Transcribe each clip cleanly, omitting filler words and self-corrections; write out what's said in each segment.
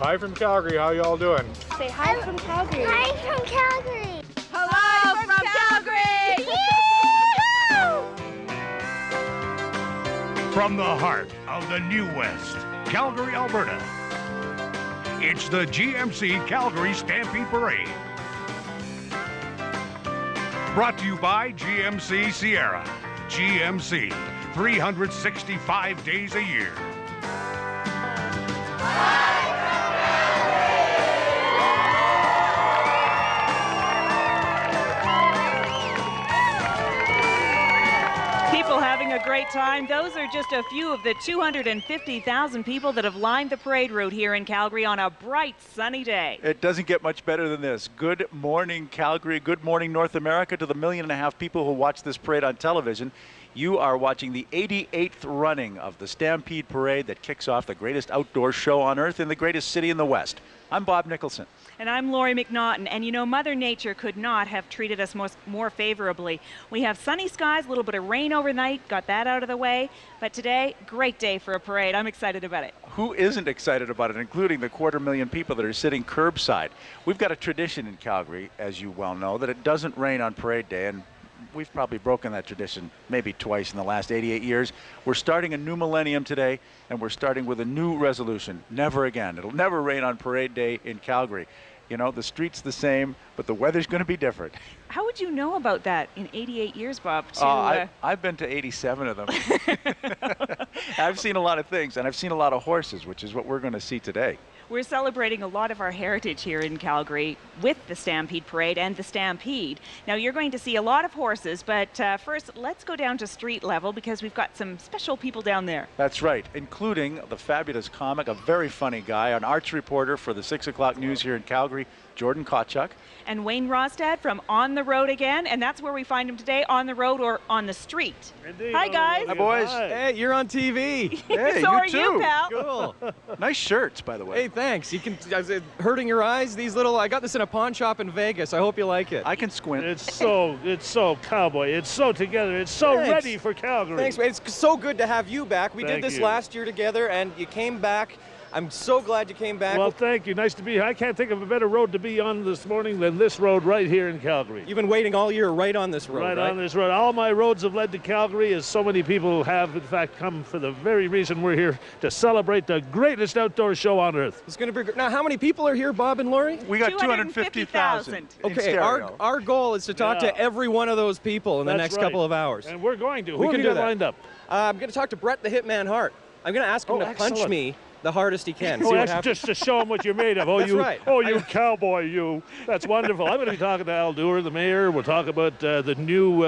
Hi from Calgary. How y'all doing? Say hi from Calgary. Hi from Calgary. Hello from Calgary. From the heart of the New West, Calgary, Alberta, it's the GMC Calgary Stampede Parade. Brought to you by GMC Sierra. GMC, 365 days a year. People having a great time. Those are just a few of the 250,000 people that have lined the parade route here in Calgary on a bright, sunny day. It doesn't get much better than this. Good morning, Calgary. Good morning, North America, to the 1.5 million people who watch this parade on television. You are watching the 88th running of the Stampede Parade that kicks off the greatest outdoor show on earth in the greatest city in the West. I'm Bob Nicholson. And I'm Lori McNaughton. And you know, Mother Nature could not have treated us more favorably. We have sunny skies, a little bit of rain overnight, got that out of the way. But today, great day for a parade. I'm excited about it. Who isn't excited about it, including the 250,000 people that are sitting curbside? We've got a tradition in Calgary, as you well know, that it doesn't rain on parade day. And we've probably broken that tradition maybe twice in the last 88 years. We're starting a new millennium today, and we're starting with a new resolution. Never again. It'll never rain on parade day in Calgary. You know, the street's the same, but the weather's going to be different. How would you know about that in 88 years, Bob? I've been to 87 of them. I've seen a lot of things, and I've seen a lot of horses, which is what we're going to see today. We're celebrating a lot of our heritage here in Calgary with the Stampede Parade and the Stampede. Now, you're going to see a lot of horses, but first, let's go down to street level because we've got some special people down there. That's right, including the fabulous comic, a very funny guy, an arts reporter for the 6 o'clock news here in Calgary, Jordan Kotchuk. And Wayne Rostad from On the Road again, and that's where we find him today, on the road or on the street. Indeed. Hi, guys. Hi, boys. Hi. Hey, you're on TV. Hey, So you are too. you, pal. Cool. Nice shirts, by the way. Hey, thanks. You can, is it hurting your eyes? These little, I got this in a pawn shop in Vegas. I hope you like it. I can squint. It's so cowboy. It's so together. It's so Thanks. ready for Calgary. Thanks, man. It's so good to have you back. We Thank did this you. last year together, and you came back. I'm so glad you came back. Well, thank you. Nice to be here. I can't think of a better road to be on this morning than this road right here in Calgary. You've been waiting all year right on this road, Right on this road. All my roads have led to Calgary, as so many people have, in fact, come for the very reason we're here to celebrate the greatest outdoor show on earth. It's going to be great. Now, how many people are here, Bob and Lori? We got 250,000. Okay, our goal is to talk to every one of those people in the next couple of hours. And we're going to. We Who can have you do got that. lined up? I'm going to talk to Brett the Hitman Hart. I'm going to ask him to punch excellent. me the hardest he can. See Oh, what that's happens. just to show them what you're made of. Oh, That's you, right. oh, you cowboy, you. That's wonderful. I'm going to be talking to Al Dewar, the mayor. We'll talk about the new,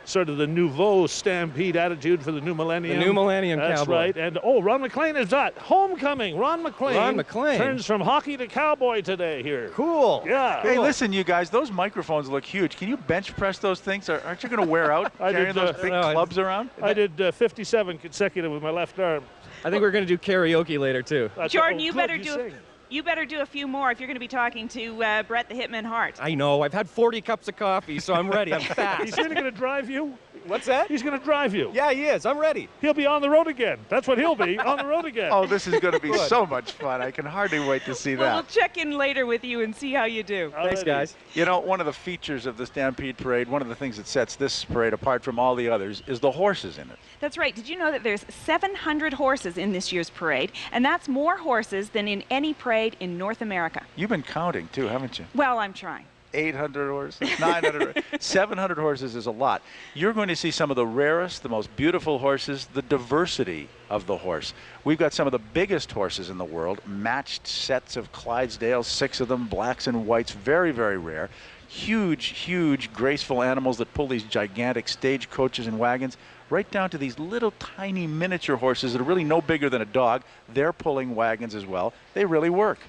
sort of the nouveau Stampede attitude for the new millennium. The new millennium That's cowboy. right. And, Ron McLean is that. Homecoming. Ron McLean. Ron McLean. Turns from hockey to cowboy today here. Cool. Yeah. Hey, listen, you guys, those microphones look huge. Can you bench press those things? Aren't you going to wear out I carrying did, those big clubs around? I did 57 consecutive with my left arm. I think we're going to do karaoke later, too. Jordan, you good, better sing. you better do a few more if you're going to be talking to Brett the Hitman Hart. I know. I've had 40 cups of coffee, so I'm ready. I'm He's fast. really going to drive you? What's that? He's going to drive you. Yeah, he is. I'm ready. He'll be on the road again. That's what he'll be, on the road again. Oh, this is going to be so much fun. I can hardly wait to see Well, we'll that. check in later with you and see how you do. Thanks, Alrighty. guys. You know, one of the features of the Stampede Parade, one of the things that sets this parade apart from all the others, is the horses in it. That's right. Did you know that there's 700 horses in this year's parade? And that's more horses than in any parade in North America. You've been counting, too, haven't you? Well, I'm trying. 800 horses, 900, 700 horses is a lot. You're going to see some of the rarest, the most beautiful horses, the diversity of the horse. We've got some of the biggest horses in the world, matched sets of Clydesdales, 6 of them, blacks and whites, very, very rare. Huge, huge, graceful animals that pull these gigantic stage coaches and wagons, right down to these little tiny miniature horses that are really no bigger than a dog. They're pulling wagons as well. They really work.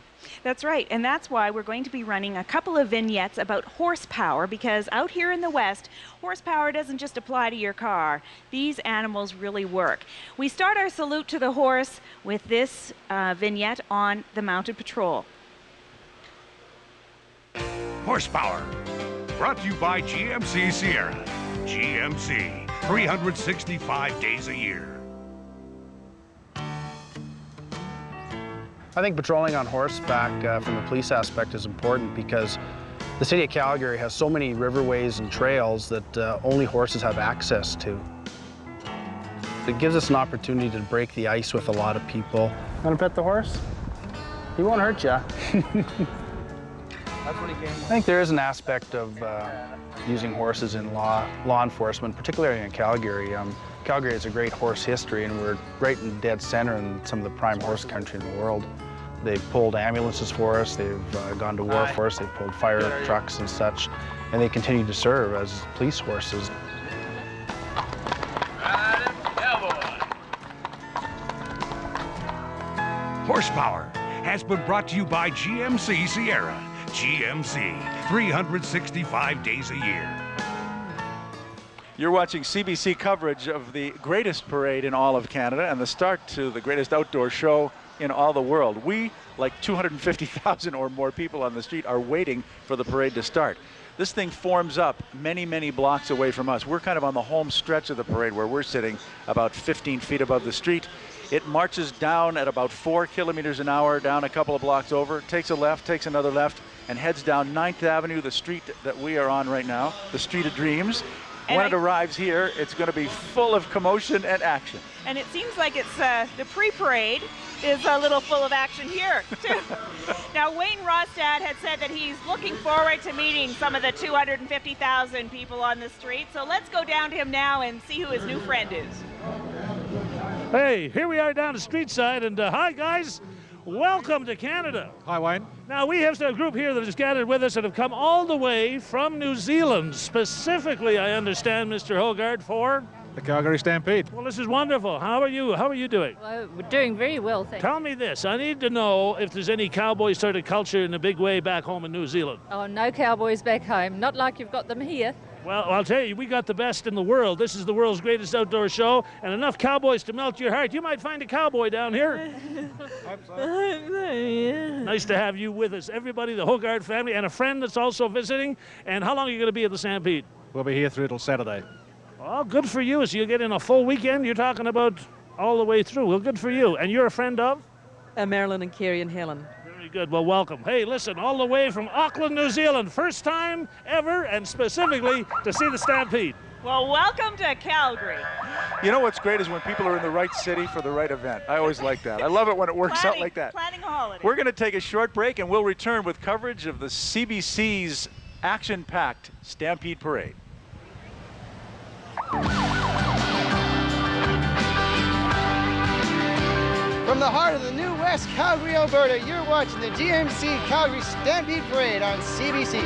That's right, and that's why we're going to be running a couple of vignettes about horsepower, because out here in the West, horsepower doesn't just apply to your car. These animals really work. We start our salute to the horse with this vignette on the Mounted Patrol. Horsepower. Brought to you by GMC Sierra. GMC, 365 days a year. I think patrolling on horseback from the police aspect is important because the city of Calgary has so many riverways and trails that only horses have access to. It gives us an opportunity to break the ice with a lot of people. Want to pet the horse? He won't hurt you. I think there is an aspect of using horses in law enforcement, particularly in Calgary. Calgary has a great horse history, and we're right in the dead center in some of the prime horse country in the world. They've pulled ambulances for us, they've gone to war for us, they've pulled fire trucks and such, and they continue to serve as police horses. Horsepower has been brought to you by GMC Sierra. GMC, 365 days a year. You're watching CBC coverage of the greatest parade in all of Canada and the start to the greatest outdoor show in all the world. We, like 250,000 or more people on the street, are waiting for the parade to start. This thing forms up many, many blocks away from us. We're kind of on the home stretch of the parade where we're sitting about 15 feet above the street. It marches down at about 4 kilometers an hour, down a couple of blocks over, takes a left, takes another left, and heads down 9th Avenue, the street that we are on right now, the Street of Dreams. And when it arrives here, it's going to be full of commotion and action. And it seems like it's the pre-parade is a little full of action here, too. Now, Wayne Rostad had said that he's looking forward to meeting some of the 250,000 people on the street. So let's go down to him now and see who his new friend is. Hey, here we are down the street side, and hi, guys. Welcome to Canada. Hi, Wayne. Now, we have a group here that has gathered with us that have come all the way from New Zealand, specifically, I understand, Mr. Hogard, for The Calgary Stampede. Well, this is wonderful. How are you? How are you doing? Well, we're doing very well, thank you. Tell me this. I need to know if there's any cowboy sort of culture in a big way back home in New Zealand. Oh, no cowboys back home. Not like you've got them here. Well, I'll tell you, we got the best in the world. This is the world's greatest outdoor show, and enough cowboys to melt your heart. You might find a cowboy down here. Nice to have you with us. Everybody, the Hogard family, and a friend that's also visiting. And how long are you going to be at the Stampede? We'll be here through till Saturday. Oh, good for you. So you get in a full weekend. You're talking about all the way through. Well, good for you. And you're a friend of? Marilyn and Carrie and Helen. Very good. Well, welcome. Hey, listen, all the way from Auckland, New Zealand. First time ever, and specifically to see the Stampede. Well, welcome to Calgary. You know what's great is when people are in the right city for the right event. I always like that. I love it when it works out like that. Planning a holiday. We're going to take a short break, and we'll return with coverage of the CBC's action-packed Stampede Parade. From the heart of the New West, Calgary, Alberta, you're watching the GMC Calgary Stampede Parade on CBC.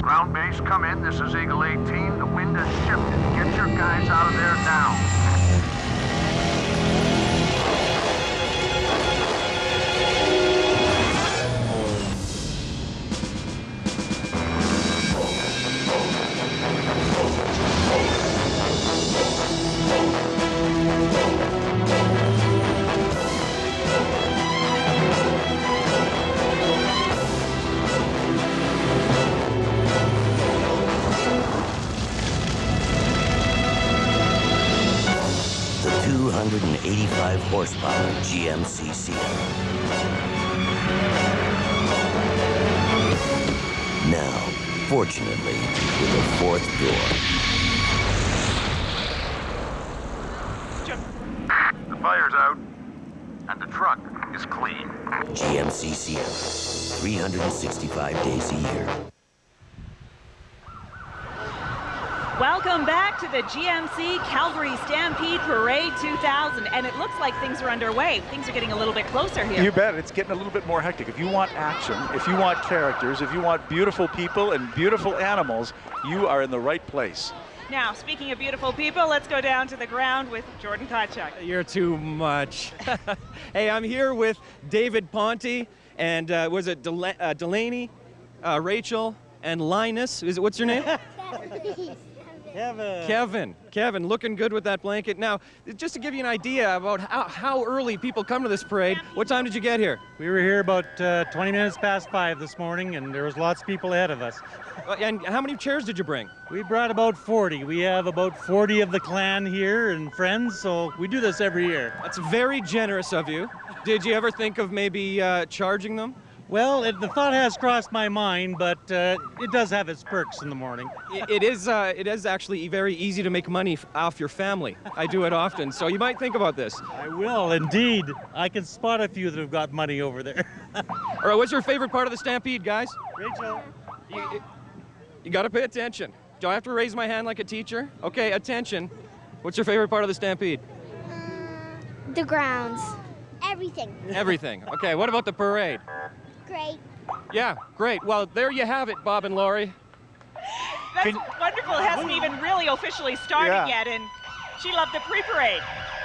Ground base, come in. This is Eagle 18. The wind has shifted. Get your guys out of there now. 285 horsepower GMC Sierra. Now, fortunately, with a fourth door. The fire's out, and the truck is clean. GMC Sierra, 365 days a year. Welcome back to the GMC Calgary Stampede Parade 2000, and it looks like things are underway. Things are getting a little bit closer here. You bet. It's getting a little bit more hectic. If you want action, if you want characters, if you want beautiful people and beautiful animals, you are in the right place. Now, speaking of beautiful people, let's go down to the ground with Jordan Kotchuk. You're too much. Hey, I'm here with David Ponte, and was it Delaney, Rachel, and Linus? What's your name? Kevin, looking good with that blanket. Now, just to give you an idea about how early people come to this parade, what time did you get here? We were here about 20 minutes past 5 this morning, and there was lots of people ahead of us. And how many chairs did you bring? We brought about 40. We have about 40 of the clan here and friends, so we do this every year. That's very generous of you. Did you ever think of maybe charging them? Well, the thought has crossed my mind, but it does have its perks in the morning. It is actually very easy to make money off your family. I do it often, so you might think about this. I will, indeed. I can spot a few that have got money over there. All right, what's your favorite part of the Stampede, guys? Rachel. You got to pay attention. Do I have to raise my hand like a teacher? Okay, attention. What's your favorite part of the Stampede? The grounds. Everything. Everything. Okay, what about the parade? Great. Yeah, great. Well, there you have it, Bob and Laurie. That's wonderful. It hasn't even really officially started yet, and she loved the pre-parade.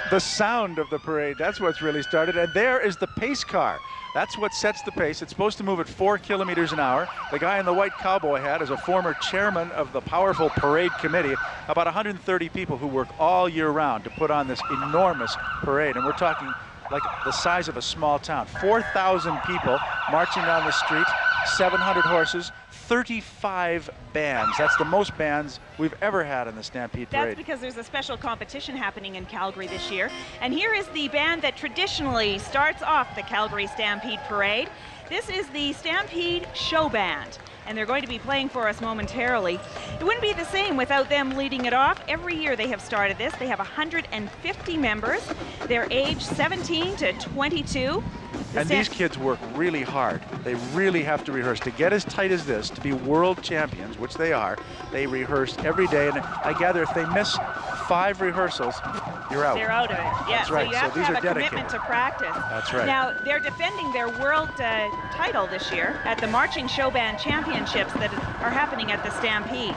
The sound of the parade, that's what's really started. And there is the pace car. That's what sets the pace. It's supposed to move at 4 kilometers an hour. The guy in the white cowboy hat is a former chairman of the powerful parade committee. About 130 people who work all year round to put on this enormous parade. And we're talking like the size of a small town. 4,000 people marching down the street, 700 horses, 35 bands. That's the most bands we've ever had in the Stampede Parade. That's because there's a special competition happening in Calgary this year. And here is the band that traditionally starts off the Calgary Stampede Parade. This is the Stampede Show Band, and they're going to be playing for us momentarily. It wouldn't be the same without them leading it off. Every year they have started this. They have 150 members. They're aged 17 to 22. And these kids work really hard. They really have to rehearse. To get as tight as this, to be world champions, which they are, they rehearse every day. And I gather if they miss 5 rehearsals, you're out. They're out of it. Yeah, that's right. So you have to have a commitment to practice. That's right. Now, they're defending their world title this year at the Marching Show Band Championships that are happening at the Stampede.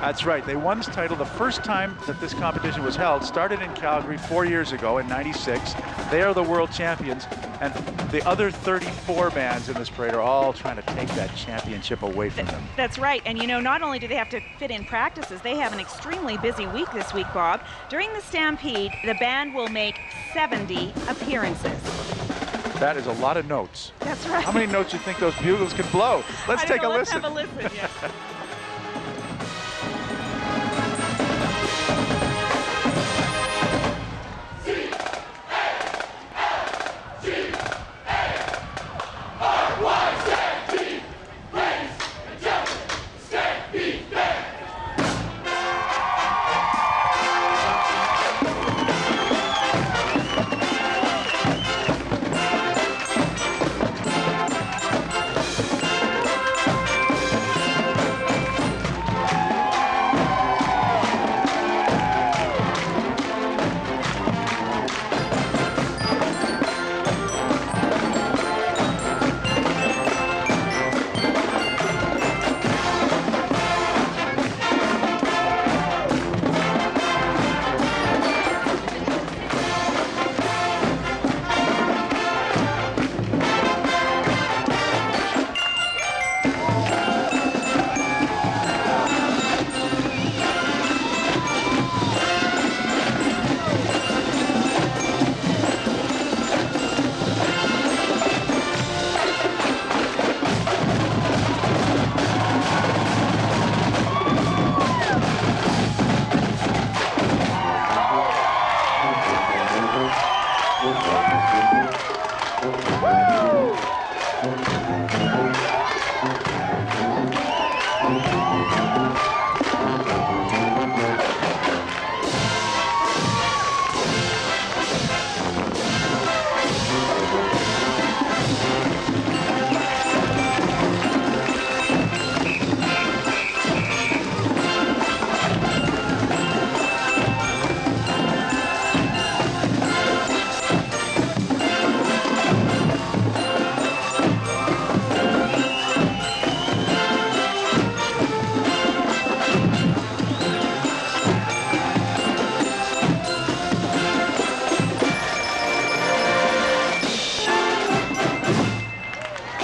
That's right. They won this title the first time that this competition was held. Started in Calgary 4 years ago in '96. They are the world champions, and the other 34 bands in this parade are all trying to take that championship away from them. That's right. And you know, not only do they have to fit in practices, they have an extremely busy week this week, Bob. During the Stampede, the band will make 70 appearances. That is a lot of notes. That's right. How many notes do you think those bugles can blow? Let's take a listen. Let's have a listen, yeah.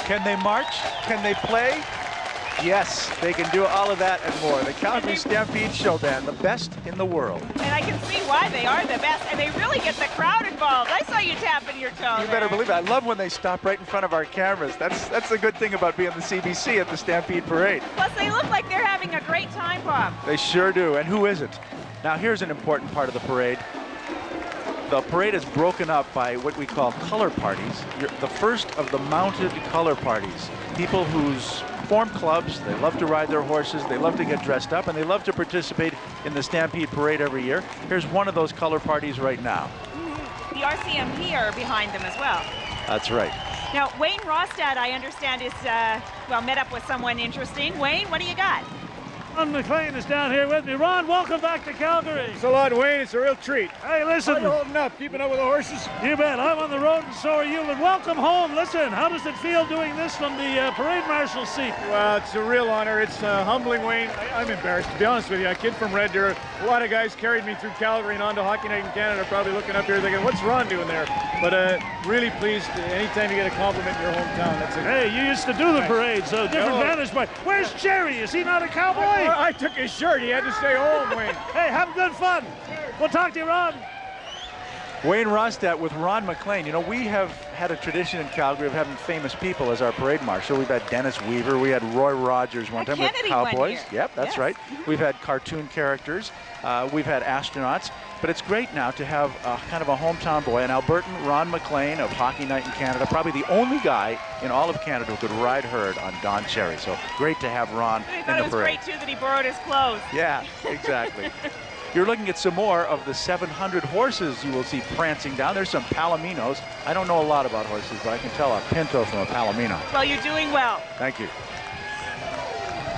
Can they march? Can they play? Yes, they can do all of that and more. The Calgary Stampede Show Band, the best in the world. And I can see why they are the best, and they really get the crowd involved. I saw you tapping your toe. You better believe it. I love when they stop right in front of our cameras. That's the good thing about being the CBC at the Stampede Parade. Plus, they look like they're having a great time, Bob. They sure do, and who isn't? Now, here's an important part of the parade. The parade is broken up by what we call color parties. The first of the mounted color parties. People whose form clubs, they love to ride their horses, they love to get dressed up, and they love to participate in the Stampede Parade every year. Here's one of those color parties right now. The RCMP are behind them as well. That's right. Now, Wayne Rostad, I understand, is, well, met up with someone interesting. Wayne, what do you got? Ron McLean is down here with me. Ron, welcome back to Calgary. Thanks a lot, Wayne. It's a real treat. Hey, listen. How you holding up? Keeping up with the horses? You bet. I'm on the road and so are you. And welcome home. Listen, how does it feel doing this from the parade marshal's seat? Well, it's a real honor. It's humbling, Wayne. I'm embarrassed, to be honest with you. A kid from Red Deer. A lot of guys carried me through Calgary and on to Hockey Night in Canada, probably looking up here thinking, what's Ron doing there? But really pleased anytime you get a compliment in your hometown. Hey, you used to do the parade, so different vantage point. Where's Jerry? Is he not a cowboy? I took his shirt. He had to stay home, Wayne. Hey, have good fun. We'll talk to you, Ron. Wayne Rostad with Ron McLean. You know, we have had a tradition in Calgary of having famous people as our parade marshal. We've had Dennis Weaver. We had Roy Rogers one time with Cowboys. Yep, that's right. We've had cartoon characters. We've had astronauts. But it's great now to have kind of a hometown boy, an Albertan, Ron McLean of Hockey Night in Canada, probably the only guy in all of Canada who could ride herd on Don Cherry. So great to have Ron in the parade. I thought it was great, too, that he borrowed his clothes. Yeah, exactly. You're looking at some more of the 700 horses you will see prancing down. There's some Palominos. I don't know a lot about horses, but I can tell a Pinto from a Palomino. Well, you're doing well. Thank you.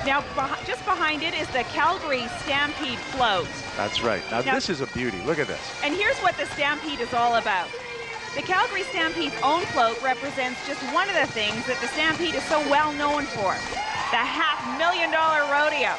Now, just behind it is the Calgary Stampede float. That's right. Now, this is a beauty. Look at this. And here's what the Stampede is all about. The Calgary Stampede's own float represents just one of the things that the Stampede is so well known for, the $500,000 rodeo.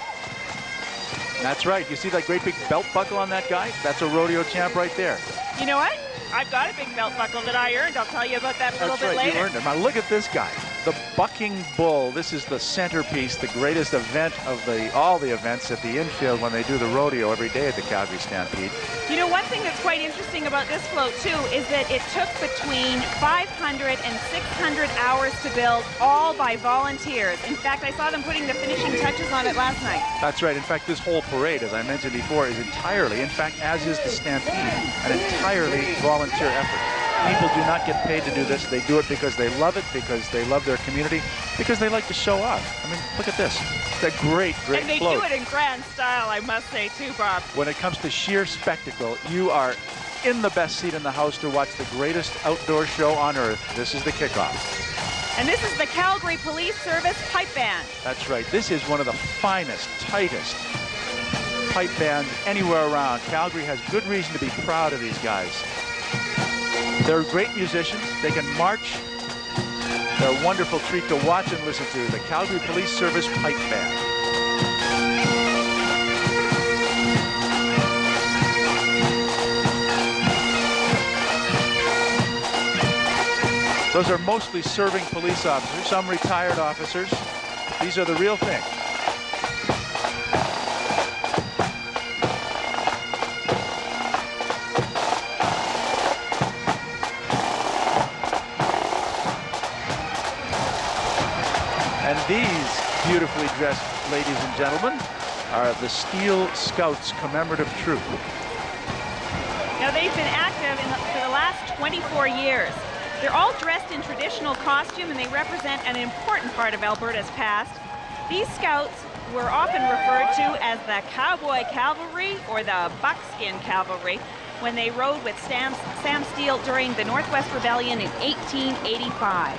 That's right. You see that great big belt buckle on that guy? That's a rodeo champ right there. You know what? I've got a big belt buckle that I earned. I'll tell you about that a little bit later. You earned it. Now look at this guy, the bucking bull. This is the centerpiece, the greatest event of all the events at the infield when they do the rodeo every day at the Calgary Stampede. You know, one thing that's quite interesting about this float, too, is that it took between 500 and 600 hours to build, all by volunteers. In fact, I saw them putting the finishing touches on it last night. That's right. In fact, this whole parade, as I mentioned before, is entirely, in fact, as is the Stampede, an entirely volunteer effort. People do not get paid to do this. They do it because they love it, because they love their community, because they like to show off. I mean, look at this. It's a great, great And they float. do it in grand style, I must say, too, Bob. When it comes to sheer spectacle, you are in the best seat in the house to watch the greatest outdoor show on earth. This is the kickoff. And this is the Calgary Police Service Pipe Band. That's right. This is one of the finest, tightest pipe bands anywhere around. Calgary has good reason to be proud of these guys. They're great musicians. They can march. They're a wonderful treat to watch and listen to. The Calgary Police Service Pipe Band. Those are mostly serving police officers, some retired officers. These are the real thing. And these beautifully dressed ladies and gentlemen are the Steel Scouts Commemorative Troop. Now, they've been active for the last 24 years. They're all dressed in traditional costume, and they represent an important part of Alberta's past. These scouts were often referred to as the Cowboy Cavalry or the Buckskin Cavalry when they rode with Sam Steele during the Northwest Rebellion in 1885.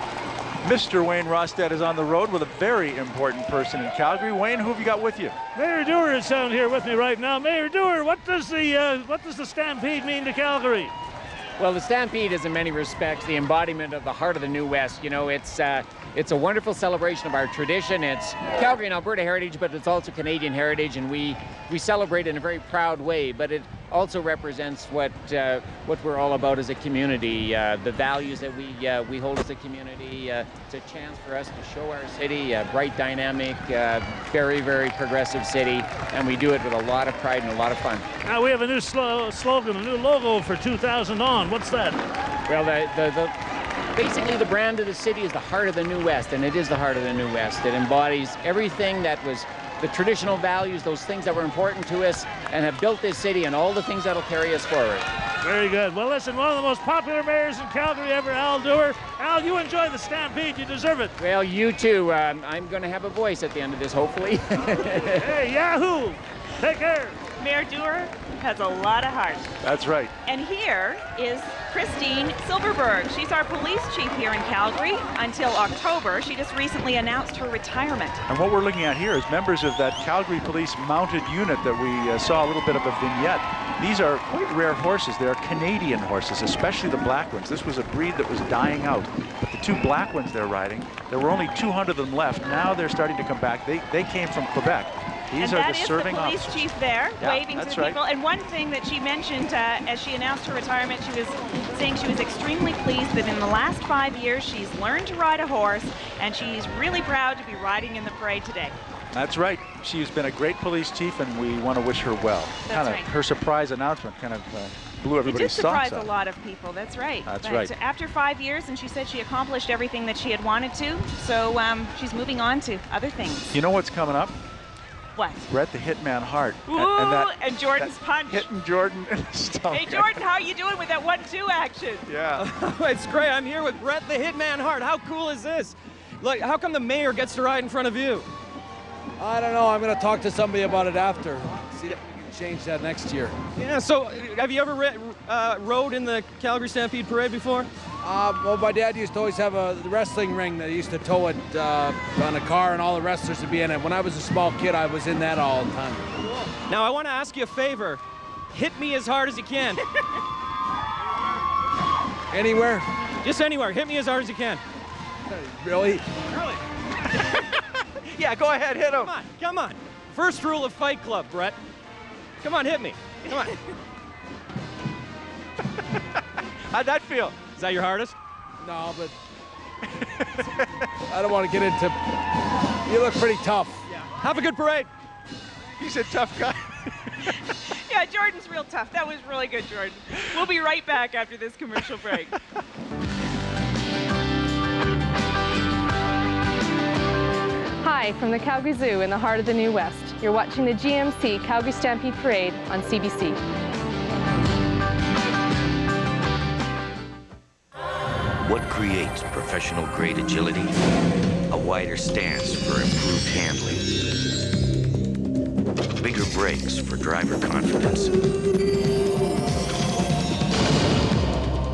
Mr. Wayne Rostad is on the road with a very important person in Calgary. Wayne, who have you got with you? Mayor Dewar is down here with me right now. Mayor Dewar, what does the Stampede mean to Calgary? Well, the Stampede is in many respects the embodiment of the heart of the New West. You know, it's a wonderful celebration of our tradition. It's Calgary and Alberta heritage, but it's also Canadian heritage, and we celebrate in a very proud way. But also represents what we're all about as a community, the values that we hold as a community. It's a chance for us to show our city, a bright, dynamic, very, very progressive city, and we do it with a lot of pride and a lot of fun. Now we have a new slogan, a new logo for 2000 on. What's that? Well, basically the brand of the city is the heart of the New West, and it is the heart of the New West. It embodies everything that was the traditional values, those things that were important to us and have built this city, and all the things that'll carry us forward. Very good. Well, listen, one of the most popular mayors in Calgary ever, Al Dewar. Al, you enjoy the Stampede. You deserve it. Well, you too. I'm going to have a voice at the end of this, hopefully. Hey, Yahoo! Take care. Mayor Dewar has a lot of heart. That's right. And here is Christine Silverberg. She's our police chief here in Calgary until October. She just recently announced her retirement. And what we're looking at here is members of that Calgary Police mounted unit that we saw a little bit of a vignette. These are quite rare horses. They are Canadian horses, especially the black ones. This was a breed that was dying out. But the 2 black ones they're riding, there were only 200 of them left. Now they're starting to come back. They came from Quebec. These are the serving and that is the police chief there, waving to the people. Right. And one thing that she mentioned as she announced her retirement, she was saying she was extremely pleased that in the last 5 years she's learned to ride a horse, and she's really proud to be riding in the parade today. That's right. She's been a great police chief, and we want to wish her well. That's right. Her surprise announcement kind of blew everybody's socks off. It did surprise off. a lot of people. That's right. That's right. After 5 years, and she said she accomplished everything that she had wanted to, so she's moving on to other things. You know what's coming up? What? Brett the Hitman Hart. Ooh, and Jordan's punch. Hitting Jordan in the stomach. Hey, Jordan, how are you doing with that 1-2 action? Yeah. It's great. I'm here with Brett the Hitman Hart. How cool is this? Like, how come the mayor gets to ride in front of you? I don't know. I'm going to talk to somebody about it after. See if we can change that next year. Yeah, so have you ever rode in the Calgary Stampede Parade before? Well, my dad used to always have the wrestling ring that he used to tow it on a car, and all the wrestlers would be in it. When I was a small kid, I was in that all the time. Now, I want to ask you a favor. Hit me as hard as you can. Anywhere? Just anywhere. Hit me as hard as you can. Really? Really? Yeah, go ahead, hit him. Come on, come on. First rule of Fight Club, Brett. Come on, hit me. Come on. How'd that feel? Is that your hardest? No, but I don't want to get into... You look pretty tough. Yeah. Have a good parade. He's a tough guy. Yeah, Jordan's real tough. That was really good, Jordan. We'll be right back after this commercial break. Hi, from the Calgary Zoo in the heart of the New West. You're watching the GMC Calgary Stampede Parade on CBC. What creates professional-grade agility? A wider stance for improved handling. Bigger brakes for driver confidence.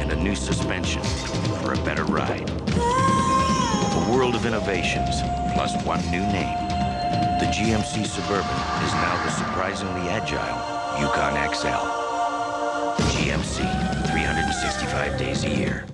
And a new suspension for a better ride. A world of innovations, plus one new name. The GMC Suburban is now the surprisingly agile Yukon XL. GMC, 365 days a year.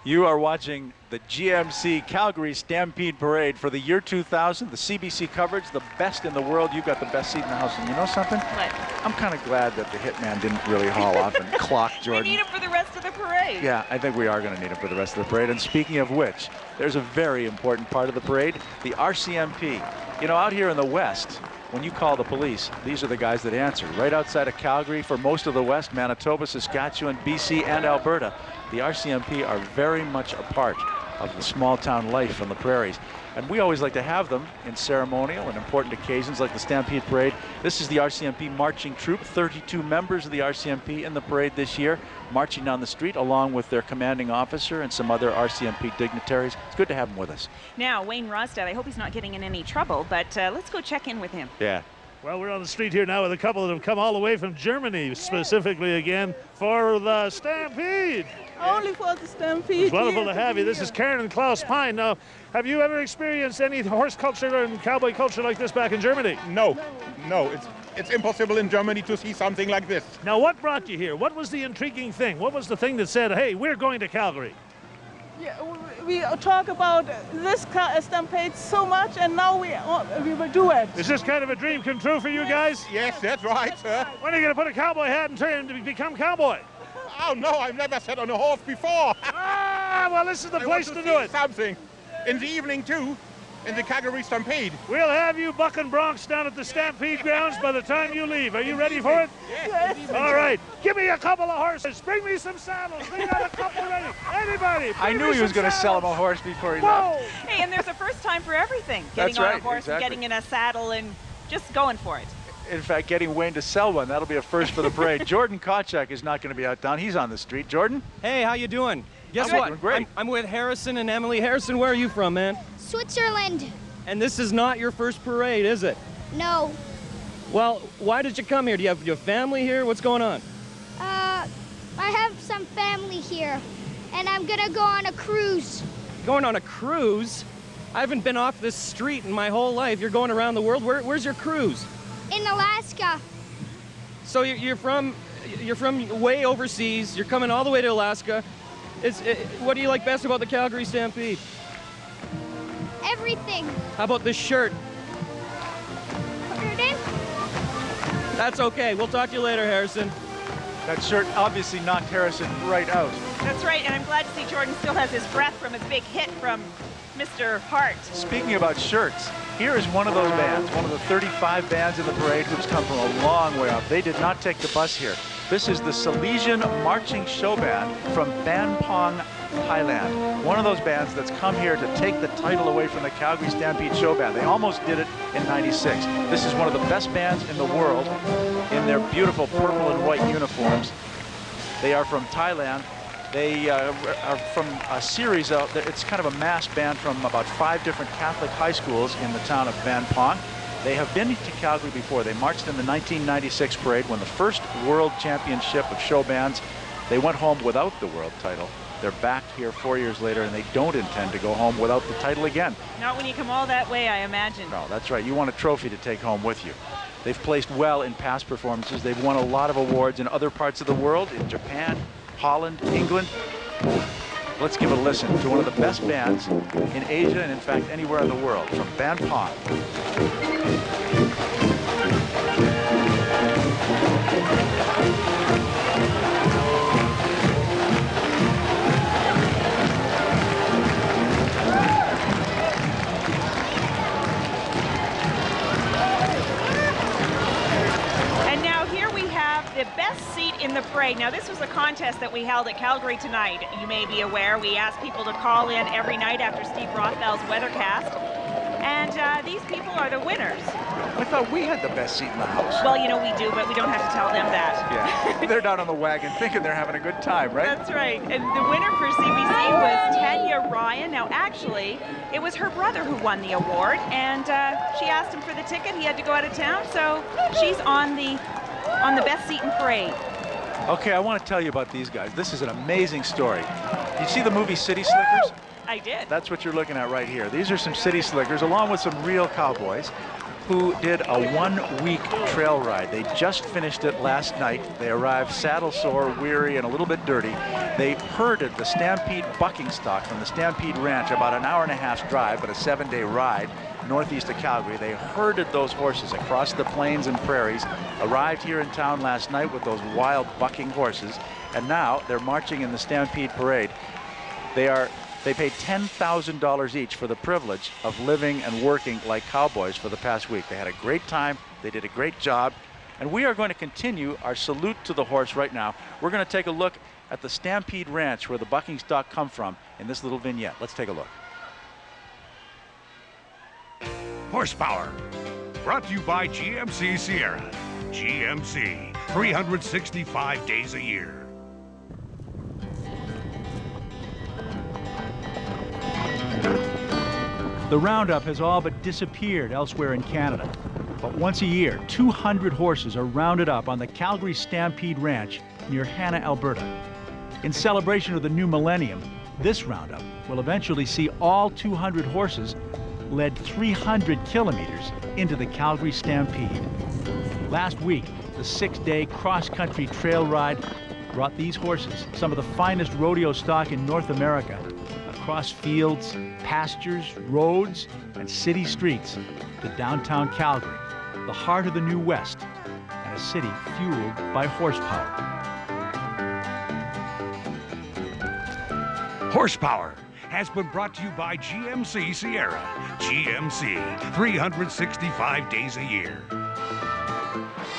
You are watching the GMC Calgary Stampede Parade for the year 2000. The CBC coverage, the best in the world. You've got the best seat in the house. And you know something? What? I'm kind of glad that the Hitman didn't really haul off and clock Jordan. We need him for the rest of the parade. Yeah, I think we are going to need him for the rest of the parade. And speaking of which, there's a very important part of the parade, the RCMP. You know, out here in the West, when you call the police, these are the guys that answer. Right outside of Calgary, for most of the West, Manitoba, Saskatchewan, BC, and Alberta, the RCMP are very much a part of the small town life on the prairies. And we always like to have them in ceremonial and important occasions like the Stampede Parade. This is the RCMP marching troop, 32 members of the RCMP in the parade this year, marching down the street along with their commanding officer and some other RCMP dignitaries. It's good to have them with us. Now, Wayne Rostad, I hope he's not getting in any trouble, but let's go check in with him. Yeah. Well, we're on the street here now with a couple that have come all the way from Germany, specifically again for the Stampede. Only for the Stampede. It's wonderful to have you. This is Karen and Klaus Pine. Now, have you ever experienced any horse culture and cowboy culture like this back in Germany? No. It's impossible in Germany to see something like this. Now, what brought you here? What was the intriguing thing? What was the thing that said, hey, we're going to Calgary? Yeah, we talk about this stampede so much, and now we will do it. Is this kind of a dream come true for you guys? Yes, that's right, sir. When are you going to put a cowboy hat and turn to become cowboy? Oh, no, I've never sat on a horse before. Well, this is the place to do it. Something. In the evening, too, in the Calgary Stampede. We'll have you bucking broncs down at the Stampede grounds by the time you leave. Are you ready for it? Yes. All right. Give me a couple of horses. Bring me some saddles. Bring out a couple ready. Anybody. I knew he was going to sell him a horse before he left. Hey, and there's a first time for everything. Getting That's on right, a horse exactly. and getting in a saddle and just going for it. In fact, getting Wayne to sell one, that'll be a first for the parade. Jordan Kochak is not going to be out down. He's on the street. Jordan? Hey, how you doing? Guess I'm what? doing great. I'm with Harrison and Emily. Harrison, where are you from, man? Switzerland. And this is not your first parade, is it? No. Well, why did you come here? Do you have your family here? What's going on? I have some family here, and I'm gonna go on a cruise. Going on a cruise? I haven't been off this street in my whole life. You're going around the world. Where's your cruise? In Alaska. So you're from way overseas. You're coming all the way to Alaska. What do you like best about the Calgary Stampede? Everything. How about this shirt? Put it in. That's okay. We'll talk to you later, Harrison. That shirt obviously knocked Harrison right out. That's right, and I'm glad to see Jordan still has his breath from his big hit from Mr. Hart. Speaking about shirts, here is one of those bands, one of the 35 bands in the parade who's come from a long way up. They did not take the bus here. This is the Silesian Marching Show Band from Ban Pong, Thailand. One of those bands that's come here to take the title away from the Calgary Stampede Show Band. They almost did it in '96. This is one of the best bands in the world in their beautiful purple and white uniforms. They are from Thailand. They are from a series of, it's kind of a mass band from about 5 different Catholic high schools in the town of Ban Pong. They have been to Calgary before. They marched in the 1996 parade when the first World Championship of show bands. They went home without the world title. They're back here 4 years later, and they don't intend to go home without the title again. Not when you come all that way, I imagine. No, that's right. You want a trophy to take home with you. They've placed well in past performances. They've won a lot of awards in other parts of the world, in Japan, Holland, England. Let's give a listen to one of the best bands in Asia and, in fact, anywhere in the world, from Ban Pong. And now here we have the best seat in the parade. Now this was a contest that we held at Calgary tonight. You may be aware we asked people to call in every night after Steve Rothbell's weathercast. And these people are the winners. I thought we had the best seat in the house. Well, you know we do, but we don't have to tell them that. Yeah, they're down on the wagon thinking they're having a good time, right? That's right. And the winner for CBC was Tanya Ryan. Now, actually, it was her brother who won the award, and she asked him for the ticket. He had to go out of town, so she's on the best seat in parade. Okay, I want to tell you about these guys. This is an amazing story. You see the movie City Slickers? I did. That's what you're looking at right here. These are some city slickers, along with some real cowboys, who did a 1-week trail ride. They just finished it last night. They arrived saddle sore, weary, and a little bit dirty. They herded the Stampede bucking stock from the Stampede Ranch, about an hour-and-a-half drive, but a 7-day ride, northeast of Calgary. They herded those horses across the plains and prairies, arrived here in town last night with those wild bucking horses, and now they're marching in the Stampede Parade. They paid $10,000 each for the privilege of living and working like cowboys for the past week. They had a great time. They did a great job. And we are going to continue our salute to the horse right now. We're going to take a look at the Stampede Ranch where the bucking stock come from in this little vignette. Let's take a look. Horsepower. Brought to you by GMC Sierra. GMC, 365 days a year. The roundup has all but disappeared elsewhere in Canada. But once a year, 200 horses are rounded up on the Calgary Stampede Ranch near Hanna, Alberta. In celebration of the new millennium, this roundup will eventually see all 200 horses led 300 kilometers into the Calgary Stampede. Last week, the 6-day cross-country trail ride brought these horses, some of the finest rodeo stock in North America, across fields, pastures, roads, and city streets to downtown Calgary, the heart of the New West, and a city fueled by horsepower. Horsepower has been brought to you by GMC Sierra. GMC, 365 days a year.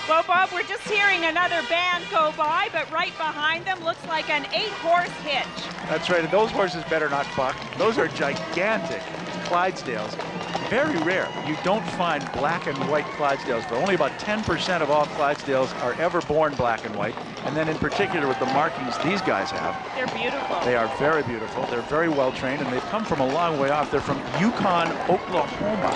Well, Bob, we're just hearing another band go by, but right behind them looks like an 8-horse hitch. That's right, and those horses better not buck. Those are gigantic Clydesdales. Very rare. You don't find black and white Clydesdales, but only about 10% of all Clydesdales are ever born black and white. And then in particular with the markings these guys have. They're beautiful. They are very beautiful. They're very well trained, and they've come from a long way off. They're from Yukon, Oklahoma.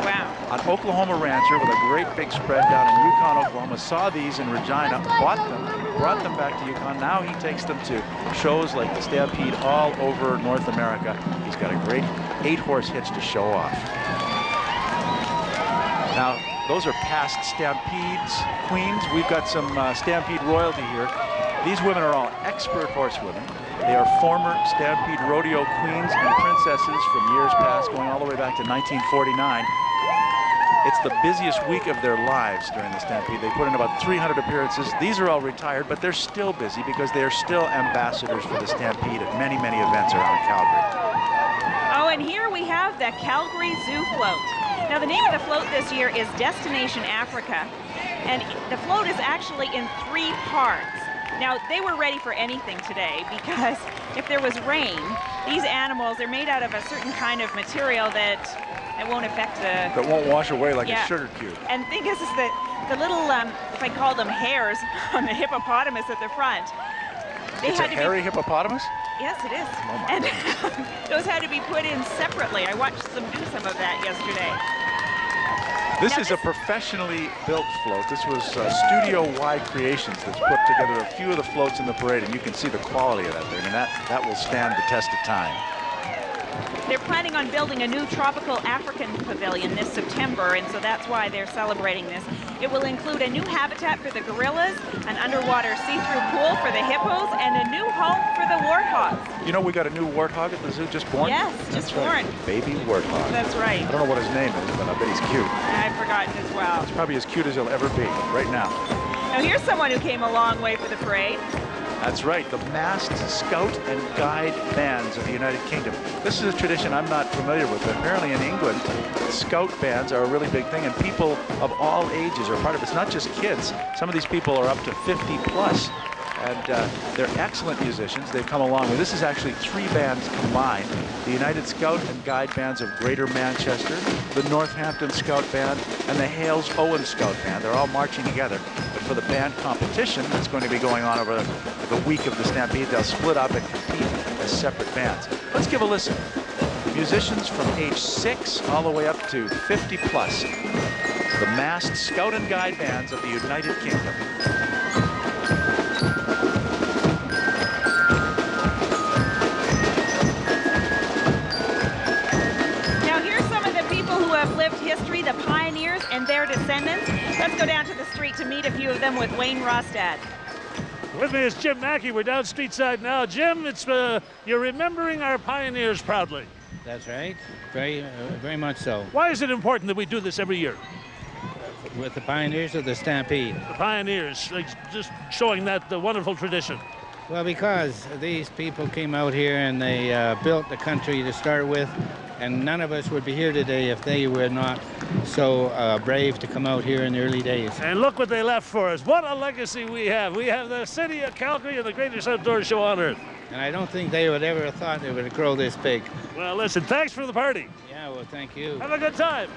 Wow. An Oklahoma rancher with a great big spread down in Yukon, Oklahoma, saw these in Regina, bought them, brought them back to Yukon. Now he takes them to shows like the Stampede all over North America. He's got a great 8-horse hitch to show off. Now, those are past Stampedes, queens. We've got some Stampede royalty here. These women are all expert horsewomen. They are former Stampede rodeo queens and princesses from years past, going all the way back to 1949. It's the busiest week of their lives during the Stampede. They put in about 300 appearances. These are all retired, but they're still busy because they are still ambassadors for the Stampede at many, many events around Calgary. Oh, and here we have the Calgary Zoo float. Now, the name of the float this year is Destination Africa, and the float is actually in 3 parts. Now, they were ready for anything today because if there was rain, these animals are made out of a certain kind of material that won't affect the... That won't wash away like a sugar cube. And the thing is that the little, if I call them hairs on the hippopotamus at the front, they it's had a to hairy be... hippopotamus? Yes, it is. Oh my and goodness. those had to be put in separately. I watched them do some of that yesterday. This is a professionally built float. This was Studio-wide Creations that's put together a few of the floats in the parade, and you can see the quality of that thing, and that will stand the test of time. They're planning on building a new tropical African pavilion this September, and so that's why they're celebrating this. It will include a new habitat for the gorillas, an underwater see-through pool for the hippos, and a new home for the warthogs. You know, we got a new warthog at the zoo just born? Yes, just born. Baby warthog. That's right. I don't know what his name is, but I bet he's cute. I've forgotten as well. He's probably as cute as he'll ever be right now. Now here's someone who came a long way for the parade. That's right, the masked scout and guide bands of the United Kingdom. This is a tradition I'm not familiar with, but apparently in England, scout bands are a really big thing, and people of all ages are part of it. It's not just kids. Some of these people are up to 50 plus, and they're excellent musicians. They've come a long way. This is actually 3 bands combined. The United Scout and Guide Bands of Greater Manchester, the Northampton Scout Band, and the Hales Owen Scout Band. They're all marching together. But for the band competition that's going to be going on over the week of the Stampede, they'll split up and compete as separate bands. Let's give a listen. Musicians from age 6 all the way up to 50 plus. The masked Scout and Guide Bands of the United Kingdom. Lived history, the pioneers and their descendants. Let's go down to the street to meet a few of them with Wayne Rostad. With me is Jim Mackey. We're down street side now. Jim, it's you're remembering our pioneers proudly. That's right. Very much so. Why is it important that we do this every year? With the pioneers of the Stampede. The pioneers, like just showing that the wonderful tradition. Well, because these people came out here and they built the country to start with, and none of us would be here today if they were not so brave to come out here in the early days. And look what they left for us. What a legacy we have. We have the city of Calgary and the greatest outdoor show on earth. And I don't think they would ever have thought they would grow this big. Well, listen, thanks for the party. Yeah, well, thank you. Have a good time.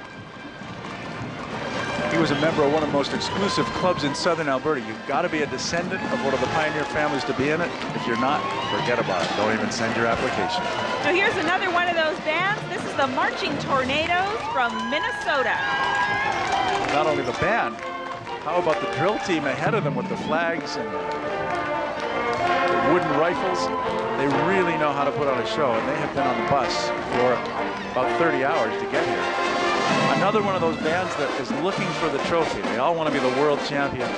He was a member of one of the most exclusive clubs in southern Alberta. You've got to be a descendant of one of the pioneer families to be in it. If you're not, forget about it. Don't even send your application. So here's another one of those bands. This is the Marching Tornadoes from Minnesota. Not only the band, how about the drill team ahead of them with the flags and the wooden rifles? They really know how to put on a show, and they have been on the bus for about 30 hours to get here. Another one of those bands that is looking for the trophy. They all want to be the world champion.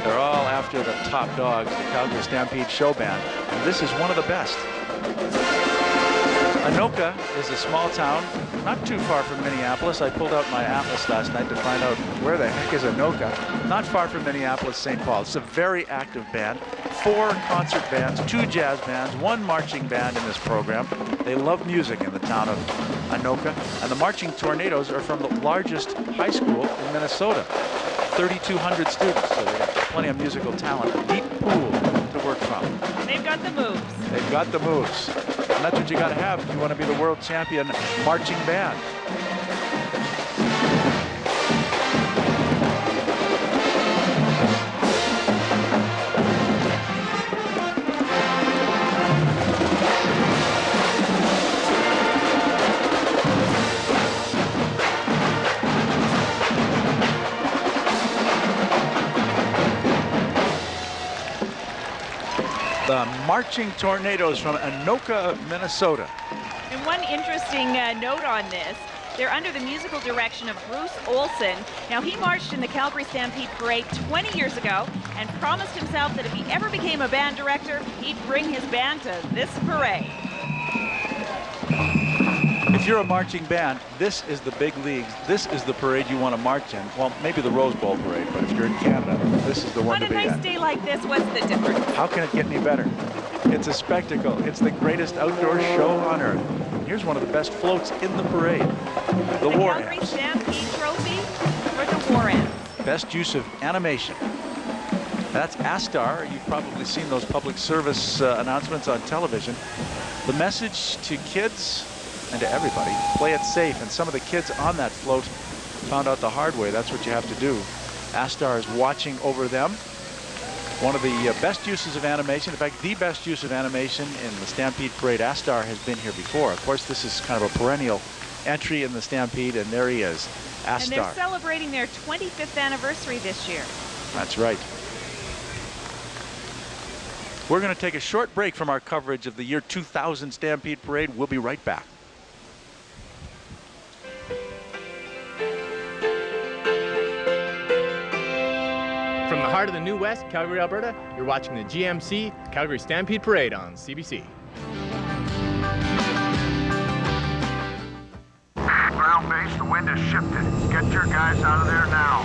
They're all after the top dogs, the Calgary Stampede show band, and this is one of the best. Anoka is a small town not too far from Minneapolis. I pulled out my atlas last night to find out where the heck is Anoka. Not far from Minneapolis, St. Paul. It's a very active band. 4 concert bands, 2 jazz bands, 1 marching band in this program. They love music in the town of Anoka. And the Marching Tornadoes are from the largest high school in Minnesota. 3,200 students, so they got plenty of musical talent. A deep pool to work from. They've got the moves. They've got the moves. And that's what you got to have if you want to be the world champion marching band. The Marching Tornadoes from Anoka, Minnesota. And one interesting note on this, they're under the musical direction of Bruce Olson. Now, he marched in the Calgary Stampede Parade 20 years ago and promised himself that if he ever became a band director, he'd bring his band to this parade. If you're a marching band, this is the big leagues. This is the parade you want to march in. Well, maybe the Rose Bowl parade, but if you're in Canada, this is the one to be On a nice at. day like this, what's the difference? How can it get any better? It's a spectacle. It's the greatest outdoor show on earth. Here's one of the best floats in the parade. The War Calgary Amps. Stampede Trophy or the War Amps? Best use of animation. That's Astar. You've probably seen those public service announcements on television. The message to kids and to everybody, play it safe. And some of the kids on that float found out the hard way. That's what you have to do. Astar is watching over them. One of the best uses of animation, in fact, the best use of animation in the Stampede Parade. Astar has been here before. Of course, this is kind of a perennial entry in the Stampede, and there he is, Astar. And they're celebrating their 25th anniversary this year. That's right. We're going to take a short break from our coverage of the year 2000 Stampede Parade. We'll be right back. From the heart of the New West, Calgary, Alberta, you're watching the GMC Calgary Stampede Parade on CBC. Ground base, the wind has shifted. Get your guys out of there now.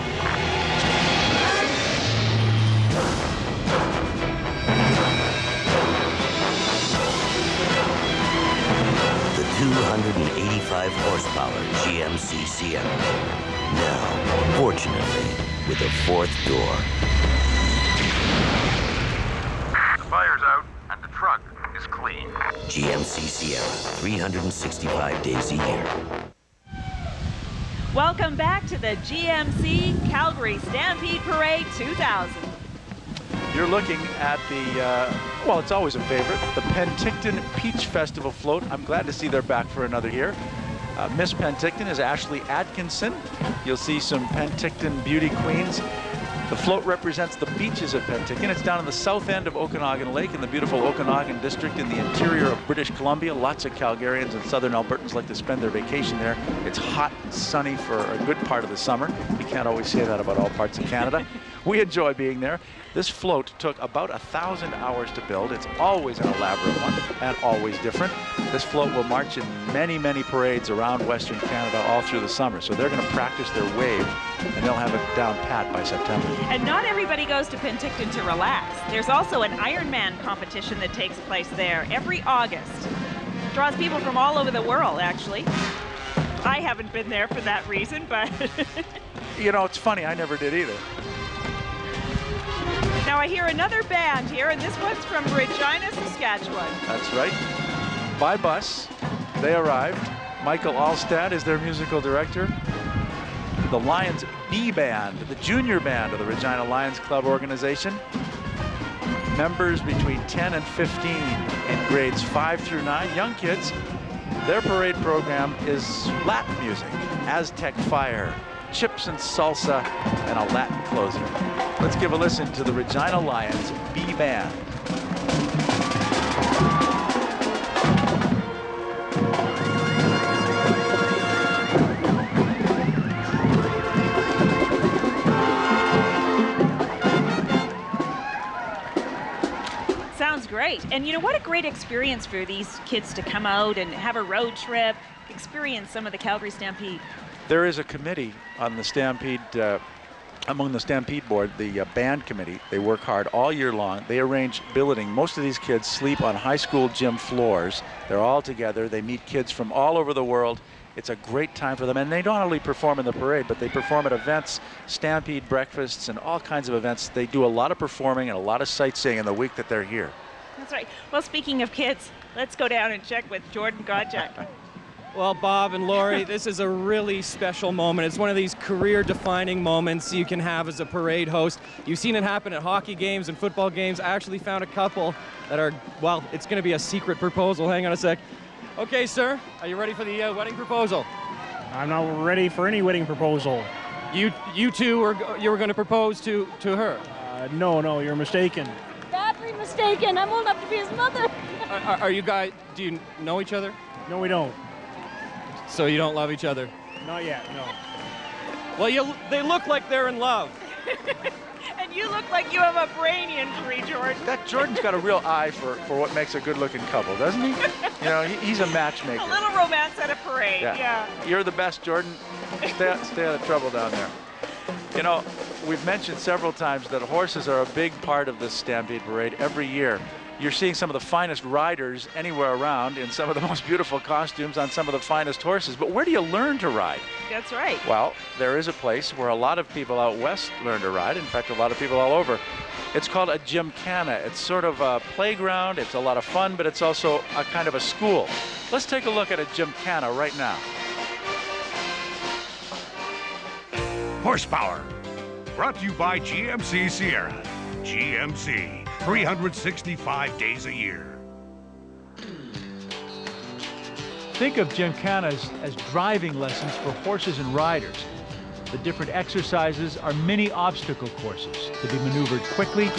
The 285 horsepower GMC Sierra. Now, fortunately, with a 4th door. The fire's out and the truck is clean. GMC Sierra, 365 days a year. Welcome back to the GMC Calgary Stampede Parade 2000. You're looking at the, well, it's always a favorite, the Penticton Peach Festival float. I'm glad to see they're back for another year. Miss Penticton is Ashley Atkinson. You'll see some Penticton beauty queens. The float represents the beaches of Penticton. It's down in the south end of Okanagan Lake in the beautiful Okanagan district in the interior of British Columbia. Lots of Calgarians and southern Albertans like to spend their vacation there. It's hot and sunny for a good part of the summer. You can't always say that about all parts of Canada. We enjoy being there. This float took about 1,000 hours to build. It's always an elaborate one and always different. This float will march in many, many parades around Western Canada all through the summer. So they're going to practice their wave and they'll have it down pat by September. And not everybody goes to Penticton to relax. There's also an Ironman competition that takes place there every August. Draws people from all over the world, actually. I haven't been there for that reason, but... You know, it's funny, I never did either. Now I hear another band here, and this one's from Regina, Saskatchewan. That's right. By bus, they arrived. Michael Allstad is their musical director. The Lions B Band, the junior band of the Regina Lions Club organization. Members between 10 and 15 in grades 5 through 9, young kids. Their parade program is Latin music, Aztec Fire, chips and salsa, and a Latin closer. Let's give a listen to the Regina Lions B Band. Sounds great. And you know, what a great experience for these kids to come out and have a road trip, experience some of the Calgary Stampede. There is a committee on the Stampede, among the Stampede board, the band committee. They work hard all year long. They arrange billeting. Most of these kids sleep on high school gym floors. They're all together. They meet kids from all over the world. It's a great time for them. And they don't only perform in the parade, but they perform at events, Stampede breakfasts, and all kinds of events. They do a lot of performing and a lot of sightseeing in the week that they're here. That's right. Well, speaking of kids, let's go down and check with Jordan Godjack. Well, Bob and Lori, this is a really special moment. It's one of these career-defining moments you can have as a parade host. You've seen it happen at hockey games and football games. I actually found a couple that are, well, it's going to be a secret proposal. Hang on a sec. Okay, sir, are you ready for the wedding proposal? I'm not ready for any wedding proposal. You two were going to propose to her? No, you're mistaken. Badly mistaken. I'm old enough to be his mother. Are you guys, do you know each other? No, we don't. So you don't love each other? Not yet, no. Well, they look like they're in love. And you look like you have a brain injury, Jordan. Jordan's got a real eye for what makes a good-looking couple, doesn't he? You know, he's a matchmaker. A little romance at a parade, yeah. You're the best, Jordan. Stay out of trouble down there. You know, we've mentioned several times that horses are a big part of this Stampede Parade every year. You're seeing some of the finest riders anywhere around in some of the most beautiful costumes on some of the finest horses. But where do you learn to ride? That's right. Well, there is a place where a lot of people out west learn to ride. In fact, a lot of people all over. It's called a gymkhana. It's sort of a playground. It's a lot of fun, but it's also a kind of a school. Let's take a look at a gymkhana right now. Horsepower. Brought to you by GMC Sierra. GMC. 365 days a year. Think of gymkhanas as driving lessons for horses and riders. The different exercises are mini obstacle courses to be maneuvered quickly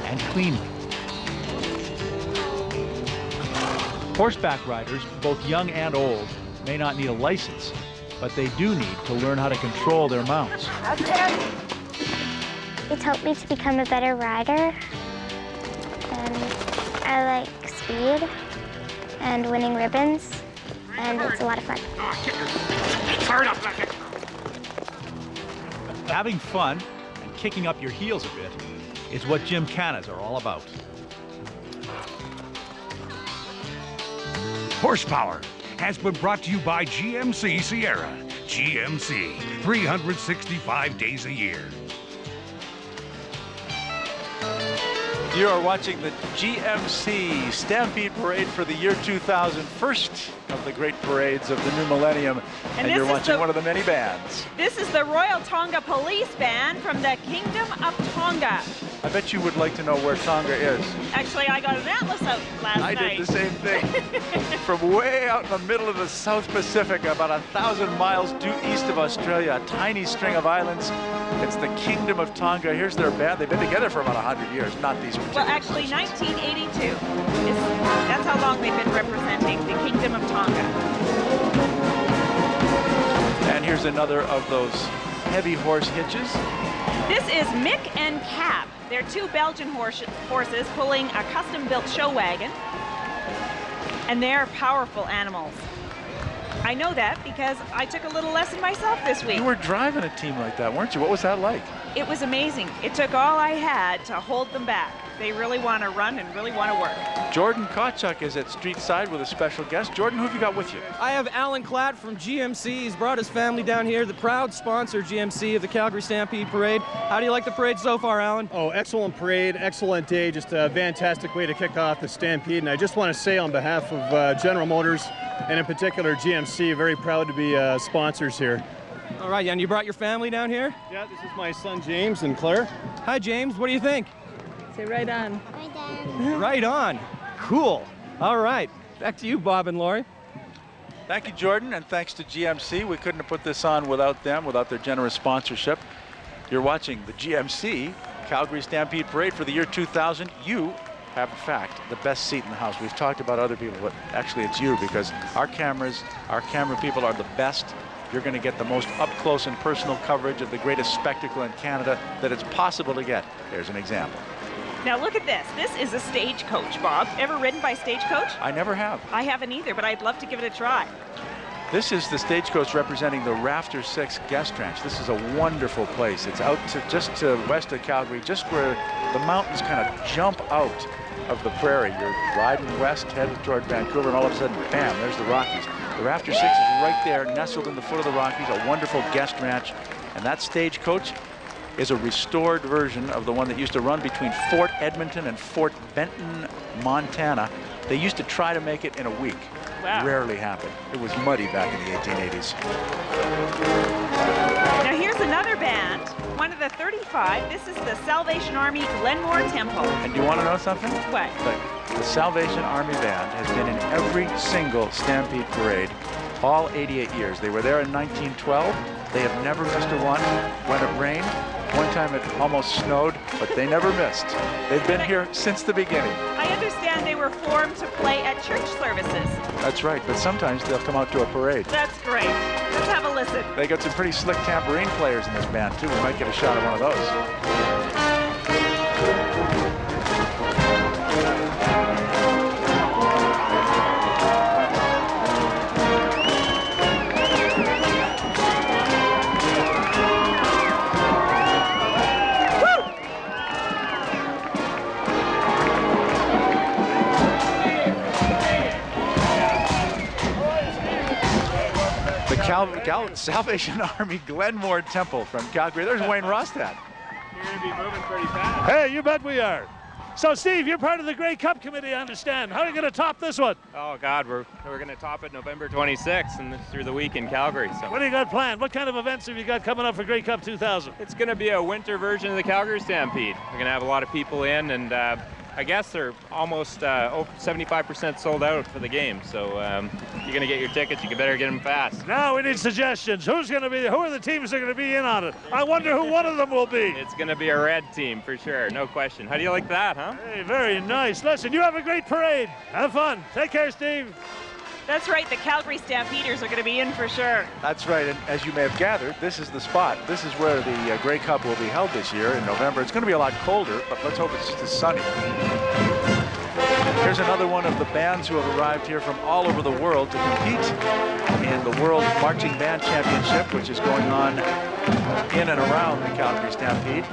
and cleanly. Horseback riders, both young and old, may not need a license, but they do need to learn how to control their mounts. It's helped me to become a better rider. I like speed and winning ribbons, and it's a lot of fun. Having fun and kicking up your heels a bit is what gymkhanas are all about. Horsepower has been brought to you by GMC Sierra. GMC, 365 days a year. You are watching the GMC Stampede Parade for the year 2000, first of the great parades of the new millennium, and you're watching one of the many bands. This is the Royal Tonga Police Band from the Kingdom of Tonga. I bet you would like to know where Tonga is. Actually, I got an atlas out last night. I did the same thing. From way out in the middle of the South Pacific, about 1,000 miles due east of Australia, a tiny string of islands. It's the Kingdom of Tonga. Here's their band. They've been together for about 100 years, not these particular. Well, actually, 1982. That's how long they've been representing the Kingdom of Tonga. And here's another of those heavy horse hitches. This is Mick and Cap. They're two Belgian horses pulling a custom-built show wagon, and they're powerful animals. I know that because I took a little lesson myself this week. You were driving a team like that, weren't you? What was that like? It was amazing. It took all I had to hold them back. They really want to run and really want to work. Jordan Kotchuk is at Street Side with a special guest. Jordan, who have you got with you? I have Alan Klatt from GMC. He's brought his family down here, the proud sponsor, GMC, of the Calgary Stampede Parade. How do you like the parade so far, Alan? Oh, excellent parade, excellent day, just a fantastic way to kick off the Stampede. And I just want to say on behalf of General Motors, and in particular GMC, very proud to be sponsors here. All right, and you brought your family down here? Yeah, this is my son James and Claire. Hi, James. What do you think? Say right on. Right on. Right on. Cool. All right. Back to you, Bob and Lori. Thank you, Jordan, and thanks to GMC. We couldn't have put this on without them, without their generous sponsorship. You're watching the GMC Calgary Stampede Parade for the year 2000. You have, in fact, the best seat in the house. We've talked about other people, but actually it's you, because our camera people are the best. You're going to get the most up-close and personal coverage of the greatest spectacle in Canada that it's possible to get. Here's an example. Now look at this. This is a stagecoach, Bob. Ever ridden by stagecoach? I never have. I haven't either, but I'd love to give it a try. This is the stagecoach representing the Rafter 6 guest ranch. This is a wonderful place. It's out to just to west of Calgary, just where the mountains kind of jump out of the prairie. You're riding west, headed toward Vancouver, and all of a sudden, bam, there's the Rockies. The Rafter 6 is right there, nestled in the foot of the Rockies, a wonderful guest ranch. And that stagecoach is a restored version of the one that used to run between Fort Edmonton and Fort Benton, Montana. They used to try to make it in a week. Wow. Rarely happened. It was muddy back in the 1880s. Now here's another band, one of the 35. This is the Salvation Army Glenmore Temple. And do you want to know something? What? The Salvation Army Band has been in every single Stampede parade all 88 years. They were there in 1912. They have never missed a one. When it rained, one time it almost snowed, but they never missed. They've been here since the beginning. I understand they were formed to play at church services. That's right, but sometimes they'll come out to a parade. That's great. Let's have a listen. They got some pretty slick tambourine players in this band, too. We might get a shot at one of those. Salvation Army Glenmore Temple from Calgary. There's Wayne Rostad. You're going to be moving pretty fast. Hey, you bet we are. So, Steve, you're part of the Grey Cup committee, I understand. How are you going to top this one? Oh, God, we're going to top it November 26th and through the week in Calgary. So. What do you got planned? What kind of events have you got coming up for Grey Cup 2000? It's going to be a winter version of the Calgary Stampede. We're going to have a lot of people in, and I guess they're almost 75% sold out for the game. So if you're going to get your tickets, you better get them fast. Now we need suggestions. Who are the teams that are going to be in on it? I wonder who one of them will be. It's going to be a red team for sure, no question. How do you like that, huh? Hey, very nice. Listen, you have a great parade. Have fun. Take care, Steve. That's right, the Calgary Stampeders are going to be in for sure. That's right, and as you may have gathered, this is the spot. This is where the Grey Cup will be held this year in November. It's going to be a lot colder, but let's hope it's just sunny. Here's another one of the bands who have arrived here from all over the world to compete in the World Marching Band Championship, which is going on in and around the Calgary Stampede.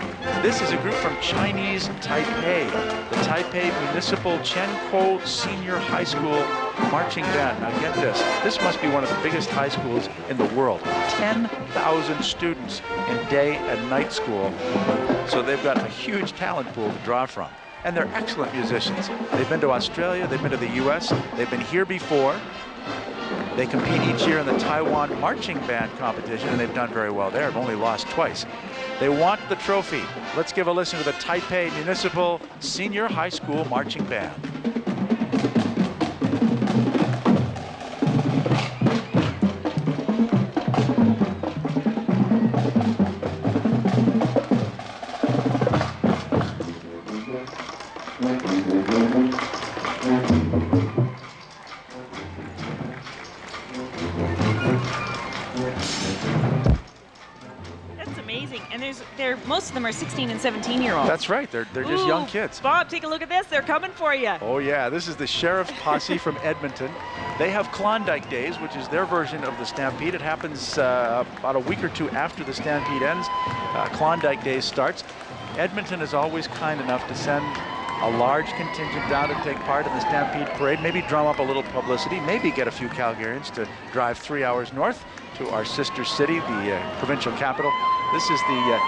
This is a group from Chinese Taipei, the Taipei Municipal Chenko Senior High School Marching Band. Now get this, this must be one of the biggest high schools in the world. 10,000 students in day and night school. So they've got a huge talent pool to draw from. And they're excellent musicians. They've been to Australia, they've been to the US, they've been here before. They compete each year in the Taiwan Marching Band competition, and they've done very well there. They've only lost twice. They want the trophy. Let's give a listen to the Taipei Municipal Senior High School Marching Band. Most of them are 16 and 17-year-olds. That's right. They're just young kids. Bob, take a look at this. They're coming for you. Oh, yeah. This is the Sheriff's Posse from Edmonton. They have Klondike Days, which is their version of the Stampede. It happens about a week or two after the Stampede ends. Klondike Days starts. Edmonton is always kind enough to send a large contingent down to take part in the Stampede Parade, maybe drum up a little publicity, maybe get a few Calgarians to drive 3 hours north to our sister city, the provincial capital. This is the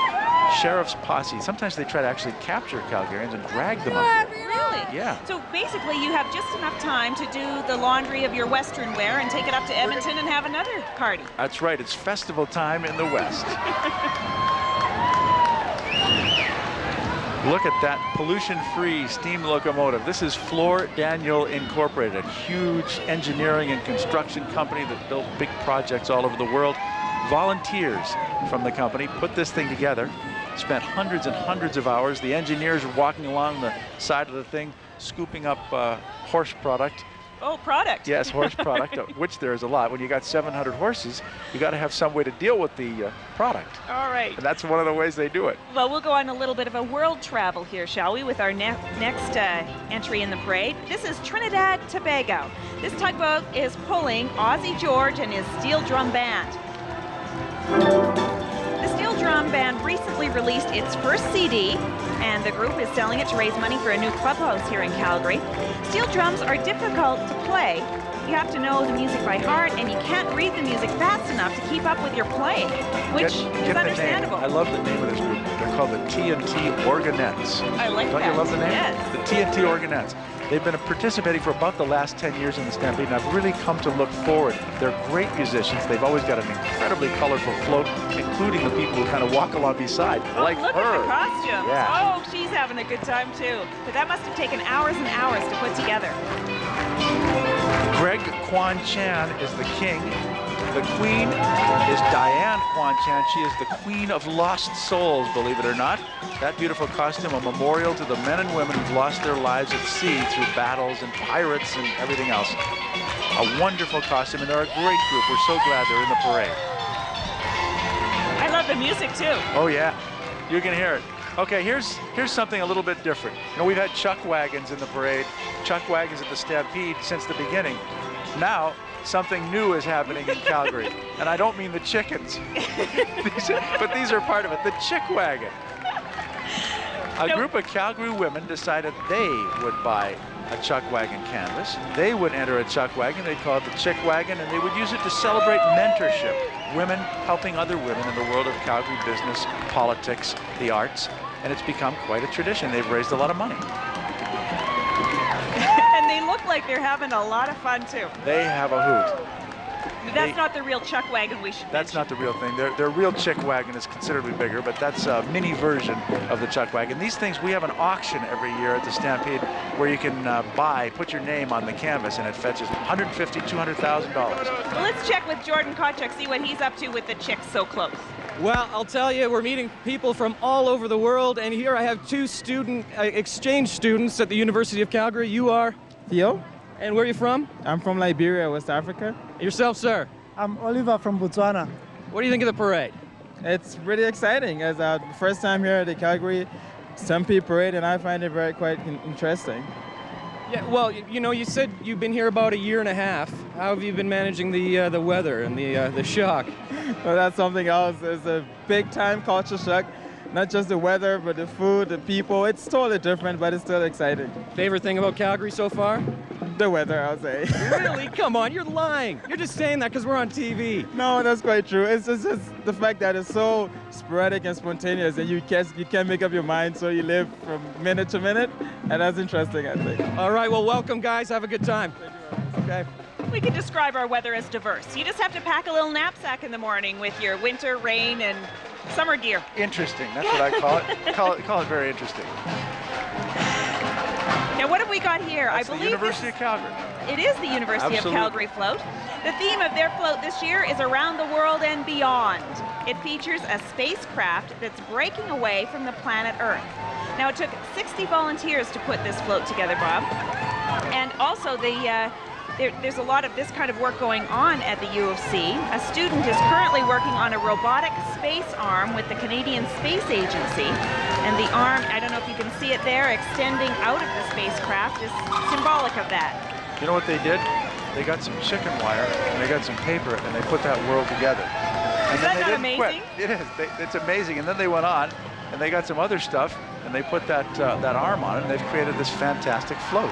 Sheriff's Posse. Sometimes they try to actually capture Calgarians and drag them up. Really? Yeah. So basically you have just enough time to do the laundry of your Western wear and take it up to Edmonton and have another party. That's right. It's festival time in the West. Look at that pollution-free steam locomotive. This is Floor Daniel Incorporated, a huge engineering and construction company that built big projects all over the world. Volunteers from the company put this thing together, spent hundreds and hundreds of hours. The engineers were walking along the side of the thing, scooping up horse product Oh, product. Yes, horse product, of which there is a lot. When you got 700 horses, you got to have some way to deal with the product. All right. And that's one of the ways they do it. Well, we'll go on a little bit of a world travel here, shall we, with our next entry in the parade. This is Trinidad Tobago. This tugboat is pulling Aussie George and his steel drum band. The steel drum band recently released its first CD, and the group is selling it to raise money for a new clubhouse here in Calgary. Steel drums are difficult to play. You have to know the music by heart, and you can't read the music fast enough to keep up with your playing, which is understandable. I love the name of this group. They're called the TNT Organettes. I like that. Don't you love the name? Yes. The TNT Organettes. They've been participating for about the last 10 years in the Stampede, and I've really come to look forward. They're great musicians. They've always got an incredibly colorful float, including the people who kind of walk along beside, like look her. at the costumes. Yeah. Oh, she's having a good time too. But that must have taken hours and hours to put together. Greg Kwan Chan is the king. The queen is Diane Kwan Chan. She is the queen of lost souls, believe it or not. That beautiful costume, a memorial to the men and women who've lost their lives at sea through battles and pirates and everything else. A wonderful costume, and they're a great group. We're so glad they're in the parade. I love the music too. Oh yeah, you can hear it. Okay, here's something a little bit different. You know, we've had chuck wagons in the parade, chuck wagons at the Stampede since the beginning. Now, something new is happening in Calgary. And I don't mean the chickens, but these are part of it, the chick wagon. A group of Calgary women decided they would buy a chuck wagon canvas. They would enter a chuck wagon, they'd call it the chick wagon, and they would use it to celebrate mentorship. Women helping other women in the world of Calgary business, politics, the arts, and it's become quite a tradition. They've raised a lot of money. And they look like they're having a lot of fun too. They have a hoot. That's not the real chuck wagon we should That's not the real thing. Their real chick wagon is considerably bigger, but that's a mini version of the chuck wagon. These things, we have an auction every year at the Stampede where you can put your name on the canvas, and it fetches $150,000, $200,000. Well, let's check with Jordan Kotchuk, see what he's up to with the chicks so close. Well, I'll tell you, we're meeting people from all over the world, and here I have two exchange students at the University of Calgary. You are? Theo. And where are you from? I'm from Liberia, West Africa. Yourself, sir? I'm Oliver from Botswana. What do you think of the parade? It's really exciting. It's our first time here at the Calgary Stampede Parade, and I find it quite interesting. Yeah, well, you know, you said you've been here about a year and a half. How have you been managing the weather and the shock? Well, that's something else. It's a big-time culture shock. Not just the weather, but the food, the people. It's totally different, but it's still exciting. Favorite thing about Calgary so far? The weather, I'll say. Really? Come on, you're lying. You're just saying that because we're on TV. No, that's quite true. It's just the fact that it's so sporadic and spontaneous, and you can't make up your mind, so you live from minute to minute, and that's interesting, I think. All right, well, welcome, guys. Have a good time. Okay. We can describe our weather as diverse. You just have to pack a little knapsack in the morning with your winter, rain, and summer gear. Interesting, that's what I call it. Call it very interesting. Now, what have we got here? That's I believe the University of Calgary. It is the University Absolutely. of Calgary float. The theme of their float this year is around the world and beyond. It features a spacecraft that's breaking away from the planet Earth. Now, it took 60 volunteers to put this float together, Bob. And also, there's a lot of this kind of work going on at the U of C. A student is currently working on a robotic space arm with the Canadian Space Agency. And the arm, I don't know if you can see it there, extending out of the spacecraft is symbolic of that. You know what they did? They got some chicken wire and they got some paper and they put that world together. And is that not amazing? Quit. It is. It's amazing. And then they went on and they got some other stuff and they put that arm on it and they've created this fantastic float.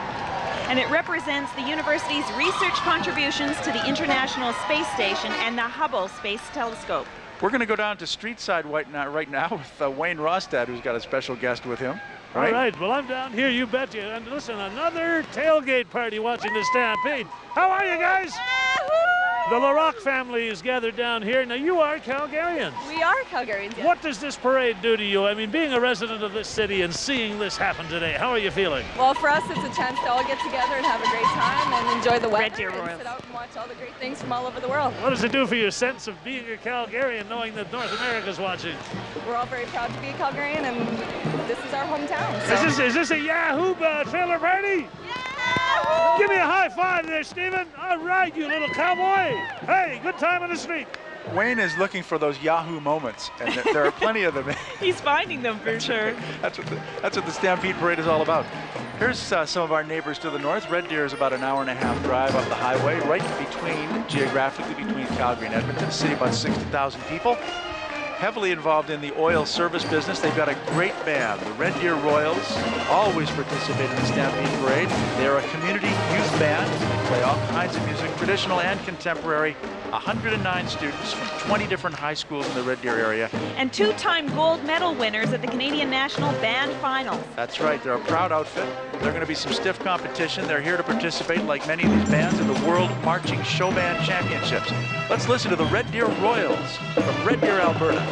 And it represents the university's research contributions to the International Space Station and the Hubble Space Telescope. We're going to go down to Streetside right now with Wayne Rostad, who's got a special guest with him. Right? All right, well, I'm down here, you bet you. And listen, another tailgate party watching the Stampede. How are you guys? The LaRock family is gathered down here. Now, you are Calgarians. We are Calgarians, yes. What does this parade do to you? I mean, being a resident of this city and seeing this happen today, how are you feeling? Well, for us, it's a chance to all get together and have a great time and enjoy the weather and sit out and watch all the great things from all over the world. What does it do for your sense of being a Calgarian, knowing that North America's watching? We're all very proud to be a Calgarian, and this is our hometown. So. Is this a Yahoo trailer party? Yeah! Give me a high five there, Stephen. All right, you little cowboy. Hey, good time on the street. Wayne is looking for those Yahoo moments, and there are plenty of them. He's finding them for sure. That's what the Stampede Parade is all about. Here's some of our neighbors to the north. Red Deer is about an hour-and-a-half drive up the highway, right geographically between Calgary and Edmonton. A city about 60,000 people. Heavily involved in the oil service business. They've got a great band. The Red Deer Royals always participate in the Stampede Parade. They're a community youth band. They play all kinds of music, traditional and contemporary. 109 students from 20 different high schools in the Red Deer area. And two-time gold medal winners at the Canadian National Band Finals. That's right. They're a proud outfit. They're going to be some stiff competition. They're here to participate, like many of these bands, in the World Marching Show Band Championships. Let's listen to the Red Deer Royals from Red Deer, Alberta.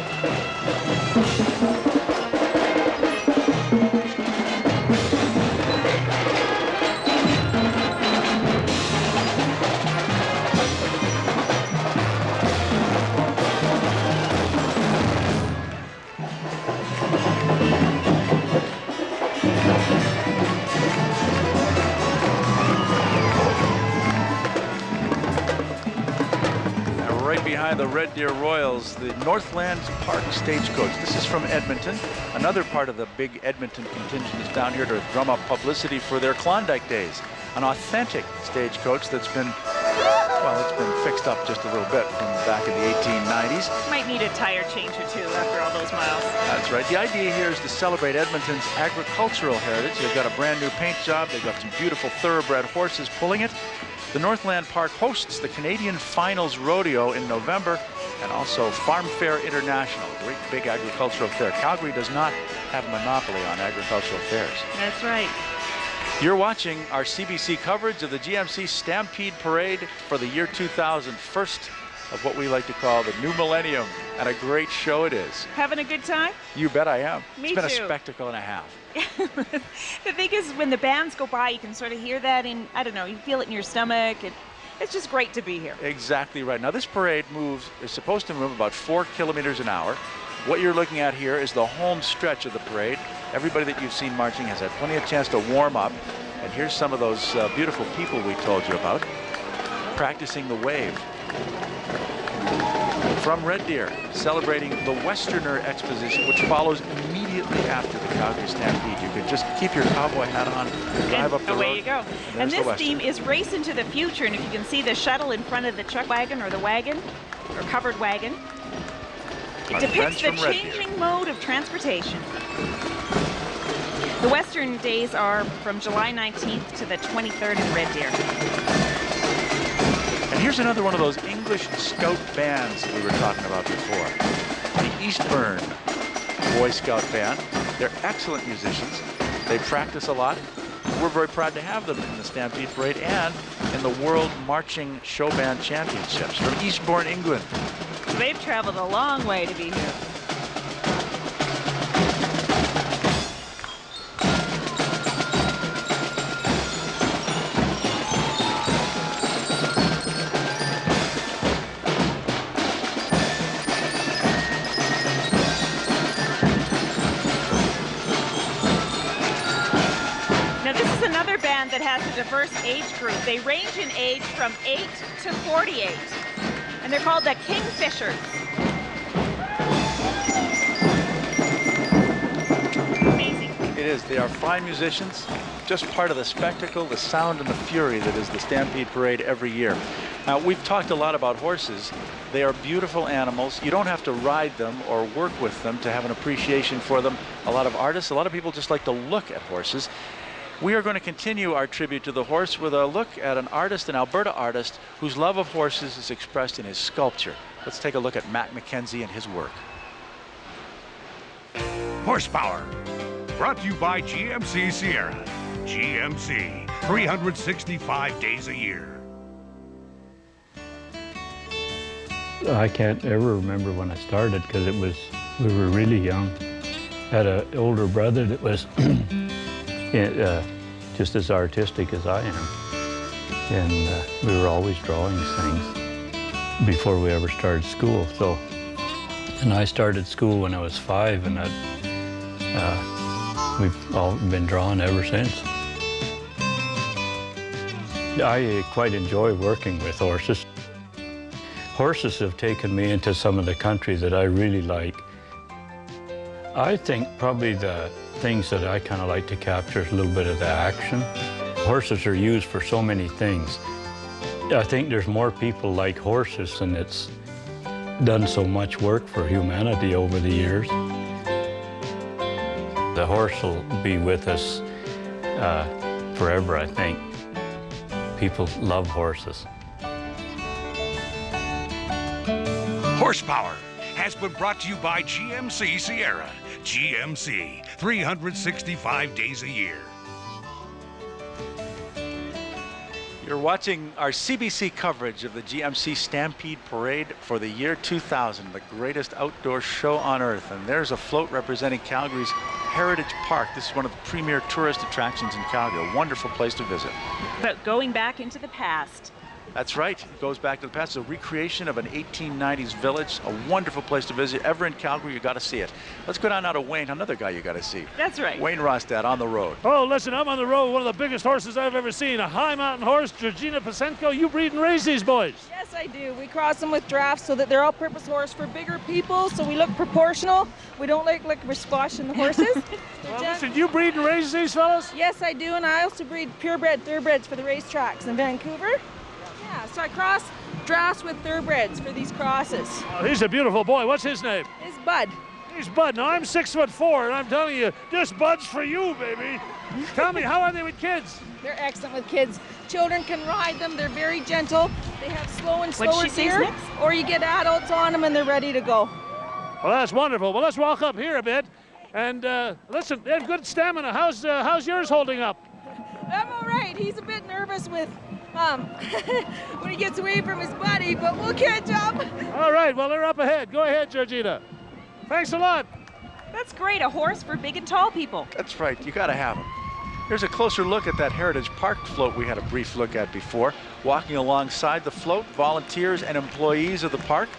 The Red Deer Royals, the Northland Park Stagecoach. This is from Edmonton. Another part of the big Edmonton contingent is down here to drum up publicity for their Klondike Days. An authentic stagecoach that's been, well, it's been fixed up just a little bit from back in the 1890s. Might need a tire change or two after all those miles. That's right. The idea here is to celebrate Edmonton's agricultural heritage. They've got a brand new paint job. They've got some beautiful thoroughbred horses pulling it. The Northland Park hosts the Canadian Finals Rodeo in November and also Farm Fair International, a great big agricultural fair. Calgary does not have a monopoly on agricultural fairs. That's right. You're watching our CBC coverage of the GMC Stampede Parade for the year 2000, first of what we like to call the new millennium, and a great show it is. Having a good time? You bet I am. Me It's been too. a spectacle and a half. The thing is, when the bands go by, you can sort of hear that in, I don't know, you feel it in your stomach. It's just great to be here. Exactly right. Now this parade is supposed to move about 4 kilometers an hour. What you're looking at here is the home stretch of the parade. Everybody that you've seen marching has had plenty of chance to warm up. And here's some of those beautiful people we told you about practicing the wave. From Red Deer, celebrating the Westerner Exposition, which follows immediately after the Calgary Stampede. You could just keep your cowboy hat on, drive up the road. Away you go. And this Western. theme is Race into the Future. And if you can see the shuttle in front of the truck wagon or the wagon, or covered wagon, it depicts the changing mode of transportation. The Western days are from July 19th to the 23rd in Red Deer. And here's another one of those English Scout bands that we were talking about before. The Eastburn Boy Scout Band. They're excellent musicians. They practice a lot. We're very proud to have them in the Stampede Parade and in the World Marching Show Band Championships from Eastbourne, England. They've traveled a long way to be here. That has a diverse age group. They range in age from 8 to 48, and they're called the Kingfishers. Amazing. It is. They are fine musicians, just part of the spectacle, the sound, and the fury that is the Stampede Parade every year. Now, we've talked a lot about horses. They are beautiful animals. You don't have to ride them or work with them to have an appreciation for them. A lot of artists, a lot of people just like to look at horses. We are going to continue our tribute to the horse with a look at an artist, an Alberta artist, whose love of horses is expressed in his sculpture. Let's take a look at Matt McKenzie and his work. Horsepower, brought to you by GMC Sierra. GMC, 365 days a year. I can't ever remember when I started because we were really young. I had an older brother that was just as artistic as I am. And we were always drawing things before we ever started school. And I started school when I was 5, and we've all been drawing ever since. I quite enjoy working with horses. Horses have taken me into some of the country that I really like. I think probably the things that I kind of like to capture is a little bit of the action. Horses are used for so many things. I think there's more people like horses, and it's done so much work for humanity over the years. The horse will be with us forever, I think. People love horses. Horsepower has been brought to you by GMC Sierra. GMC, 365 days a year. You're watching our CBC coverage of the GMC Stampede Parade for the year 2000, the greatest outdoor show on earth. And there's a float representing Calgary's Heritage Park. This is one of the premier tourist attractions in Calgary, a wonderful place to visit. But going back into the past. That's right. It goes back to the past. It's a recreation of an 1890s village. A wonderful place to visit. Ever in Calgary, you got to see it. Let's go down now to Wayne, another guy you got to see. That's right. Wayne Rostad on the road. Oh, listen, I'm on the road. One of the biggest horses I've ever seen. A high mountain horse. Georgina Pasenko, you breed and raise these boys. Yes, I do. We cross them with drafts so that they're all-purpose horse for bigger people, so we look proportional. We don't look like we're squashing the horses. Well, listen, you breed and raise these fellas? Yes, I do, and I also breed purebred thoroughbreds for the racetracks in Vancouver. Yeah, so I cross drafts with thoroughbreds for these crosses. Oh, he's a beautiful boy. What's his name? It's Bud. He's Bud. Now, I'm 6'4", and I'm telling you, this Bud's for you, baby. Tell me, how are they with kids? They're excellent with kids. Children can ride them. They're very gentle. They have slow and slower gear, or you get adults on them and they're ready to go. Well, that's wonderful. Well, let's walk up here a bit. And listen, they have good stamina. How's yours holding up? I'm all right. He's a bit nervous with when he gets away from his buddy, but we'll catch up. All right, well, they're up ahead. Go ahead, Georgina. Thanks a lot. That's great, a horse for big and tall people. That's right, you got to have him. Here's a closer look at that Heritage Park float we had a brief look at before. Walking alongside the float, volunteers and employees of the park,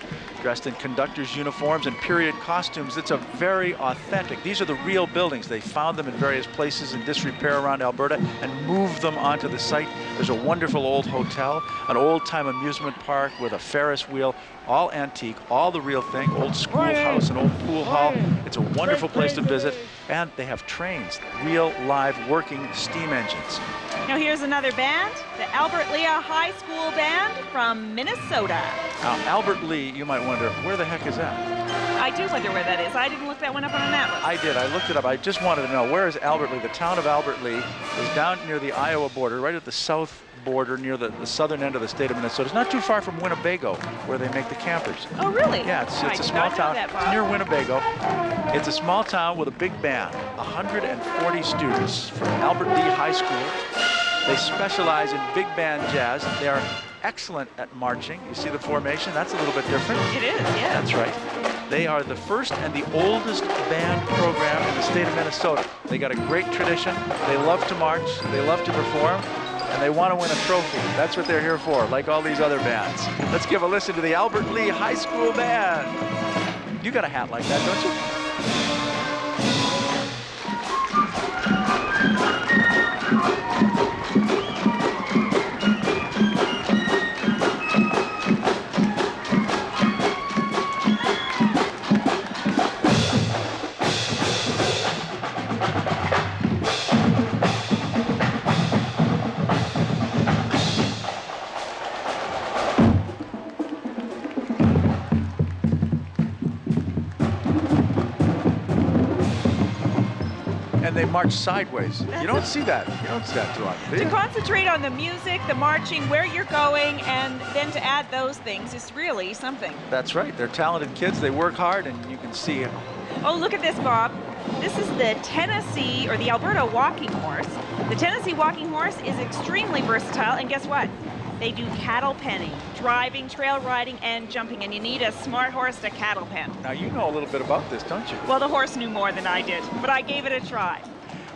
dressed in conductors' uniforms and period costumes. It's a very authentic. These are the real buildings. They found them in various places in disrepair around Alberta and moved them onto the site. There's a wonderful old hotel, an old-time amusement park with a Ferris wheel, all antique, all the real thing, old schoolhouse, an old pool hall. It's a wonderful place to visit, and they have trains, real live working steam engines. Now here's another band, the Albert Lea High School Band from Minnesota. Now, Albert Lea, you might wonder, where the heck is that? I do wonder where that is. I didn't look that one up on an atlas. I did. I looked it up. I just wanted to know, where is Albert Lea? The town of Albert Lea is down near the Iowa border, right at the south border near the southern end of the state of Minnesota. It's not too far from Winnebago, where they make the campers. Oh, really? Yeah, it's a small town. It's near Winnebago. It's a small town with a big band, 140 students from Albert Lea High School. They specialize in big band jazz. They are excellent at marching. You see the formation? That's a little bit different. It is, yeah. That's right. They are the first and the oldest band program in the state of Minnesota. They got a great tradition. They love to march. They love to perform. And they want to win a trophy. That's what they're here for, like all these other bands. Let's give a listen to the Albert Lea High School Band. You got a hat like that, don't you? They march sideways. You don't see that. You don't see that too often. To concentrate on the music, the marching, where you're going, and then to add those things is really something. That's right. They're talented kids. They work hard, and you can see it. Oh, look at this, Bob. This is the Tennessee, or the Alberta walking horse. The Tennessee walking horse is extremely versatile, and guess what? They do cattle penning, driving, trail riding, and jumping, and you need a smart horse to cattle pen. Now, you know a little bit about this, don't you? Well, the horse knew more than I did, but I gave it a try.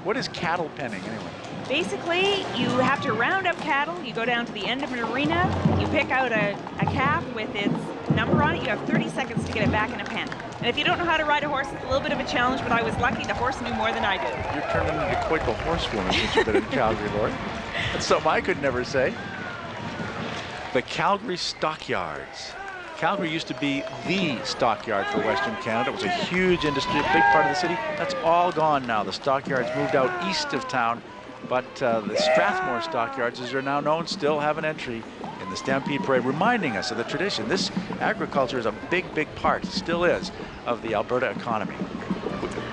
What is cattle penning, anyway? Basically, you have to round up cattle. You go down to the end of an arena. You pick out a calf with its number on it. You have 30 seconds to get it back in a pen. And if you don't know how to ride a horse, it's a little bit of a challenge, but I was lucky. The horse knew more than I did. You're turning into quite the horsewoman since you've been in Calgary, Lori. That's something I could never say. The Calgary Stockyards. Calgary used to be the stockyard for Western Canada. It was a huge industry, a big part of the city. That's all gone now. The stockyards moved out east of town, but the Strathmore Stockyards, as they're now known, still have an entry in the Stampede Parade, reminding us of the tradition. This agriculture is a big, big part, still is, of the Alberta economy.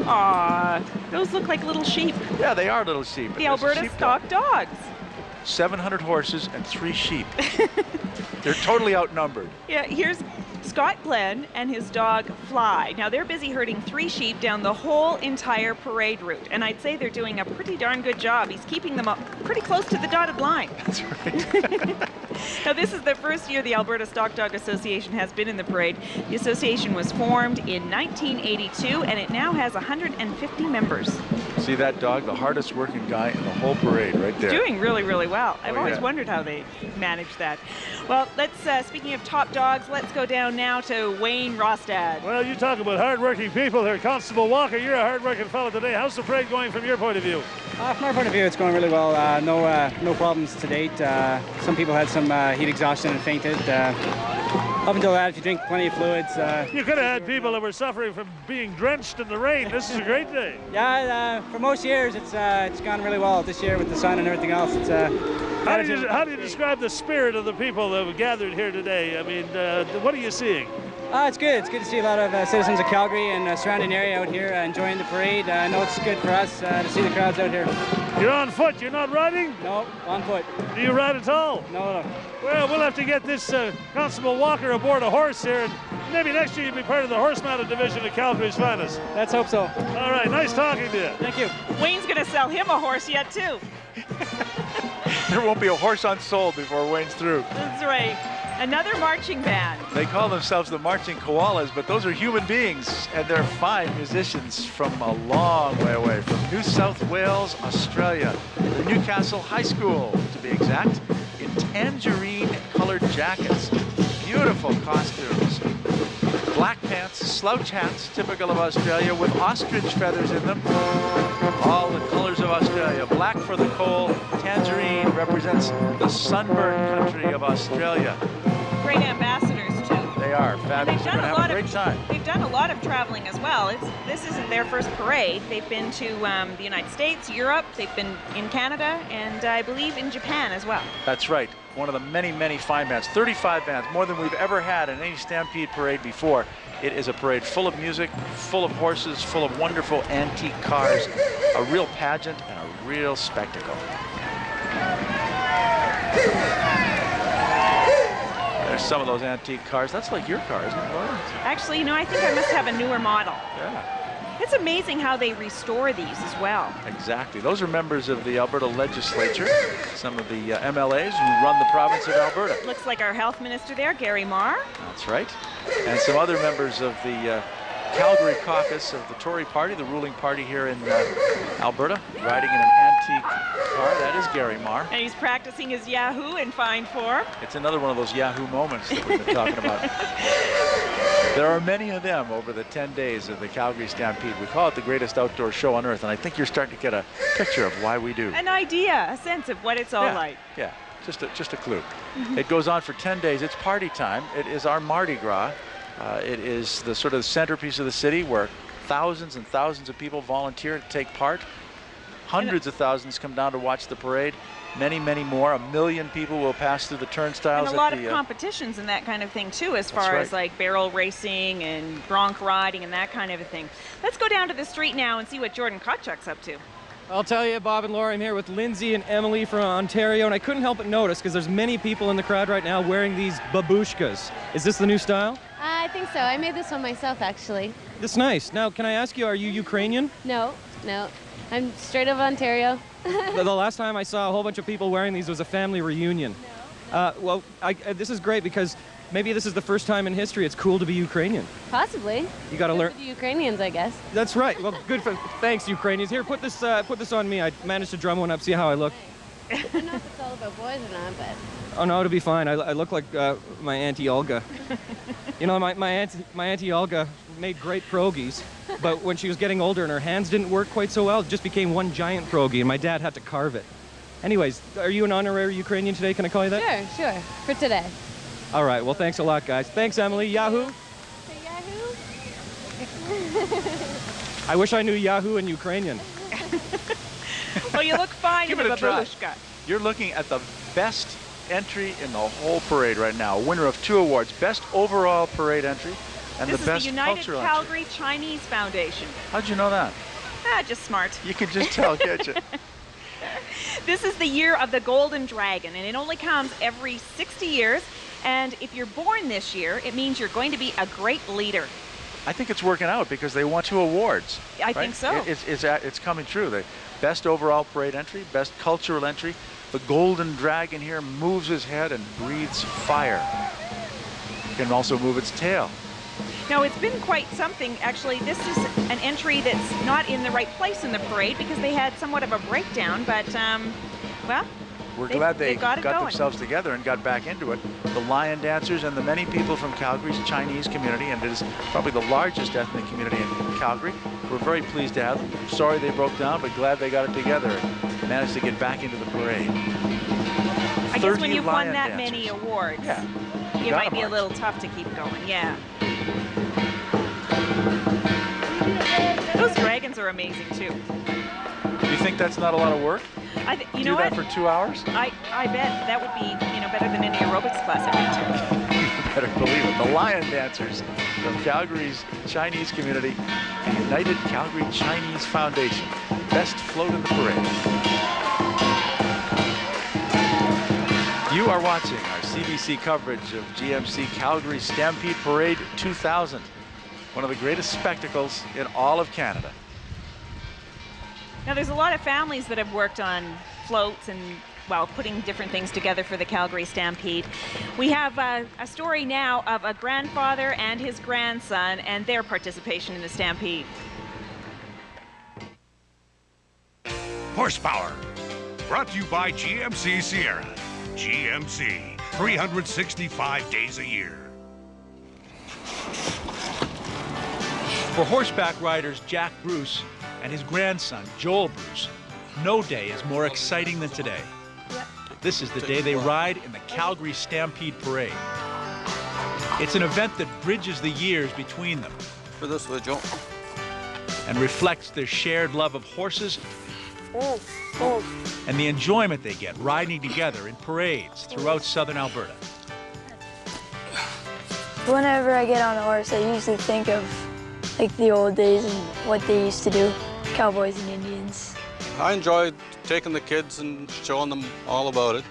Aw, those look like little sheep. Yeah, they are little sheep. The Alberta Stock Dogs. 700 horses and 3 sheep. They're totally outnumbered. Yeah, here's Scott Glenn and his dog Fly. Now they're busy herding 3 sheep down the whole entire parade route, and I'd say they're doing a pretty darn good job. He's keeping them up pretty close to the dotted line. That's right. Now this is the first year the Alberta Stock Dog Association has been in the parade. The association was formed in 1982, and it now has 150 members. See that dog, the hardest working guy in the whole parade right there. Doing really, really well. I've always yeah. wondered how they manage that. Well, let's, speaking of top dogs, let's go down now to Wayne Rostad. Well, you talk about hard-working people here. Constable Walker, you're a hard-working fellow today. How's the parade going from your point of view? From our point of view, it's going really well. No problems to date. Some people had some heat exhaustion and fainted. Up until that, if you drink plenty of fluids... you could have had people that were suffering from being drenched in the rain. This is a great day. Yeah, for most years, it's gone really well. This year with the sun and everything else, it's... How do you describe the spirit of the people that have gathered here today? I mean, what are you seeing? It's good. It's good to see a lot of citizens of Calgary and surrounding area out here enjoying the parade. I know it's good for us to see the crowds out here. You're on foot. You're not riding? No, on foot. Do you ride at all? No. Well, we'll have to get this Constable Walker aboard a horse here, and maybe next year you'll be part of the horse-mounted division of Calgary's finest. Let's hope so. All right, nice talking to you. Thank you. Wayne's going to sell him a horse yet, too. There won't be a horse unsold before Wayne's through. That's right. Another marching band. They call themselves the Marching Koalas, but those are human beings, and they're fine musicians from a long way away, from New South Wales, Australia. The Newcastle High School, to be exact, in tangerine-colored jackets. Beautiful costumes. Black pants, slouch hats, typical of Australia, with ostrich feathers in them. All the colors of Australia. Black for the coal, tangerine represents the sunburned country of Australia. Great ambassadors, too. They are fabulous. They're going to have a great time. They've done a lot of traveling as well. This isn't their first parade. They've been to the United States, Europe, they've been in Canada, and I believe in Japan as well. That's right. One of the many, many fine bands. 35 bands, more than we've ever had in any Stampede parade before. It is a parade full of music, full of horses, full of wonderful antique cars, a real pageant and a real spectacle. There's some of those antique cars. That's like your car, isn't it, Laura? Actually, you know, I think I must have a newer model. Yeah. It's amazing how they restore these as well. Exactly. Those are members of the Alberta legislature, some of the MLAs who run the province of Alberta. Looks like our health minister there, Gary Marr. That's right. And some other members of the Calgary caucus of the Tory party, the ruling party here in Alberta, riding in an antique car. That is Gary Marr. And he's practicing his Yahoo in fine form. It's another one of those Yahoo moments that we've been talking about. There are many of them over the 10 days of the Calgary Stampede. We call it the greatest outdoor show on earth, and I think you're starting to get a picture of why we do. An idea, a sense of what it's all like. Yeah, just a clue. It goes on for 10 days. It's party time. It is our Mardi Gras. It is the sort of centerpiece of the city where thousands and thousands of people volunteer to take part. Hundreds of thousands come down to watch the parade. Many, many more. 1 million people will pass through the turnstiles. And a lot of competitions and that kind of thing too, as far as like barrel racing and bronc riding and that kind of a thing. Let's go down to the street now and see what Jordan Kotchuk's up to. I'll tell you, Bob and Laura, I'm here with Lindsay and Emily from Ontario, and I couldn't help but notice, because there's many people in the crowd right now wearing these babushkas. Is this the new style? I think so. I made this one myself, actually. That's nice. Now, can I ask you, are you Ukrainian? No. I'm straight out of Ontario. The last time I saw a whole bunch of people wearing these was a family reunion. Well, this is great because maybe this is the first time in history it's cool to be Ukrainian. Possibly. You got to learn. For the Ukrainians, I guess. That's right. Well, good for. Thanks, Ukrainians. Here, put this on me. I managed to drum one up. See how I look. I don't know if it's all about boys or not, but. Oh no, it'll be fine. I look like my Auntie Olga. You know, my Auntie Olga made great pierogies, but when she was getting older and her hands didn't work quite so well, it just became one giant pierogi, and my dad had to carve it. Anyways, are you an honorary Ukrainian today? Can I call you that? Sure, for today. All right, well, thanks a lot, guys. Thanks, Emily. Yahoo! Yahoo! I wish I knew Yahoo in Ukrainian. Well, you look fine in Give the it a try. babushka. You're looking at the best entry in the whole parade right now. Winner of 2 awards, best overall parade entry and This the is best the United cultural entry. Calgary Chinese Foundation. How'd you know that? Just smart. You can just tell, can't you? This is the year of the Golden Dragon, and it only comes every 60 years. And if you're born this year, it means you're going to be a great leader. I think it's working out because they won 2 awards. I think so. It's coming true. The best overall parade entry, best cultural entry. The Golden Dragon here moves his head and breathes fire. It can also move its tail. Now, it's been quite something. Actually, this is an entry that's not in the right place in the parade because they had somewhat of a breakdown, but, well, We're glad they got got themselves together and got back into it. The lion dancers and the many people from Calgary's Chinese community, and it is probably the largest ethnic community in Calgary. We're very pleased to have them. Sorry they broke down, but glad they got it together and managed to get back into the parade. I guess when you've won that many awards, yeah, it might be a little tough to keep going, yeah. Those dragons are amazing, too. You think that's not a lot of work? You know what? Do that for 2 hours? I bet that would be, better than any aerobics class I've been to. You better believe it. The lion dancers from Calgary's Chinese community, the United Calgary Chinese Foundation. Best float in the parade. You are watching our CBC coverage of GMC Calgary Stampede Parade 2000. One of the greatest spectacles in all of Canada. Now, there's a lot of families that have worked on floats and, well, putting different things together for the Calgary Stampede. We have a story now of a grandfather and his grandson and their participation in the Stampede. Horsepower. Brought to you by GMC Sierra. GMC, 365 days a year. For horseback riders Jack Bruce and his grandson Joel Bruce, no day is more exciting than today. This is the day they ride in the Calgary Stampede Parade. It's an event that bridges the years between them For this way, Joel. and reflects their shared love of horses and the enjoyment they get riding together in parades throughout southern Alberta. Whenever I get on a horse, I usually think of like the old days and what they used to do, cowboys and Indians. I enjoy taking the kids and showing them all about it.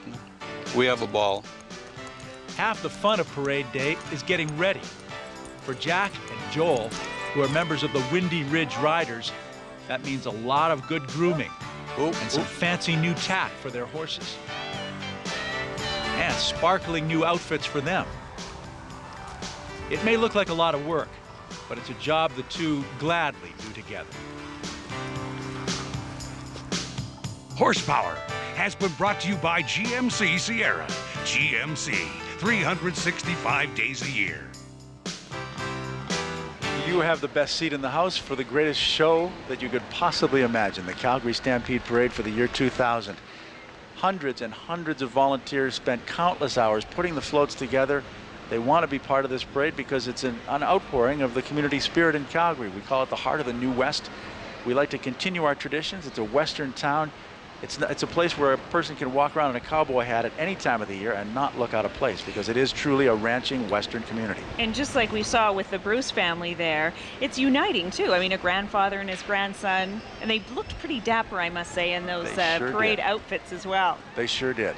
We have a ball. Half the fun of parade day is getting ready. For Jack and Joel, who are members of the Windy Ridge Riders, that means a lot of good grooming and some fancy new tack for their horses. And sparkling new outfits for them. It may look like a lot of work, but it's a job the two gladly do together. Horsepower has been brought to you by GMC Sierra. GMC, 365 days a year. You have the best seat in the house for the greatest show that you could possibly imagine, the Calgary Stampede Parade for the year 2000. Hundreds and hundreds of volunteers spent countless hours putting the floats together. They want to be part of this parade because it's an outpouring of the community spirit in Calgary. We call it the heart of the New West. We like to continue our traditions. It's a Western town. It's a place where a person can walk around in a cowboy hat at any time of the year and not look out of place because it is truly a ranching Western community. And just like we saw with the Bruce family there, it's uniting too. I mean, a grandfather and his grandson, and they looked pretty dapper, I must say, in those sure parade did. outfits as well. They sure did.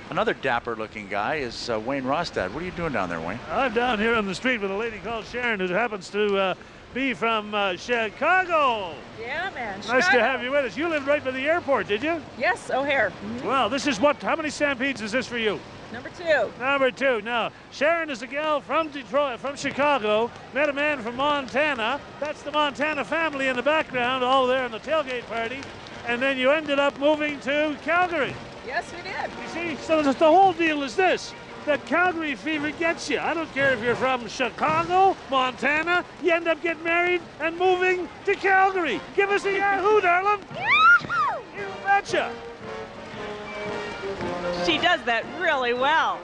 Another dapper looking guy is Wayne Rostad. What are you doing down there, Wayne? I'm down here on the street with a lady called Sharon who happens to be from Chicago. Yeah, man. Nice to have you with us. You lived right by the airport, did you? Yes, O'Hare. Well, this is how many Stampedes is this for you? Number 2. Number 2. Now, Sharon is a gal from Detroit, from Chicago, met a man from Montana. That's the Montana family in the background, all there in the tailgate party. And then you ended up moving to Calgary. Yes, we did. You see, so the whole deal is this. The Calgary fever gets you. I don't care if you're from Chicago, Montana, you end up getting married and moving to Calgary. Give us a yahoo, darling. Yahoo! You betcha. She does that really well.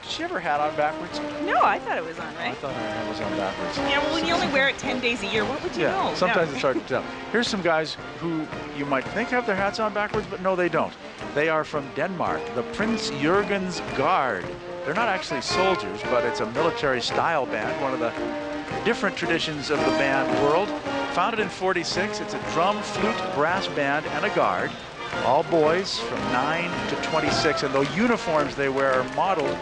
Did she ever hat on backwards? No, I thought it was on, right? I thought her hat was on backwards. Yeah, well, when you only wear it 10 days a year, what would you know? Sometimes No. it's hard to tell. Here's some guys who you might think have their hats on backwards, but no, they don't. They are from Denmark, the Prince Jürgen's Guard. They're not actually soldiers, but it's a military style band, one of the different traditions of the band world. Founded in '46, it's a drum, flute, brass band, and a guard. All boys from 9 to 26, and the uniforms they wear are modeled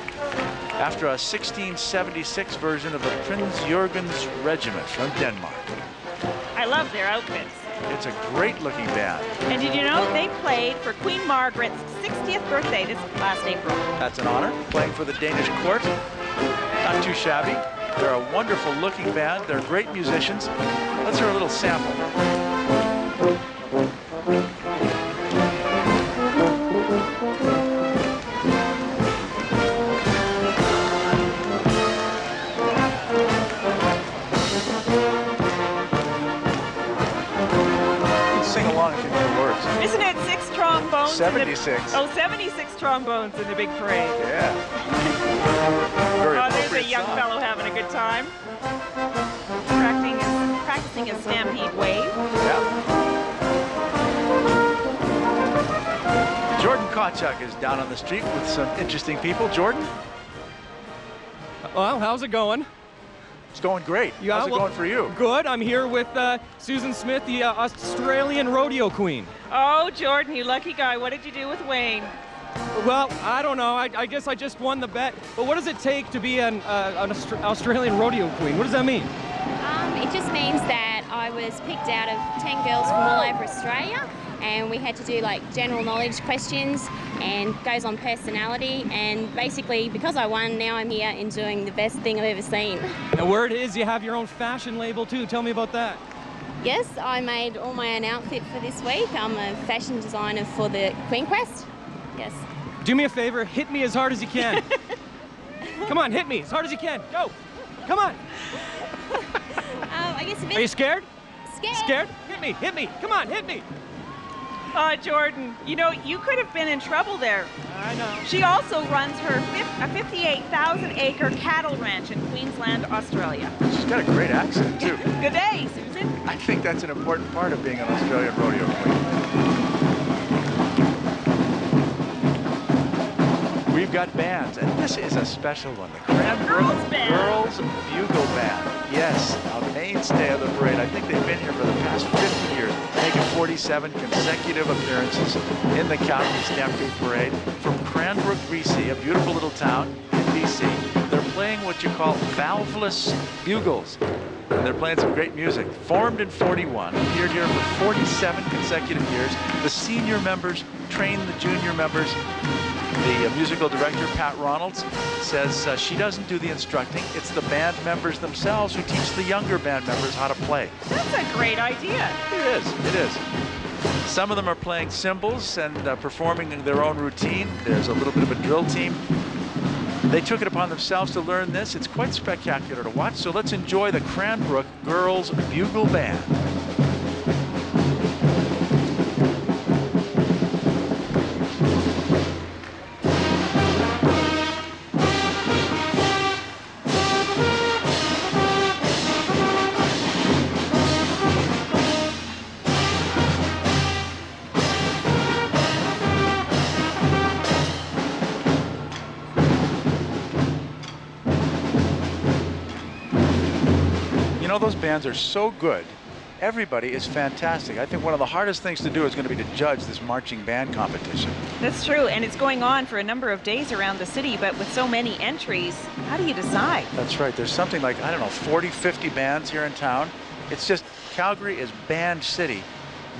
after a 1676 version of the Prince Jürgen's Regiment from Denmark. I love their outfits. It's a great-looking band. And did you know they played for Queen Margaret's 60th birthday this last April? That's an honor, playing for the Danish court. Not too shabby. They're a wonderful-looking band. They're great musicians. Let's hear a little sample. Sing along if you know the words. Isn't it 6 trombones? 76. Oh, 76 trombones in the big parade. Yeah. Very Oh, there's a appropriate young song. fellow having a good time. Practicing a stampede wave. Jordan Kotchuk is down on the street with some interesting people. Jordan? Well, how's it going? It's going great. Yeah, How's it going for you? Good. I'm here with Susan Smith, the Australian rodeo queen. Oh, Jordan, you lucky guy. What did you do with Wayne? Well, I don't know. I guess I just won the bet. But what does it take to be an Australian rodeo queen? What does that mean? It just means that I was picked out of 10 girls from all over Australia, and we had to do like general knowledge questions and goes on personality, and basically because I won, now I'm here and doing the best thing I've ever seen. The word is you have your own fashion label too. Tell me about that. Yes, I made all my own outfit for this week. I'm a fashion designer for the Queen Quest. Yes. Do me a favor, hit me as hard as you can. Come on, hit me as hard as you can. Go. Come on. I guess a bit. Are you scared? Scared. Scared? Hit me, hit me. Come on, hit me. Jordan, you know, you could have been in trouble there. I know. She also runs a 58,000-acre cattle ranch in Queensland, Australia. She's got a great accent, too. Good day, Susan. I think that's an important part of being an Australian rodeo queen. We've got bands, and this is a special one. The Cranbrook Girls Bugle Band. Yes, a mainstay of the parade. I think they've been here for the past 50 years, making 47 consecutive appearances in the Calgary Stampede Parade. From Cranbrook, BC, a beautiful little town in BC, they're playing what you call valveless bugles. And they're playing some great music. Formed in '41, appeared here for 47 consecutive years. The senior members train the junior members. The musical director, Pat Ronalds, says she doesn't do the instructing. It's the band members themselves who teach the younger band members how to play. That's a great idea. It is. It is. Some of them are playing cymbals and performing in their own routine. There's a little bit of a drill team. They took it upon themselves to learn this. It's quite spectacular to watch. So let's enjoy the Cranbrook Girls Bugle Band. Those bands are so good. Everybody is fantastic. I think one of the hardest things to do is going to be to judge this marching band competition. That's true, and it's going on for a number of days around the city, but with so many entries, how do you decide? That's right. There's something like, I don't know, 40, 50 bands here in town. It's just, Calgary is band city.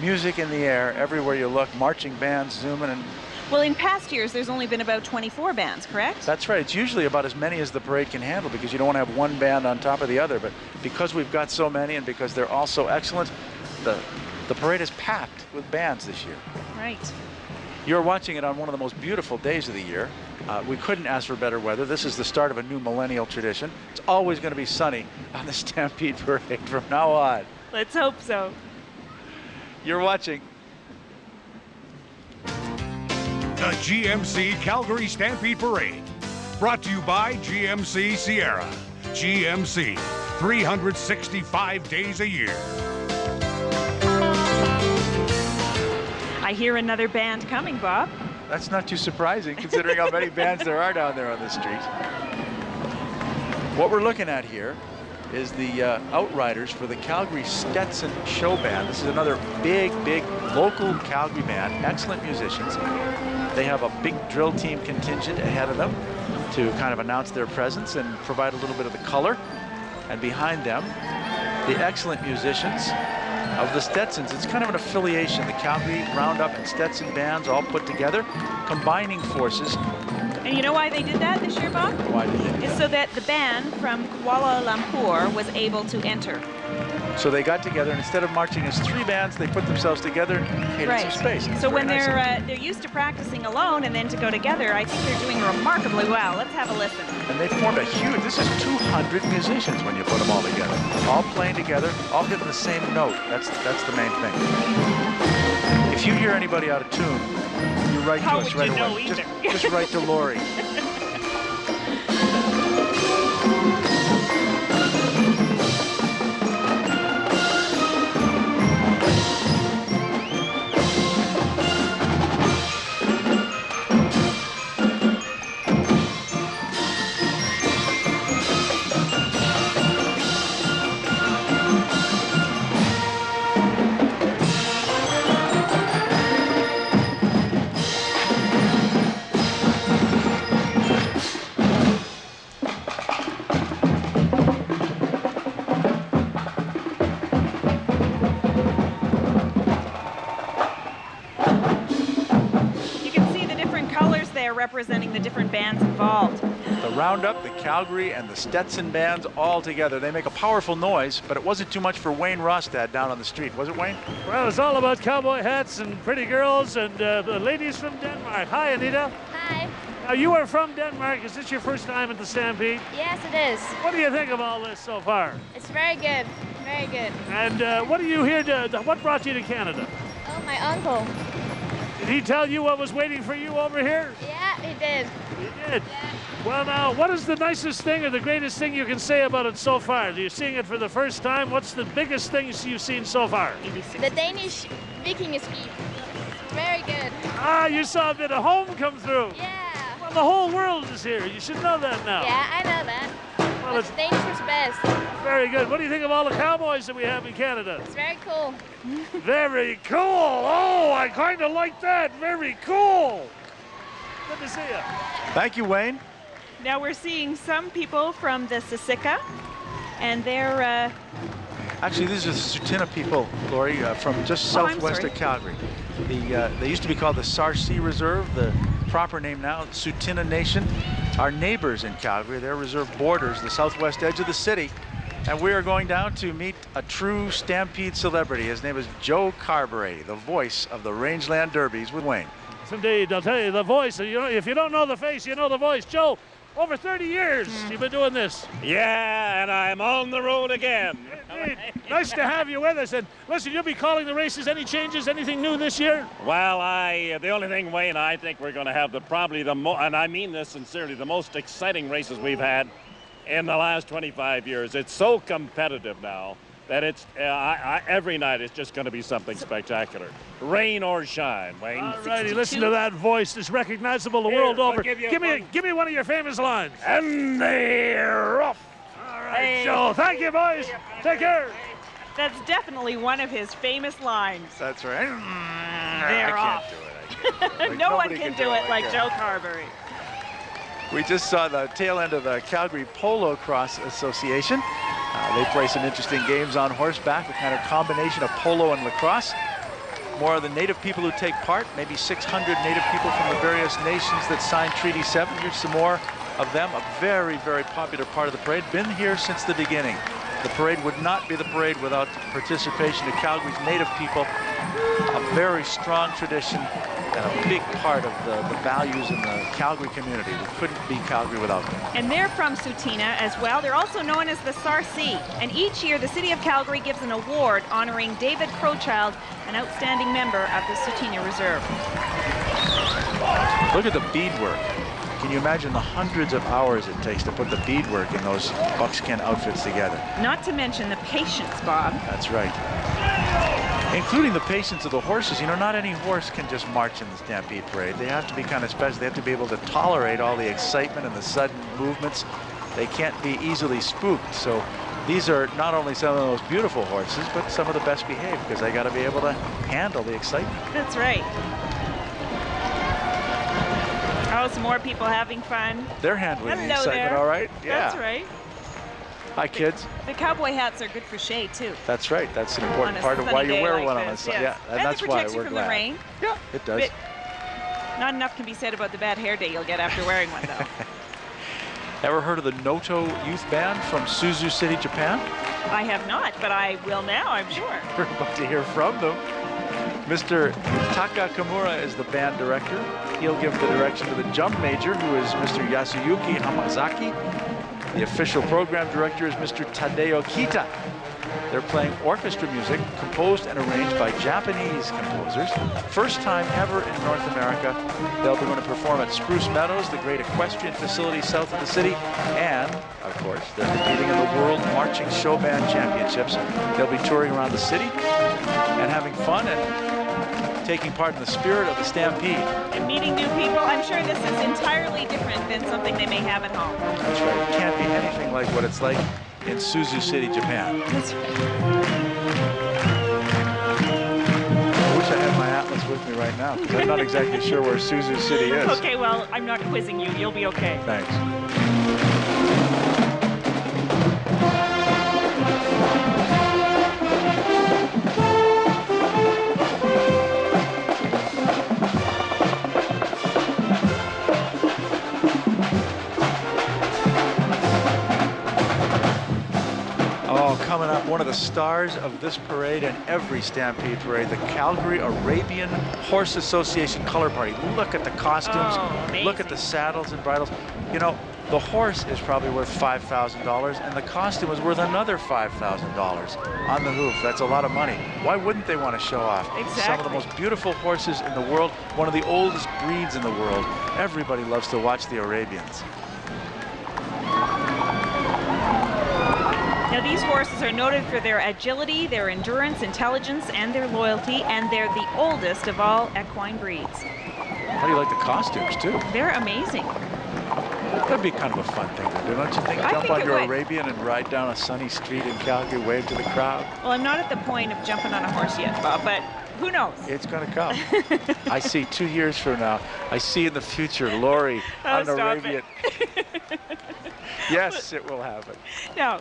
Music in the air, everywhere you look, marching bands zooming and... Well, in past years, there's only been about 24 bands, correct? That's right. It's usually about as many as the parade can handle because you don't want to have one band on top of the other. But because we've got so many and because they're all so excellent, the parade is packed with bands this year. Right. You're watching it on one of the most beautiful days of the year. We couldn't ask for better weather. This is the start of a new millennial tradition. It's always going to be sunny on the Stampede Parade from now on. Let's hope so. You're watching The GMC Calgary Stampede Parade. Brought to you by GMC Sierra. GMC, 365 days a year. I hear another band coming, Bob. That's not too surprising, considering how many bands there are down there on the street. What we're looking at here is the outriders for the Calgary Stetson Show Band. This is another big local Calgary band, excellent musicians. They have a big drill team contingent ahead of them to kind of announce their presence and provide a little bit of the color. And behind them, the excellent musicians of the Stetsons. It's kind of an affiliation, the Calgary Roundup and Stetson bands all put together, combining forces. And you know why they did that this year, Bob? Why did they do that? It's so that the band from Kuala Lumpur was able to enter. So they got together, and instead of marching as 3 bands, they put themselves together and created some space. So when they're used to practicing alone and then to go together, I think they're doing remarkably well. Let's have a listen. And they formed a huge, this is 200 musicians when you put them all together. All playing together, all hitting the same note. That's the main thing. If you hear anybody out of tune, you write to us right away. Just write to Lori. Representing the different bands involved. The Roundup, the Calgary, and the Stetson bands all together. They make a powerful noise, but it wasn't too much for Wayne Rostad down on the street, was it, Wayne? Well, it's all about cowboy hats and pretty girls and the ladies from Denmark. Hi, Anita. Hi. Now, you are from Denmark. Is this your first time at the Stampede? Yes, it is. What do you think of all this so far? It's very good. Very good. And what are you here to, what brought you to Canada? Oh, my uncle. Did he tell you what was waiting for you over here? Yeah, he did. He did? Yeah. Well, now, what is the nicest thing or the greatest thing you can say about it so far? Are you seeing it for the first time? What's the biggest things you've seen so far? The Danish Viking ski. Very good. Ah, you saw a bit of home come through. Yeah. Well, the whole world is here. You should know that now. Yeah, I know that. Well, it's Danish was best. Very good. What do you think of all the cowboys that we have in Canada? It's very cool. Very cool. Oh, I kind of like that. Very cool. Good to see you. Thank you, Wayne. Now we're seeing some people from the Siksika, and they're... Actually, these are the Tsuut'ina people, Lori, from just southwest of Calgary. They used to be called the Sarcee Reserve, the proper name now, Tsuut'ina Nation. Our neighbors in Calgary, their reserve borders the southwest edge of the city. And we are going down to meet a true Stampede celebrity. His name is Joe Carberry, the voice of the Rangeland Derbies with Wayne. Yes, indeed. I'll tell you, the voice, if you don't know the face, you know the voice. Joe, over 30 years you've been doing this. Yeah, and I'm on the road again. Indeed. Nice to have you with us. And listen, you'll be calling the races. Any changes, anything new this year? Well, the only thing, Wayne, I think we're going to have probably the most, and I mean this sincerely, the most exciting races we've had in the last 25 years. It's so competitive now that it's every night it's just going to be something spectacular. Rain or shine, Wayne. All righty, listen to that voice. It's recognizable the world over. Give me one of your famous lines. And they're off. All right, Joe. Thank you, boys. Take care. That's definitely one of his famous lines. That's right. They're off. No one can do it like Joe Carberry. We just saw the tail end of the Calgary Polo Cross Association. They play some interesting games on horseback, a kind of combination of polo and lacrosse. More of the native people who take part, maybe 600 native people from the various nations that signed Treaty 7. Here's some more of them, a very, very popular part of the parade. Been here since the beginning. The parade would not be the parade without the participation of Calgary's native people. A very strong tradition and a big part of the values in the Calgary community. We couldn't be Calgary without them. And they're from Tsuut'ina as well. They're also known as the Sarcee. And each year, the city of Calgary gives an award honoring David Crowchild, an outstanding member of the Tsuut'ina Reserve. Look at the beadwork. Can you imagine the hundreds of hours it takes to put the beadwork in those buckskin outfits together? Not to mention the patience, Bob. That's right. Including the patience of the horses. You know, not any horse can just march in the Stampede Parade. They have to be kind of special. They have to be able to tolerate all the excitement and the sudden movements. They can't be easily spooked. So these are not only some of the most beautiful horses, but some of the best behaved, because they got to be able to handle the excitement. That's right. Oh, some more people having fun. They're handling the Hello excitement there. all right. Yeah. That's right. Hi, kids. The cowboy hats are good for shade, too. That's right. That's an important On a part of why sunny you day wear like one on the this, sun. yes. Yeah, and that's it why protects you we're from glad. the rain. Yeah, it does. But not enough can be said about the bad hair day you'll get after wearing one, though. Ever heard of the Noto Youth Band from Suzu City, Japan? I have not, but I will now, I'm sure. We're about to hear from them. Mr. Taka Kimura is the band director. He'll give the direction to the jump major, who is Mr. Yasuyuki Hamazaki. The official program director is Mr. Tadeo Kita. They're playing orchestra music composed and arranged by Japanese composers. First time ever in North America. They'll be going to perform at Spruce Meadows, the great equestrian facility south of the city. And, of course, they're competing in the World Marching Show Band Championships. They'll be touring around the city and having fun and taking part in the spirit of the Stampede. And meeting new people. I'm sure this is entirely different than something they may have at home. That's right. It can't be anything like what it's like in Suzu City, Japan. That's right. I wish I had my atlas with me right now, because I'm not exactly sure where Suzu City is. Okay, well, I'm not quizzing you. You'll be okay. Thanks. Coming up, one of the stars of this parade and every Stampede parade, the Calgary Arabian Horse Association Color Party. Look at the costumes, look at the saddles and bridles. You know, the horse is probably worth $5,000 and the costume is worth another $5,000 on the hoof. That's a lot of money. Why wouldn't they want to show off some of the most beautiful horses in the world, one of the oldest breeds in the world? Everybody loves to watch the Arabians. Now, these horses are noted for their agility, their endurance, intelligence, and their loyalty, and they're the oldest of all equine breeds. How do you like the costumes, too? They're amazing. That'd be kind of a fun thing to do, don't you think? Jump on your Arabian and ride down a sunny street in Calgary, wave to the crowd. Well, I'm not at the point of jumping on a horse yet, Bob, but who knows? It's going to come. I see 2 years from now, I see in the future Lori on an Arabian. Yes, it will happen. Now,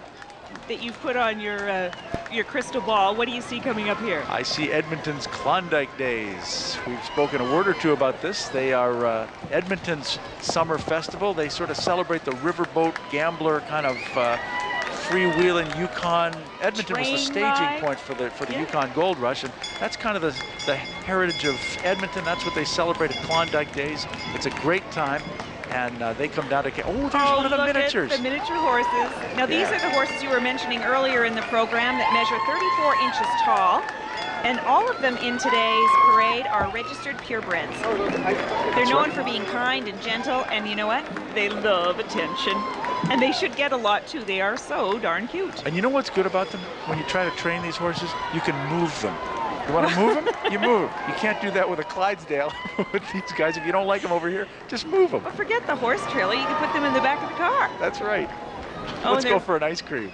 that you've put on your crystal ball, what do you see coming up here? I see Edmonton's Klondike Days. We've spoken a word or two about this. They are Edmonton's summer festival. They sort of celebrate the riverboat gambler kind of freewheeling Yukon. Edmonton was the staging point for the Yukon Gold Rush, and that's kind of the heritage of Edmonton. That's what they celebrate at Klondike Days. It's a great time. And they come down to, there's one of the miniatures. At the miniature horses. Now, these are the horses you were mentioning earlier in the program that measure 34 inches tall. And all of them in today's parade are registered purebreds. They're known for being kind and gentle, and you know what? They love attention. And they should get a lot, too. They are so darn cute. And you know what's good about them? When you try to train these horses, you can move them. You want to move them? You move. You can't do that with a Clydesdale with these guys. If you don't like them over here, just move them. Well, forget the horse trailer. You can put them in the back of the car. That's right. Oh, Let's go for an ice cream.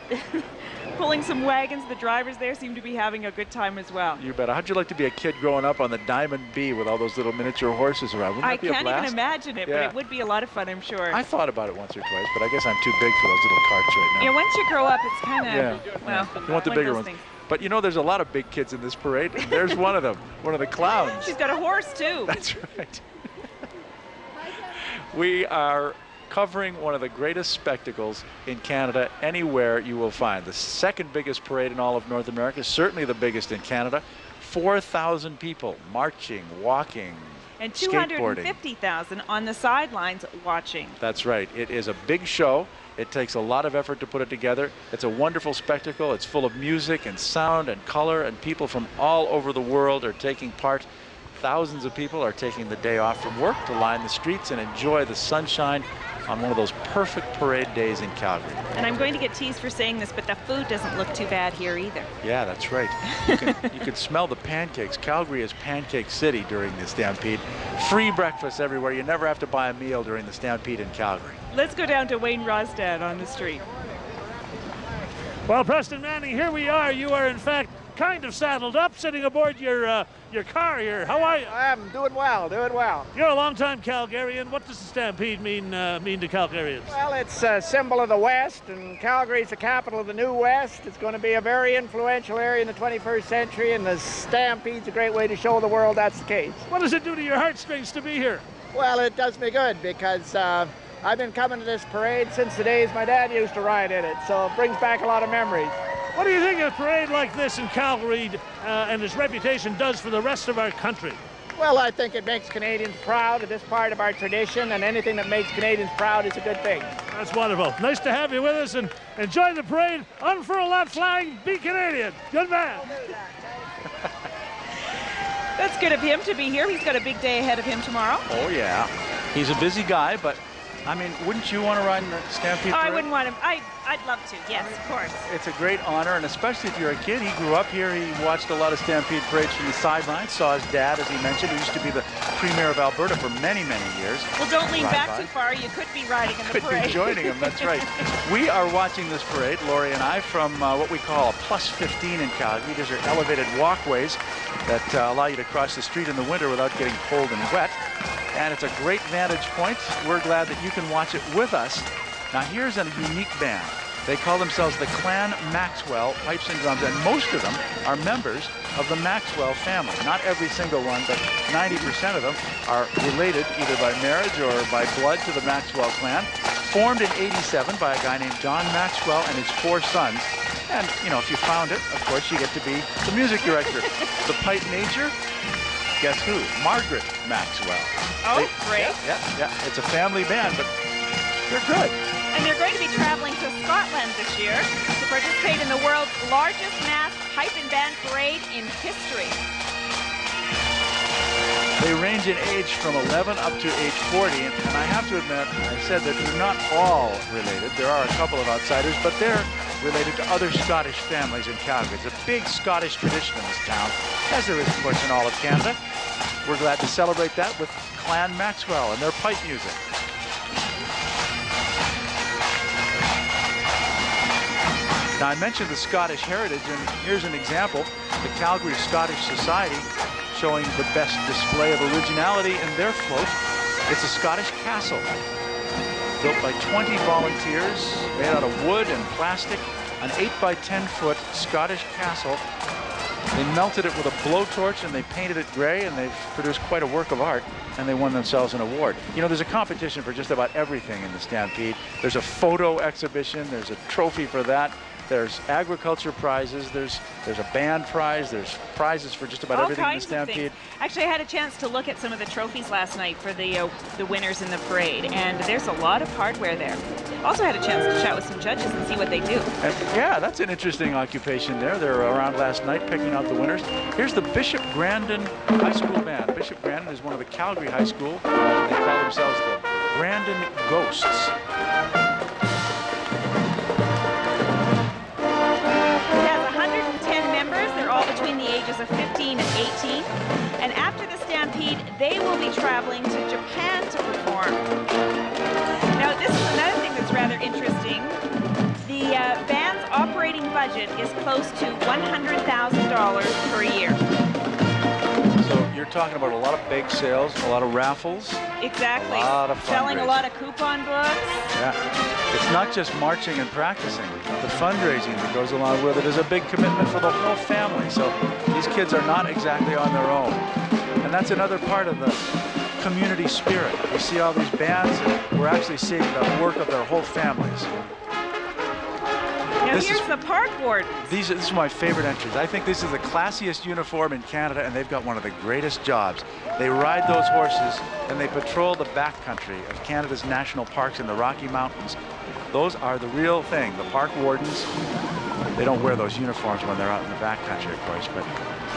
Pulling some wagons. The drivers there seem to be having a good time as well. You bet. How'd you like to be a kid growing up on the Diamond B with all those little miniature horses around? Wouldn't that be a blast? I can't even imagine it, but it would be a lot of fun, I'm sure. I thought about it once or twice, but I guess I'm too big for those little carts right now. Yeah, once you grow up, it's kind of, well, you want the bigger ones. Things. But you know, there's a lot of big kids in this parade. There's one of them, one of the clowns. She's got a horse, too. That's right. We are covering one of the greatest spectacles in Canada anywhere you will find. The second biggest parade in all of North America, certainly the biggest in Canada. 4,000 people marching, walking, and skateboarding. 250,000 on the sidelines watching. That's right. It is a big show. It takes a lot of effort to put it together. It's a wonderful spectacle. It's full of music and sound and color, and people from all over the world are taking part. Thousands of people are taking the day off from work to line the streets and enjoy the sunshine on one of those perfect parade days in Calgary. And I'm going to get teased for saying this, but the food doesn't look too bad here either. Yeah, that's right. You can smell the pancakes. Calgary is Pancake City during the Stampede. Free breakfast everywhere. You never have to buy a meal during the Stampede in Calgary. Let's go down to Wayne Rostad on the street. Well, Preston Manning, here we are. You are, in fact, kind of saddled up, sitting aboard your car here. How are you? I'm doing well, doing well. You're a longtime Calgarian. What does the Stampede mean to Calgarians? Well, it's a symbol of the West, and Calgary's the capital of the New West. It's going to be a very influential area in the 21st century, and the Stampede's a great way to show the world that's the case. What does it do to your heartstrings to be here? Well, it does me good because I've been coming to this parade since the days my dad used to ride in it, so it brings back a lot of memories. What do you think a parade like this in Calgary and its reputation does for the rest of our country? Well, I think it makes Canadians proud of this part of our tradition, and anything that makes Canadians proud is a good thing. That's wonderful. Nice to have you with us, and enjoy the parade. Unfurl that flag, be Canadian. Good man. That's good of him to be here. He's got a big day ahead of him tomorrow. Oh, yeah. He's a busy guy, but I mean, wouldn't you want to ride in the Stampede parade? I wouldn't want him. I'd love to, yes, of course. It's a great honor, and especially if you're a kid. He grew up here. He watched a lot of Stampede parades from the sidelines, saw his dad, as he mentioned, who used to be the Premier of Alberta for many, many years. Well, don't lean back too far. You could be riding in the parade. Could be joining him, that's right. We are watching this parade, Lori and I, from what we call a +15 in Calgary. These are elevated walkways that allow you to cross the street in the winter without getting cold and wet. And it's a great vantage point. We're glad that you can watch it with us. Now here's a unique band. They call themselves the Clan Maxwell Pipes and Drums, and most of them are members of the Maxwell family. Not every single one, but 90% of them are related either by marriage or by blood to the Maxwell clan. Formed in '87 by a guy named John Maxwell and his 4 sons. And, you know, if you found it, of course, you get to be the music director. The pipe major, guess who? Margaret Maxwell. Oh, great. Yeah. It's a family band, but they're good. And they're going to be traveling to Scotland this year to participate in the world's largest mass pipe and band parade in history. They range in age from 11 up to age 40, and I have to admit, I said that they're not all related. There are a couple of outsiders, but they're related to other Scottish families in Calgary. It's a big Scottish tradition in this town, as there is, of course, in all of Canada. We're glad to celebrate that with Clan Maxwell and their pipe music. Now, I mentioned the Scottish heritage, and here's an example. The Calgary Scottish Society showing the best display of originality in their float. It's a Scottish castle built by 20 volunteers, made out of wood and plastic, an 8 by 10 foot Scottish castle. They melted it with a blowtorch and they painted it gray, and they've produced quite a work of art, and they won themselves an award. You know, there's a competition for just about everything in the Stampede. There's a photo exhibition, there's a trophy for that. There's agriculture prizes, there's a band prize, there's prizes for just about everything in the Stampede. Actually, I had a chance to look at some of the trophies last night for the winners in the parade, and there's a lot of hardware there. Also had a chance to chat with some judges and see what they do. And yeah, that's an interesting occupation there. They were around last night picking out the winners. Here's the Bishop Grandin High School Band. Bishop Grandin is one of the Calgary High School. They call themselves the Grandin Ghosts. Between the ages of 15 and 18, and after the Stampede, they will be traveling to Japan to perform. Now, this is another thing that's rather interesting. The band's operating budget is close to $100,000 per year. So you're talking about a lot of bake sales, a lot of raffles. Exactly. A lot of selling a lot of coupon books. Yeah. It's not just marching and practicing. The fundraising that goes along with it is a big commitment for the whole family. So these kids are not exactly on their own. And that's another part of the community spirit. You see all these bands, and we're actually seeing the work of their whole families. Now here's the park wardens. This is my favorite entries. I think this is the classiest uniform in Canada, and they've got one of the greatest jobs. They ride those horses and they patrol the backcountry of Canada's national parks in the Rocky Mountains. Those are the real thing. The park wardens, they don't wear those uniforms when they're out in the backcountry, of course, but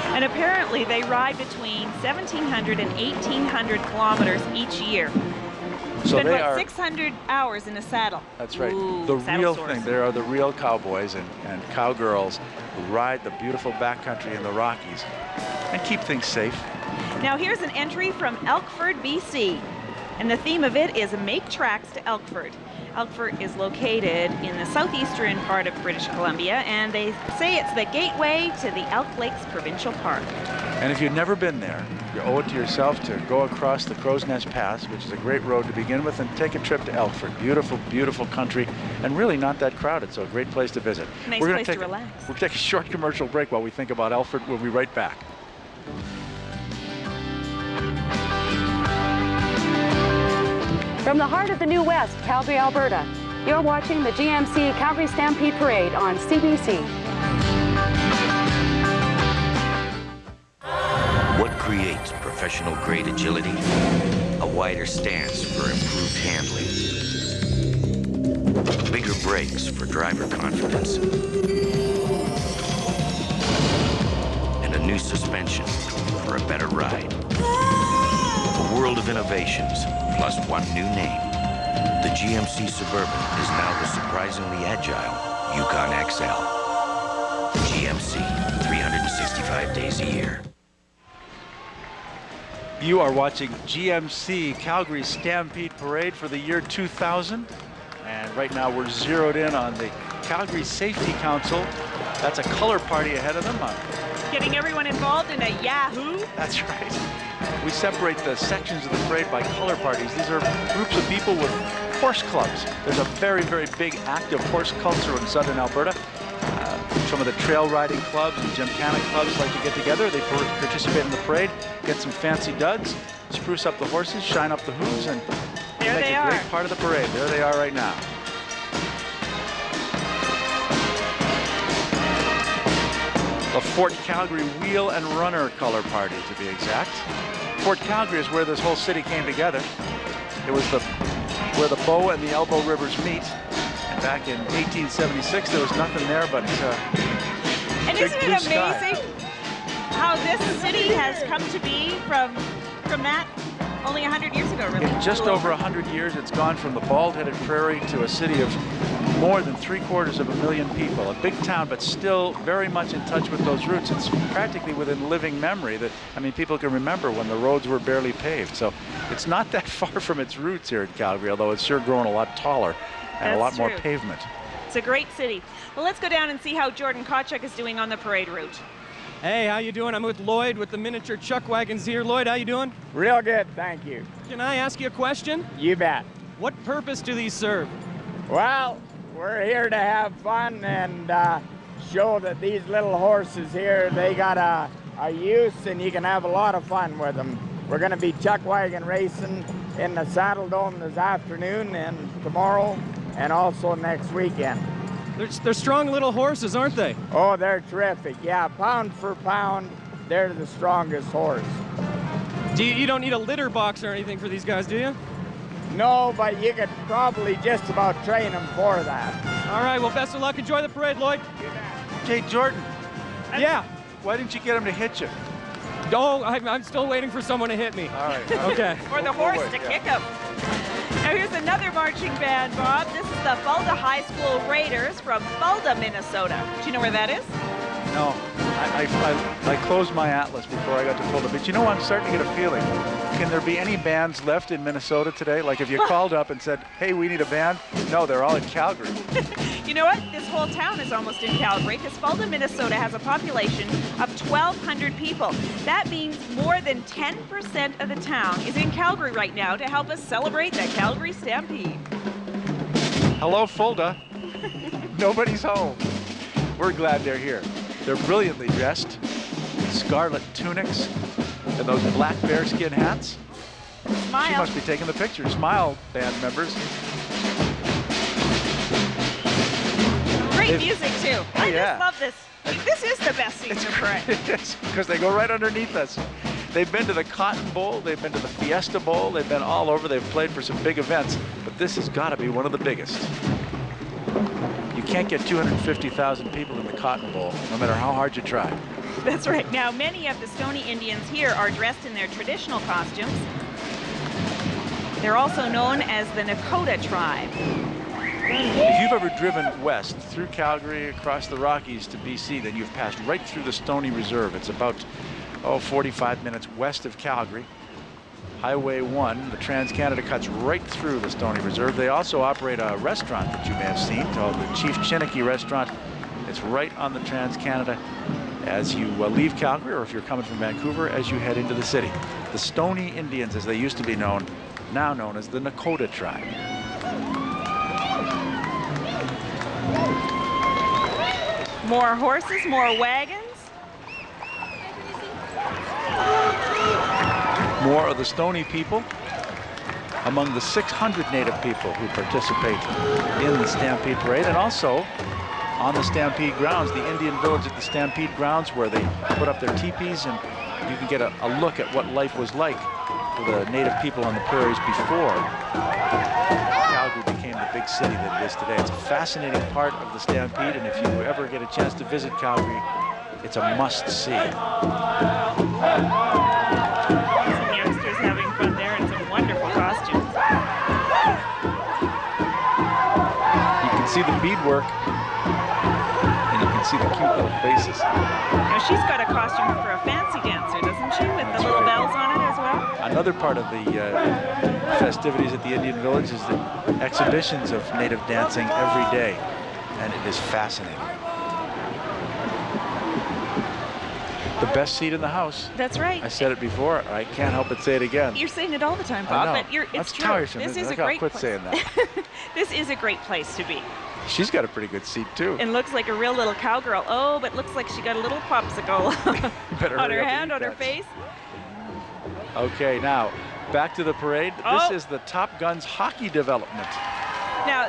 And apparently they ride between 1,700 and 1,800 kilometers each year. So Spend they about are 600 hours in a saddle. That's right. Ooh, the saddle real sores. thing. There are the real cowboys and cowgirls who ride the beautiful backcountry in the Rockies and keep things safe. Now here's an entry from Elkford, BC. And the theme of it is Make Tracks to Elkford. Elkford is located in the southeastern part of British Columbia, and they say it's the gateway to the Elk Lakes Provincial Park. And if you've never been there, you owe it to yourself to go across the Crow's Nest Pass, which is a great road to begin with, and take a trip to Elkford. Beautiful, beautiful country, and really not that crowded, so a great place to visit. Nice We're gonna place take to relax. We'll take a short commercial break while we think about Elkford. We'll be right back. From the heart of the New West, Calgary, Alberta, you're watching the GMC Calgary Stampede Parade on CBC. What creates professional-grade agility? A wider stance for improved handling. Bigger brakes for driver confidence. And a new suspension for a better ride. A world of innovations, plus one new name. The GMC Suburban is now the surprisingly agile Yukon XL. GMC, 365 days a year. You are watching GMC Calgary Stampede Parade for the year 2000. And right now we're zeroed in on the Calgary Safety Council. That's a color party ahead of them. Getting everyone involved in a Yahoo. That's right. We separate the sections of the parade by color parties. These are groups of people with horse clubs. There's a very, very big active horse culture in southern Alberta. Some of the trail riding clubs and gymkhana clubs like to get together. They participate in the parade, get some fancy duds, spruce up the horses, shine up the hooves, and make a great part of the parade. There they are right now. The Fort Calgary Wheel and Runner color party, to be exact. Fort Calgary is where this whole city came together. It was where the Bow and the Elbow Rivers meet. And back in 1876, there was nothing there but And big isn't blue it sky. amazing how this city has come to be from that only 100 years ago, really? In just over 100 years, it's gone from the bald-headed prairie to a city of more than 750,000 people. A big town, but still very much in touch with those roots. It's practically within living memory that, I mean, people can remember when the roads were barely paved. So it's not that far from its roots here in Calgary, although it's sure grown a lot taller and a lot more pavement. It's a great city. Well, let's go down and see how Jordan Kotchuk is doing on the parade route. Hey, how you doing? I'm with Lloyd with the miniature chuck wagons here. Lloyd, how you doing? Real good, thank you. Can I ask you a question? You bet. What purpose do these serve? Well, we're here to have fun and show that these little horses here, they got a use and you can have a lot of fun with them. We're going to be chuck wagon racing in the Saddle Dome this afternoon and tomorrow and also next weekend. They're strong little horses, aren't they? Oh, they're terrific. Yeah, pound for pound, they're the strongest horse. You don't need a litter box or anything for these guys, do you? No, but you could probably just about train them for that. All right, well, best of luck. Enjoy the parade, Lloyd. Okay, Jordan. Yeah. Why didn't you get him to hit you? No, I'm still waiting for someone to hit me. All right. Okay. Or the horse to kick him. Now here's another marching band, Bob. This is the Fulda High School Raiders from Fulda, Minnesota. Do you know where that is? No, I closed my atlas before I got to Fulda, but you know, I'm starting to get a feeling. Can there be any bands left in Minnesota today? Like if you called up and said, hey, we need a band? No, they're all in Calgary. You know what? This whole town is almost in Calgary because Fulda, Minnesota has a population of 1,200 people. That means more than 10% of the town is in Calgary right now to help us celebrate the Calgary Stampede. Hello, Fulda. Nobody's home. We're glad they're here. They're brilliantly dressed, scarlet tunics, and those black bearskin hats. Smile. She must be taking the picture. Smile, band members. Great music, too. I yeah. just love this. This is the best season of parade. Yes, because they go right underneath us. They've been to the Cotton Bowl, they've been to the Fiesta Bowl, they've been all over, they've played for some big events, but this has got to be one of the biggest. You can't get 250,000 people in the Cotton Bowl, no matter how hard you try. That's right. Now, many of the Stoney Indians here are dressed in their traditional costumes. They're also known as the Nakota tribe. If you've ever driven west through Calgary, across the Rockies to BC, then you've passed right through the Stoney Reserve. It's about, 45 minutes west of Calgary. Highway 1, the Trans-Canada cuts right through the Stoney Reserve. They also operate a restaurant that you may have seen called the Chief Chiniki Restaurant. It's right on the Trans-Canada as you leave Calgary, or if you're coming from Vancouver, as you head into the city. The Stoney Indians, as they used to be known, now known as the Nakota tribe. More horses, more wagons. More of the Stoney people among the 600 Native people who participate in the Stampede Parade, and also on the Stampede grounds, the Indian village at the Stampede grounds, where they put up their teepees, and you can get a look at what life was like for the Native people on the prairies before Calgary became the big city that it is today. It's a fascinating part of the Stampede, and if you ever get a chance to visit Calgary, it's a must-see. Some youngsters having fun there in some wonderful costumes. You can see the beadwork, and you can see the cute little faces. Now, she's got a costume for a fancy dancer, doesn't she, with the little bells on it as well? Another part of the festivities at the Indian Village is the exhibitions of Native dancing every day, and it is fascinating. The best seat in the house. That's right. I said it before. I can't help but say it again. You're saying it all the time, Bob, but it's That's true. tiresome, This isn't is it? a great quit place. saying that. This is a great place to be. She's got a pretty good seat, too. And looks like a real little cowgirl. Oh, but looks like she got a little popsicle Better on hurry her up and hand, eat on her that. face. Okay, now, back to the parade. Oh. This is the Top Guns hockey development. Now,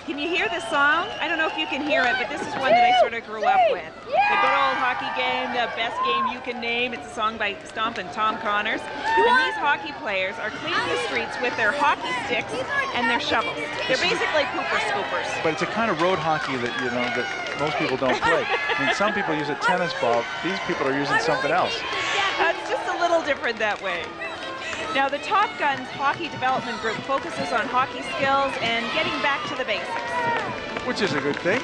can you hear this song? I don't know if you can hear it, but this is one that I sort of grew up with. The good old hockey game, the best game you can name. It's a song by Stomp and Tom Connors. And these hockey players are cleaning the streets with their hockey sticks and their shovels. They're basically pooper scoopers. But it's a kind of road hockey that, that most people don't play. I mean, some people use a tennis ball. These people are using something else. It's just a little different that way. Now, the Top Guns Hockey Development Group focuses on hockey skills and getting back to the basics. Which is a good thing.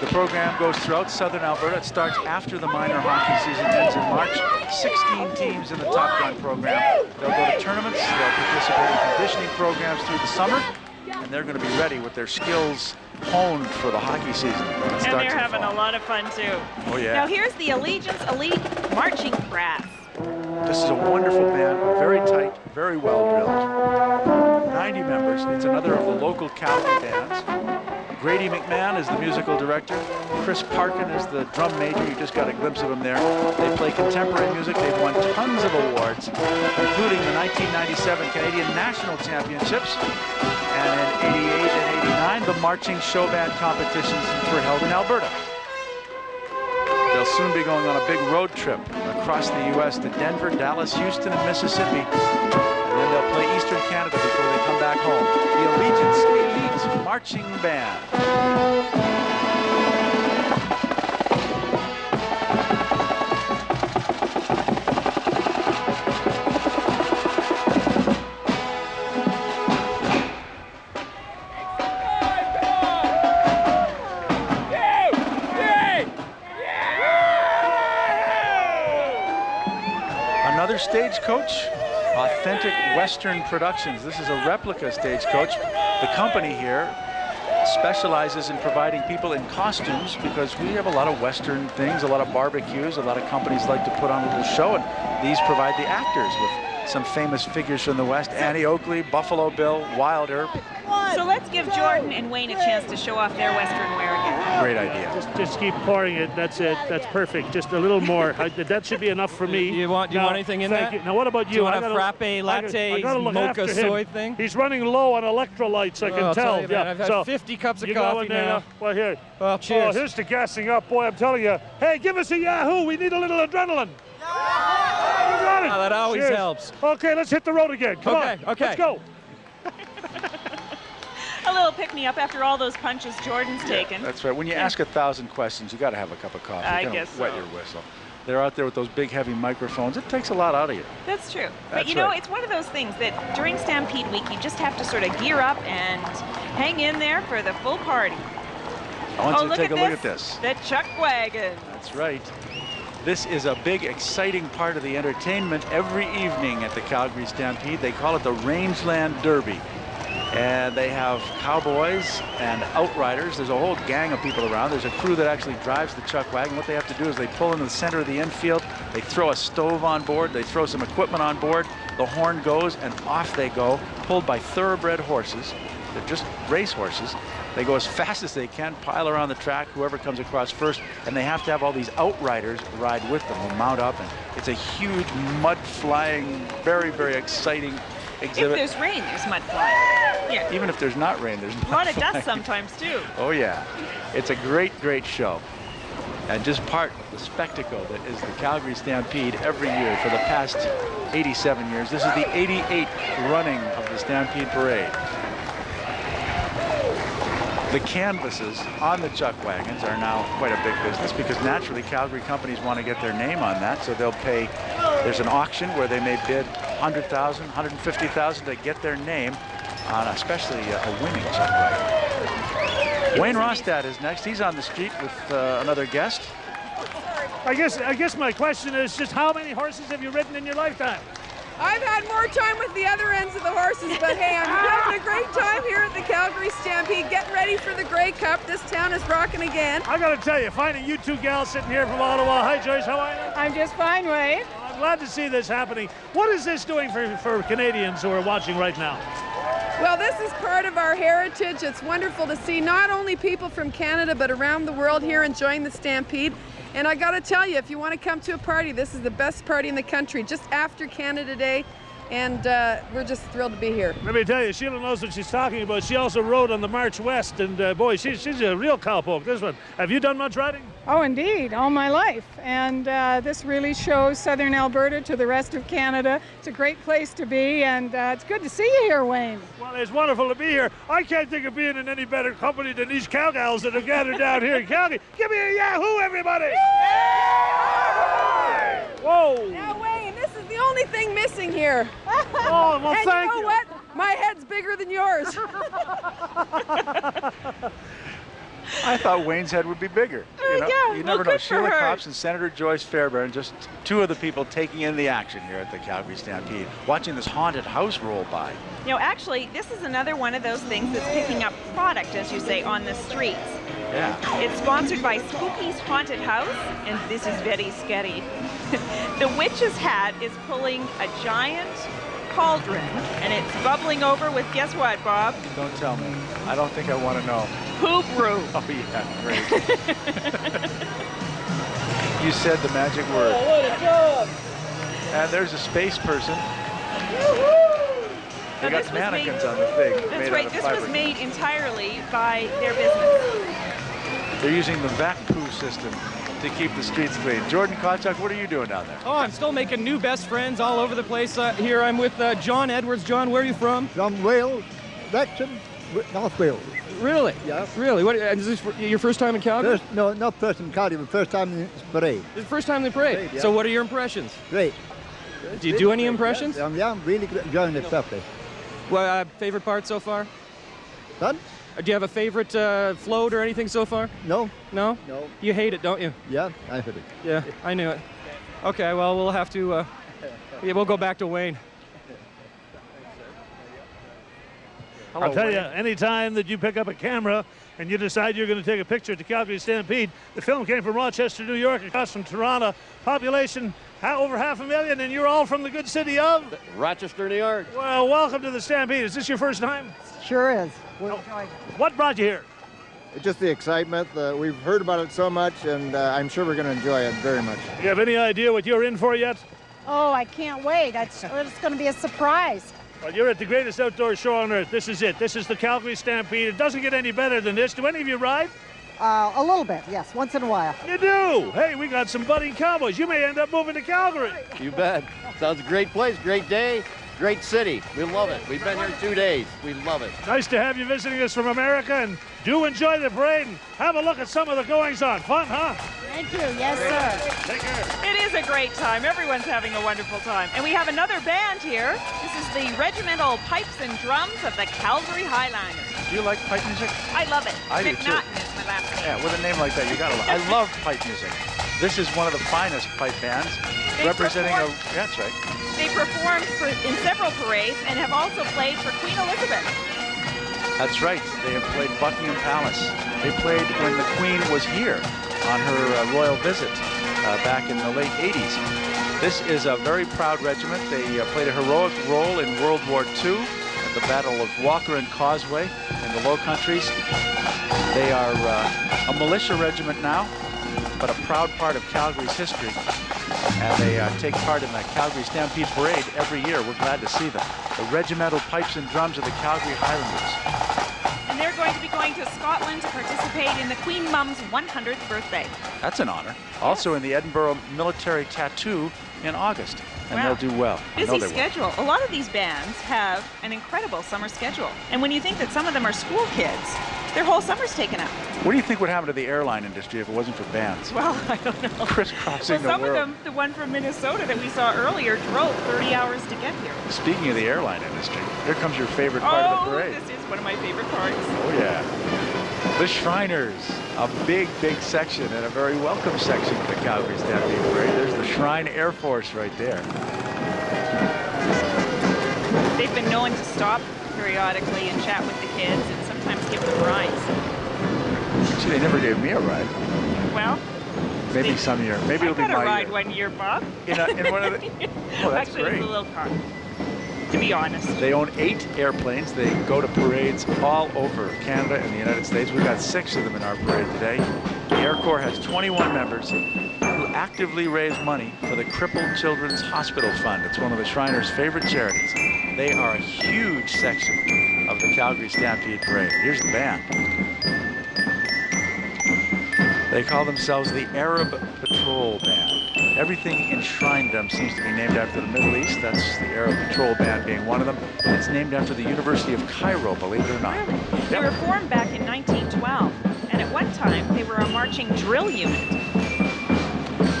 The program goes throughout southern Alberta. It starts after the minor hockey season ends in March. 16 teams in the Top Gun program. They'll go to tournaments, they'll participate in conditioning programs through the summer, and they're going to be ready with their skills honed for the hockey season. And they're having a lot of fun, too. Oh, yeah. Now, here's the Allegiance Elite Marching Brass. This is a wonderful band, very tight, very well drilled. 90 members. It's another of the local Calgary bands. Grady McMahon is the musical director. Chris Parkin is the drum major. You just got a glimpse of him there. They play contemporary music. They've won tons of awards, including the 1997 Canadian National Championships. And in 88 and 89, the marching show band competitions were held in Alberta. They'll soon be going on a big road trip across the U.S. to Denver, Dallas, Houston, and Mississippi. And then they'll play Eastern Canada before they come back home. The Allegiance Elite Marching Band. Another stagecoach, Authentic Western Productions. This is a replica stagecoach. The company here specializes in providing people in costumes because we have a lot of Western things, a lot of barbecues, a lot of companies like to put on a little show, and these provide the actors with some famous figures from the West. Annie Oakley, Buffalo Bill, Wilder. So let's give Jordan and Wayne a chance to show off their Western wear again. Great idea. Just keep pouring it. That's it. That's perfect. Just a little more. That should be enough for me. Do you want anything in thank that? You. Now, what about you? Do you want a frappe, latte, I gotta look mocha after soy him. thing? He's running low on electrolytes, I can I'll tell. you, man, I've had 50 cups of coffee now. Well, here. Well, cheers. Oh, here's the gassing up, boy. I'm telling you. Hey, give us a Yahoo. We need a little adrenaline. You got it. That always Cheers. helps. Okay, let's hit the road again. Come on. Okay. Let's go. A little pick-me-up after all those punches Jordan's taken. That's right. When you ask 1,000 questions, you got to have a cup of coffee. I Kinda guess wet so. your whistle. They're out there with those big, heavy microphones. It takes a lot out of you. That's true. But That's you know, right. it's one of those things that during Stampede Week, you just have to sort of gear up and hang in there for the full party. I want you to take a look at this. The Chuck Wagon. That's right. This is a big, exciting part of the entertainment every evening at the Calgary Stampede. They call it the Rangeland Derby. And they have cowboys and outriders. There's a whole gang of people around. There's a crew that actually drives the Chuck Wagon. What they have to do is they pull into the center of the infield. They throw a stove on board. They throw some equipment on board. The horn goes, and off they go, pulled by thoroughbred horses. They're just race horses. They go as fast as they can, pile around the track, whoever comes across first, and they have to have all these outriders ride with them who mount up, and it's a huge mud-flying, very, very exciting exhibit. If there's rain, there's mud flying. Yeah. Even if there's not rain, there's a lot of dust sometimes, too. Oh, yeah. It's a great, great show. And just part of the spectacle that is the Calgary Stampede every year for the past 87 years. This is the 88th running of the Stampede Parade. The canvases on the Chuck Wagons are now quite a big business because naturally Calgary companies want to get their name on that, so they'll pay. There's an auction where they may bid $100,000, $150,000 to get their name on especially a winning Chuck Wagon. Wayne Rostad is next. He's on the street with another guest. I guess my question is just how many horses have you ridden in your lifetime? I've had more time with the other ends of the horses, but hey, I'm having a great time here at the Calgary Stampede, getting ready for the Grey Cup. This town is rocking again. I gotta tell you, finding you two gals sitting here from Ottawa. Hi, Joyce, how are you? I'm just fine, Wade. I'm glad to see this happening. What is this doing for Canadians who are watching right now? Well, this is part of our heritage. It's wonderful to see not only people from Canada, but around the world here enjoying the Stampede. And I gotta tell you, if you want to come to a party, this is the best party in the country, just after Canada Day, and we're just thrilled to be here. Let me tell you, Sheila knows what she's talking about. She also rode on the March West, and boy, she's a real cowpoke, this one. Have you done much riding? Oh, indeed, all my life. And this really shows southern Alberta to the rest of Canada. It's a great place to be, and it's good to see you here, Wayne. Well, it's wonderful to be here. I can't think of being in any better company than these cowgirls that are gathered down here in Calgary. Give me a yahoo, everybody! Whoa! Now, Wayne, this is the only thing missing here. Oh, well, and thank you know what? My head's bigger than yours. I thought Wayne's head would be bigger. You know? Yeah, you never know. good for Sheila her. Copps and Senator Joyce Fairbairn, just two of the people taking in the action here at the Calgary Stampede, watching this haunted house roll by. You know, actually, this is another one of those things that's picking up product, as you say, on the streets. Yeah. It's sponsored by Spooky's Haunted House, and this is very scary. The witch's hat is pulling a giant cauldron, and it's bubbling over with, guess what, Bob? Don't tell me. I don't think I want to know. Poop room. Oh, yeah, great. You said the magic word. Oh, what a job! And there's a space person. They Now, got mannequins on the thing. That's made right. out of This fiber. was made entirely by their business. They're using the vac poo system to keep the streets clean. Jordan Kochuk, what are you doing down there? Oh, I'm still making new best friends all over the place. Here I'm with John Edwards. John, where are you from? From Wales, Wrexham, North Wales. Really? Yeah. Really? What, is this your first time in Calgary? No, not first in Calgary, but first time in the parade. It's the first time in the parade? Yeah. So what are your impressions? Great. Do you do any impressions? Yeah, I'm really enjoying it properly. Well, favorite part so far? Done? Do you have a favorite float or anything so far? No. No? No. You hate it, don't you? Yeah, I hate it. Yeah, I knew it. Okay, well, we'll have to, yeah, we'll go back to Wayne. I'll tell you, anytime that you pick up a camera and you decide you're going to take a picture at the Calgary Stampede, the film came from Rochester, New York, across from Toronto, population over 500,000, and you're all from the good city of? Rochester, New York. Well, welcome to the Stampede. Is this your first time? Sure is. What brought you here? Just the excitement. We've heard about it so much, and I'm sure we're going to enjoy it very much. Do you have any idea what you're in for yet? Oh, I can't wait. It's going to be a surprise. Well, you're at the greatest outdoor show on earth. This is it. This is the Calgary Stampede. It doesn't get any better than this. Do any of you ride? A little bit, yes, once in a while. You do? Hey, we got some budding cowboys. You may end up moving to Calgary. You bet. Sounds a great place, great day, great city. We love it. We've been here 2 days. We love it. Nice to have you visiting us from America, and do enjoy the parade and have a look at some of the goings-on. Fun, huh? Thank you. Yes, sir. Take care. It is a great time. Everyone's having a wonderful time. And we have another band here. This is the Regimental Pipes and Drums of the Calgary Highlanders. Do you like pipe music? I love it. I do too. McNaughton is my last name. Yeah, with a name like that, you gotta love. I love pipe music. This is one of the finest pipe bands, representing a. Yeah, that's right. They performed in several parades and have also played for Queen Elizabeth. That's right. They have played Buckingham Palace. They played when the Queen was here on her royal visit back in the late 80s. This is a very proud regiment. They played a heroic role in World War II at the Battle of Walker and Causeway in the Low Countries. They are a militia regiment now, but a proud part of Calgary's history. And they take part in the Calgary Stampede Parade every year. We're glad to see them. The Regimental Pipes and Drums of the Calgary Highlanders. And they're going to be going to Scotland to participate in the Queen Mum's 100th birthday. That's an honor. Also in the Edinburgh Military Tattoo in August. And Wow. they'll do well. I know Busy they will. schedule. A lot of these bands have an incredible summer schedule. And when you think that some of them are school kids, their whole summer's taken up. What do you think would happen to the airline industry if it wasn't for bands? Well, I don't know. Crisscrossing Well, some the of world. them, the one from Minnesota that we saw earlier, drove 30 hours to get here. Speaking of the airline industry, here comes your favorite part of the parade. This is one of my favorite parts. Oh, yeah. The Shriners, a big, big section and a very welcome section of the Calgary Stampede Parade. There's the Shrine Air Force right there. They've been known to stop periodically and chat with the kids and sometimes give them rides. Actually, they never gave me a ride. Well, Maybe some year. Maybe it'll be I got my a ride year. one year, Bob. In one of the... Oh, that's Actually, great. it was a little car, to be honest. They own 8 airplanes. They go to parades all over Canada and the United States. We've got 6 of them in our parade today. The Air Corps has 21 members who actively raise money for the Crippled Children's Hospital Fund. It's one of the Shriners' favorite charities. They are a huge section of the Calgary Stampede Parade. Here's the band. They call themselves the Arab Patrol Band. Everything enshrined them seems to be named after the Middle East. That's the Arab Patrol Band being one of them. It's named after the University of Cairo, believe it or not. They were formed back in 1912, and at one time they were a marching drill unit.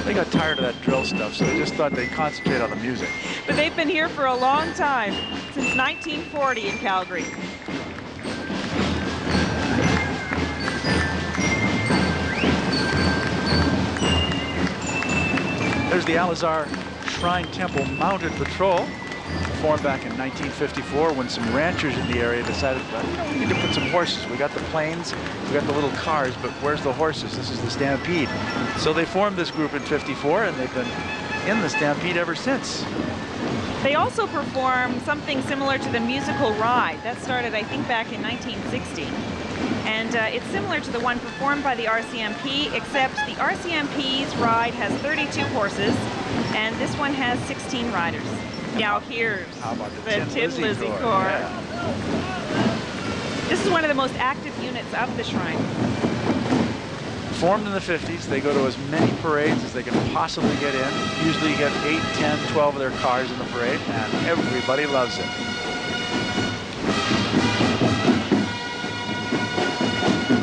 They got tired of that drill stuff, so they just thought they'd concentrate on the music. But they've been here for a long time, since 1940 in Calgary. There's the Al-Azhar Shrine Temple Mounted Patrol, formed back in 1954 when some ranchers in the area decided, we need to put some horses. We got the planes, we got the little cars, but where's the horses? This is the Stampede. So they formed this group in '54, and they've been in the Stampede ever since. They also perform something similar to the musical Ride. That started, I think, back in 1960. And it's similar to the one performed by the RCMP, except the RCMP's ride has 32 horses, and this one has 16 riders. Now here's the Tin Lizzie Corps. Yeah. This is one of the most active units of the Shrine. Formed in the 50s, they go to as many parades as they can possibly get in. Usually you get 8, 10, 12 of their cars in the parade, and everybody loves it.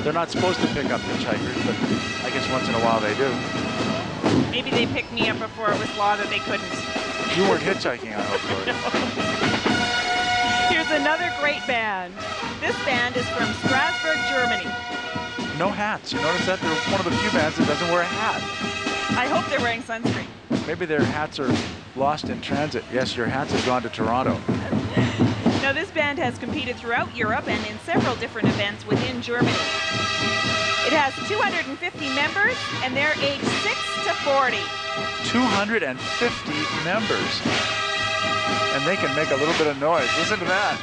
They're not supposed to pick up hitchhikers, but I guess once in a while they do. Maybe they picked me up before it was law that they couldn't. You weren't hitchhiking, I hope, Lord. Here's another great band. This band is from Strasbourg, Germany. No hats. You notice that? They're one of the few bands that doesn't wear a hat. I hope they're wearing sunscreen. Maybe their hats are lost in transit. Yes, your hats have gone to Toronto. Now, this band has competed throughout Europe and in several different events within Germany. It has 250 members, and they're aged 6 to 40. 250 members. And they can make a little bit of noise. Listen to that.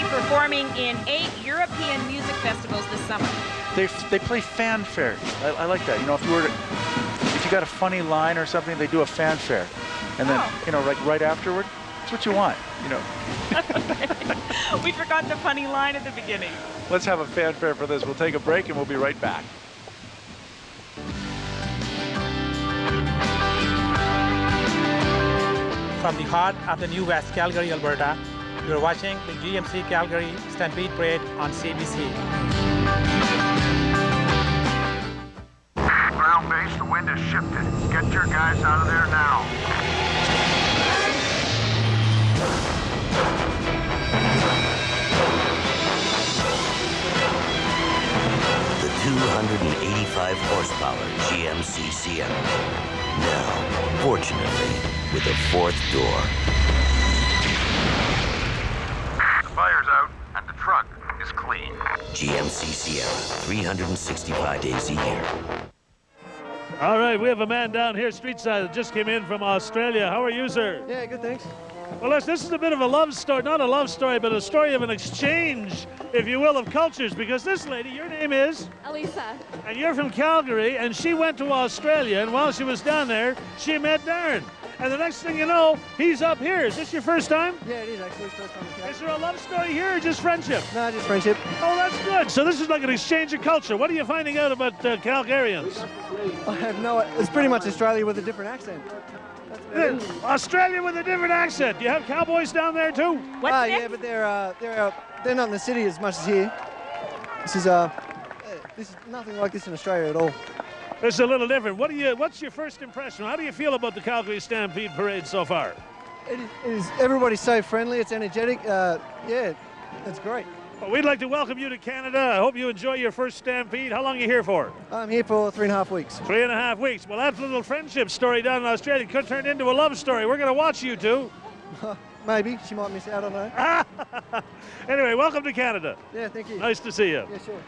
Performing in 8 European music festivals this summer. They play fanfare. I like that. You know, if you got a funny line or something, they do a fanfare, and then you know, like right afterward, that's what you want. You know. We forgot the funny line at the beginning. Let's have a fanfare for this. We'll take a break and we'll be right back. from the heart of the New West, Calgary, Alberta. You're watching the GMC Calgary Stampede Parade on CBC. Ground base, the wind has shifted. Get your guys out of there now. The 285 horsepower GMC Sierra. Now, fortunately, with a fourth door. The fire's out and the truck is clean. GMC Sierra, 365 days a year. All right, we have a man down here, street side, that just came in from Australia. How are you, sir? Yeah, good, thanks. Well, listen, this is a bit of a love story, not a love story, but a story of an exchange, if you will, of cultures, because this lady, your name is? Elisa. And you're from Calgary, and she went to Australia, and while she was down there, she met Darren. And the next thing you know, he's up here. Is this your first time? Yeah, it is actually his first time in Calgary. Is there a love story here or just friendship? No, just friendship. Oh, that's good. So this is like an exchange of culture. What are you finding out about Calgarians? I have no. It's pretty much Australia with a different accent. Australia with a different accent. Do you have cowboys down there too? Yeah, but they're not in the city as much as here. This is nothing like this in Australia at all. This is a little different. What's your first impression? How do you feel about the Calgary Stampede Parade so far? It is. Everybody's so friendly. It's energetic. Yeah, it's great. Well, we'd like to welcome you to Canada. I hope you enjoy your first Stampede. How long are you here for? I'm here for 3.5 weeks. 3.5 weeks. Well, that little friendship story down in Australia could turn into a love story. We're going to watch you two. Maybe. She might miss out on that. Anyway, welcome to Canada. Yeah, thank you. Nice to see you. Yeah, sure.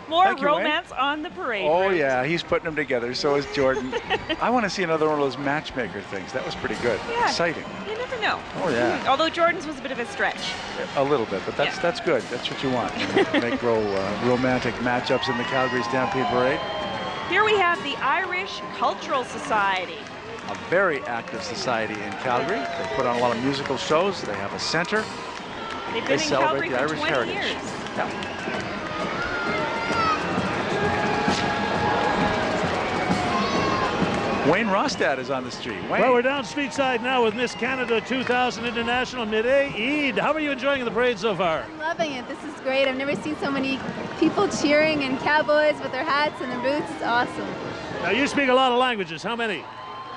More Thank you, romance on the parade Oh, route. yeah, he's putting them together. So is Jordan. I want to see another one of those matchmaker things. That was pretty good. Yeah. Exciting. You never know. Oh, yeah. Although Jordan's was a bit of a stretch. A little bit, but that's good. That's what you want. Make romantic matchups in the Calgary Stampede Parade. Here we have the Irish Cultural Society. A very active society in Calgary. They put on a lot of musical shows. They have a center. They've been in celebrate Calgary the for Irish 20 heritage. years. Yeah. Wayne Rostad is on the street. Wayne. Well, we're down street side now with Miss Canada 2000 International Midday Eid. How are you enjoying the parade so far? I'm loving it. This is great. I've never seen so many people cheering and cowboys with their hats and their boots. It's awesome. Now, you speak a lot of languages. How many?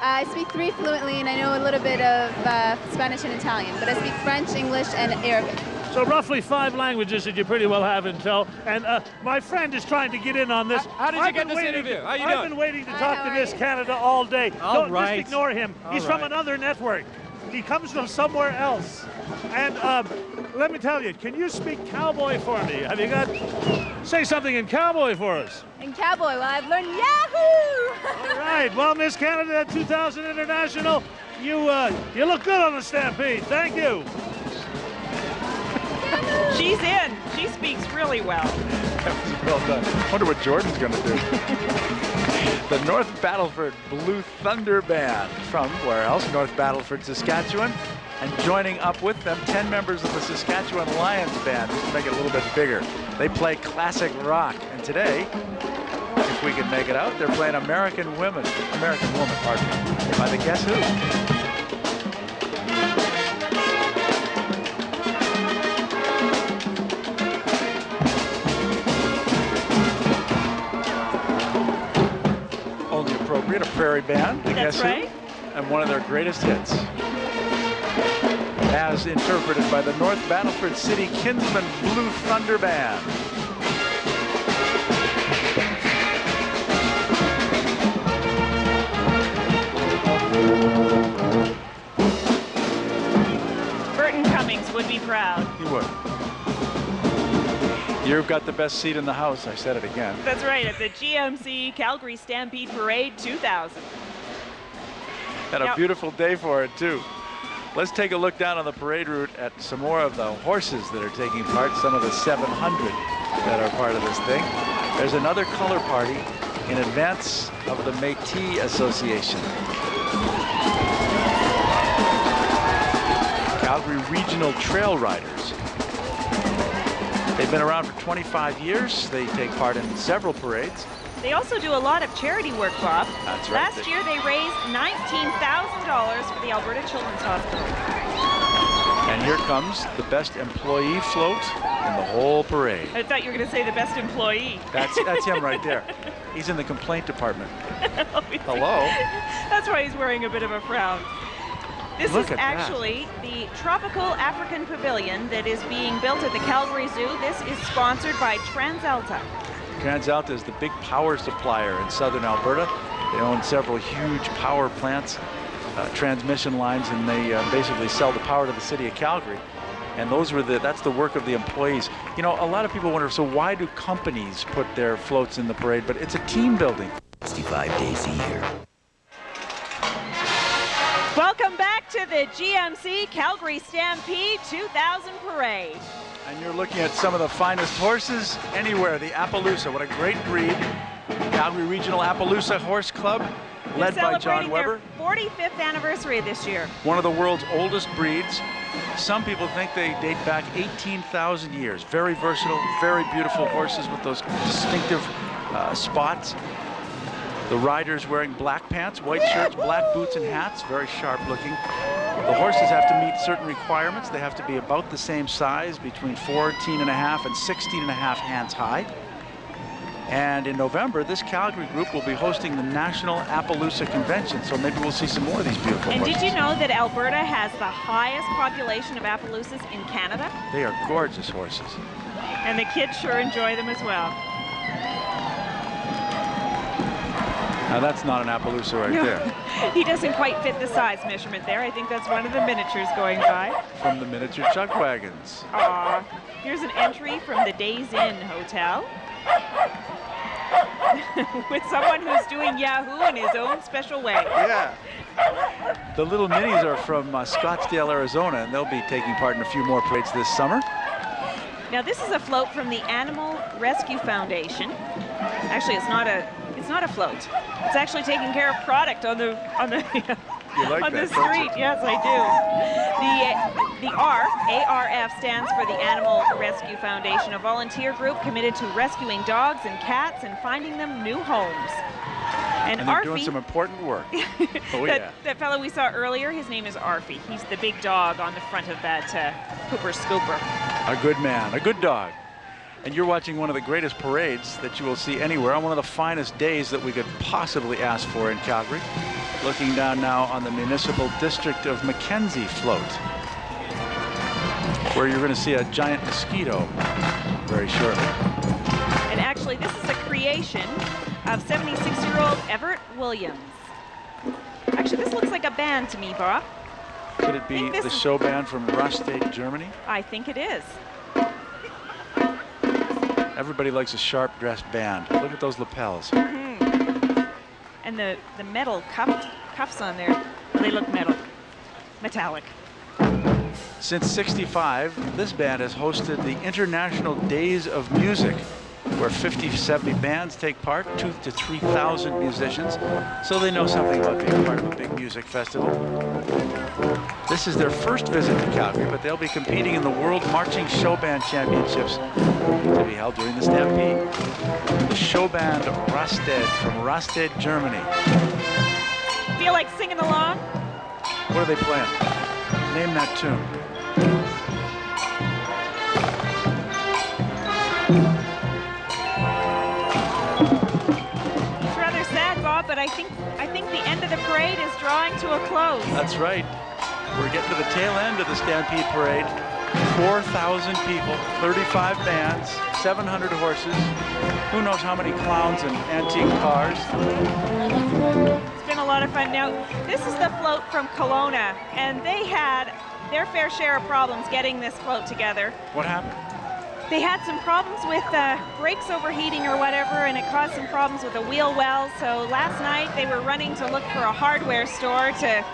I speak 3 fluently, and I know a little bit of Spanish and Italian, but I speak French, English, and Arabic. So roughly 5 languages that you pretty well have in tow. And my friend is trying to get in on this. How did you get this interview? How you doing? I've been waiting to talk to Miss Canada all day. All Don't right. just ignore him. He's from another network. He comes from somewhere else. And let me tell you, can you speak cowboy for me? Have you got, say something in cowboy for us. In cowboy, well, I've learned Yahoo! All right, well, Miss Canada 2000 International, you look good on the Stampede. Thank you. She's in. She speaks really well. That was well done. Wonder what Jordan's going to do. The North Battleford Blue Thunder Band from where else? North Battleford, Saskatchewan. And joining up with them, 10 members of the Saskatchewan Lions Band, just to make it a little bit bigger. They play classic rock. And today, if we can make it out, they're playing American Woman, pardon me, by the Guess Who. A prairie band, the Guess Who, and one of their greatest hits, as interpreted by the North Battleford City Kinsman Blue Thunder Band. Burton Cummings would be proud. He would. You've got the best seat in the house. I said it again. That's right, at the GMC Calgary Stampede Parade 2000. And a beautiful day for it, too. Let's take a look down on the parade route at some more of the horses that are taking part, some of the 700 that are part of this thing. There's another color party in advance of the Métis Association. Calgary Regional Trail Riders. They've been around for 25 years. They take part in several parades. They also do a lot of charity work, Bob. That's right. Last year they raised $19,000 for the Alberta Children's Hospital. And here comes the best employee float in the whole parade. I thought you were going to say the best employee. That's him right there. He's in the complaint department. Hello? That's why he's wearing a bit of a frown. This is actually the Tropical African Pavilion that is being built at the Calgary Zoo. This is sponsored by TransAlta. TransAlta is the big power supplier in southern Alberta. They own several huge power plants, transmission lines, and they basically sell the power to the city of Calgary. And that's the work of the employees. You know, a lot of people wonder, so why do companies put their floats in the parade? But it's a team building. 65 days a year. Welcome back to the GMC Calgary Stampede 2000 Parade. And you're looking at some of the finest horses anywhere. The Appaloosa, what a great breed. Calgary Regional Appaloosa Horse Club, led by John Weber. Their 45th anniversary this year. One of the world's oldest breeds. Some people think they date back 18,000 years. Very versatile, very beautiful horses with those distinctive spots. The riders wearing black pants, white shirts, black boots and hats, very sharp looking. The horses have to meet certain requirements. They have to be about the same size, between 14.5 and 16.5 hands high. And in November, this Calgary group will be hosting the National Appaloosa Convention, so maybe we'll see some more of these beautiful horses. And did you know that Alberta has the highest population of Appaloosas in Canada? They are gorgeous horses. And the kids sure enjoy them as well. Now that's not an Appaloosa right there. He doesn't quite fit the size measurement there. I think that's one of the miniatures going by. From the miniature chuck wagons. Aw, here's an entry from the Days Inn Hotel. With someone who's doing Yahoo in his own special way. Yeah. The little minis are from Scottsdale, Arizona, and they'll be taking part in a few more parades this summer. Now this is a float from the Animal Rescue Foundation. Actually, it's not a float. It's actually taking care of product on the street. Yes, I do. The ARF stands for the Animal Rescue Foundation, a volunteer group committed to rescuing dogs and cats and finding them new homes. And they're doing some important work. Oh, yeah. That fellow we saw earlier, his name is Arfie. He's the big dog on the front of that Cooper Scooper. A good man, a good dog. And you're watching one of the greatest parades that you will see anywhere on one of the finest days that we could possibly ask for in Calgary. Looking down now on the Municipal District of Mackenzie float, where you're going to see a giant mosquito very shortly. And actually, this is a creation of 76-year-old Everett Williams. Actually, this looks like a band to me, Bob. Could it be the show band from Rustade, Germany? I think it is. Everybody likes a sharp-dressed band. Look at those lapels. And the metal cuffs on there, they look metallic. Since '65, this band has hosted the International Days of Music, where 50-70 bands take part, 2,000 to 3,000 musicians, so they know something about being part of a big music festival. This is their first visit to Calgary, but they'll be competing in the World Marching Show Band Championships to be held during the Stampede. The show band Rustade from Rustade, Germany. Feel like singing along? What are they playing? Name that tune. It's rather sad, Bob, but I think the end of the parade is drawing to a close. That's right. We're getting to the tail end of the Stampede Parade. 4,000 people, 35 bands, 700 horses, who knows how many clowns and antique cars. It's been a lot of fun. Now, this is the float from Kelowna, and they had their fair share of problems getting this float together. What happened? They had some problems with brakes overheating or whatever, and it caused some problems with the wheel well. So last night they were running to look for a hardware store to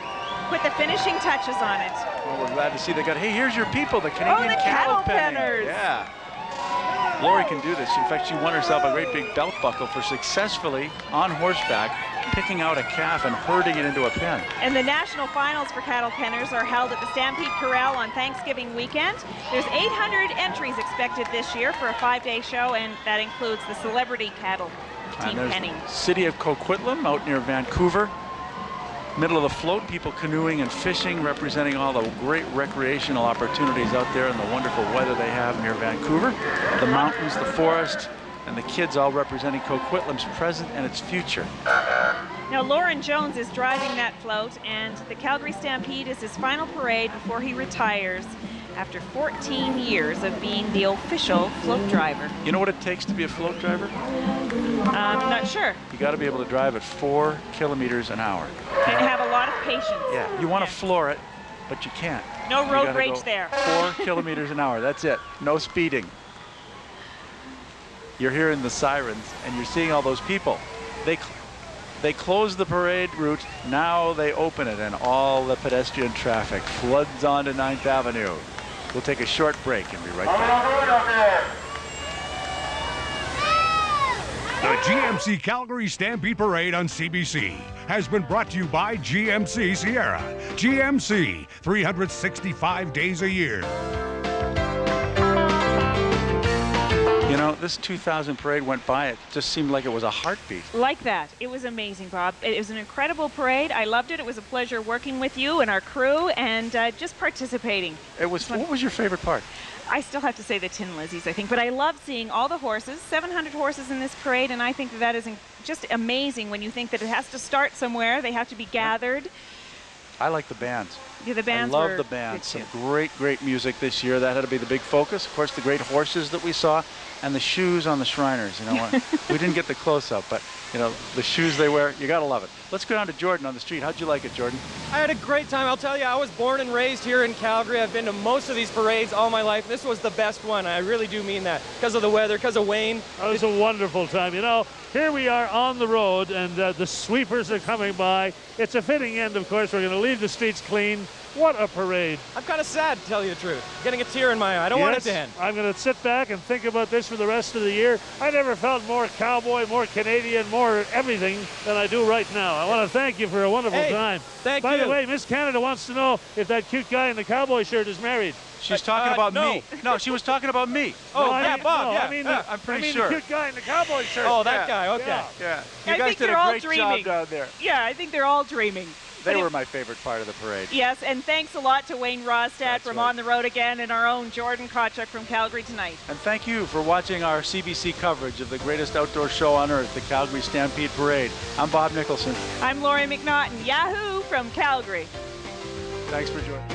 put the finishing touches on it. Well, we're glad to see they got, hey, here's your people, the Canadian cattle penners. Yeah. Lori can do this. In fact, she won herself a great big belt buckle for successfully, on horseback, picking out a calf and herding it into a pen. And the national finals for cattle penners are held at the Stampede Corral on Thanksgiving weekend. There's 800 entries expected this year for a 5-day show, and that includes the celebrity cattle Team Penning. City of Coquitlam out near Vancouver. Middle of the float, people canoeing and fishing, representing all the great recreational opportunities out there and the wonderful weather they have near Vancouver. The mountains, the forest, and the kids all representing Coquitlam's present and its future. Now, Lauren Jones is driving that float, and the Calgary Stampede is his final parade before he retires after 14 years of being the official float driver. You know what it takes to be a float driver? I'm not sure. You got to be able to drive at 4 kilometers an hour. And have a lot of patience. Yeah, you want to floor it, but you can't. No You road gotta rage go there. 4 kilometers an hour, that's it. No speeding. You're hearing the sirens, and you're seeing all those people. They close the parade route, now they open it, and all the pedestrian traffic floods onto 9th Avenue. We'll take a short break and be right back. The GMC Calgary Stampede Parade on CBC has been brought to you by GMC Sierra. GMC, 365 days a year. You know, this 2000 parade went by, it just seemed like it was a heartbeat. Like that. It was amazing, Bob. It was an incredible parade. I loved it. It was a pleasure working with you and our crew and just participating. It was. What was your favorite part? I still have to say the Tin Lizzies, I think, but I love seeing all the horses, 700 horses in this parade, and I think that is just amazing when you think that it has to start somewhere. They have to be gathered. I like the bands. Yeah, the bands I love were the bands. good Some great music this year. That had to be the big focus. Of course, the great horses that we saw and the shoes on the Shriners. You know, we didn't get the close-up, but you know, the shoes they wear, you gotta love it. Let's go down to Jordan on the street. How'd you like it, Jordan? I had a great time. I'll tell you, I was born and raised here in Calgary. I've been to most of these parades all my life. This was the best one. I really do mean that. Because of the weather, because of Wayne. It was a wonderful time. You know, here we are on the road, and the sweepers are coming by. It's a fitting end, of course. We're going to leave the streets clean. What a parade. I'm kind of sad, to tell you the truth. Getting a tear in my eye. I don't want it to end. I'm going to sit back and think about this for the rest of the year. I never felt more cowboy, more Canadian, more everything than I do right now. I want to thank you for a wonderful time. Thank By you. the way, Miss Canada wants to know if that cute guy in the cowboy shirt is married. She's talking about me. No, she was talking about me. Oh, No, yeah, Bob, yeah. I mean, I'm pretty sure. the cute guy in the cowboy shirt. Oh, that guy, okay. Yeah. I You guys think did they're a all great dreaming. job down there. Yeah, I think they're all dreaming. They were my favorite part of the parade. Yes, and thanks a lot to Wayne Rostad from On the Road Again and our own Jordan Kotchuk from Calgary Tonight. And thank you for watching our CBC coverage of the greatest outdoor show on earth, the Calgary Stampede Parade. I'm Bob Nicholson. I'm Lori McNaughton, Yahoo from Calgary. Thanks for joining.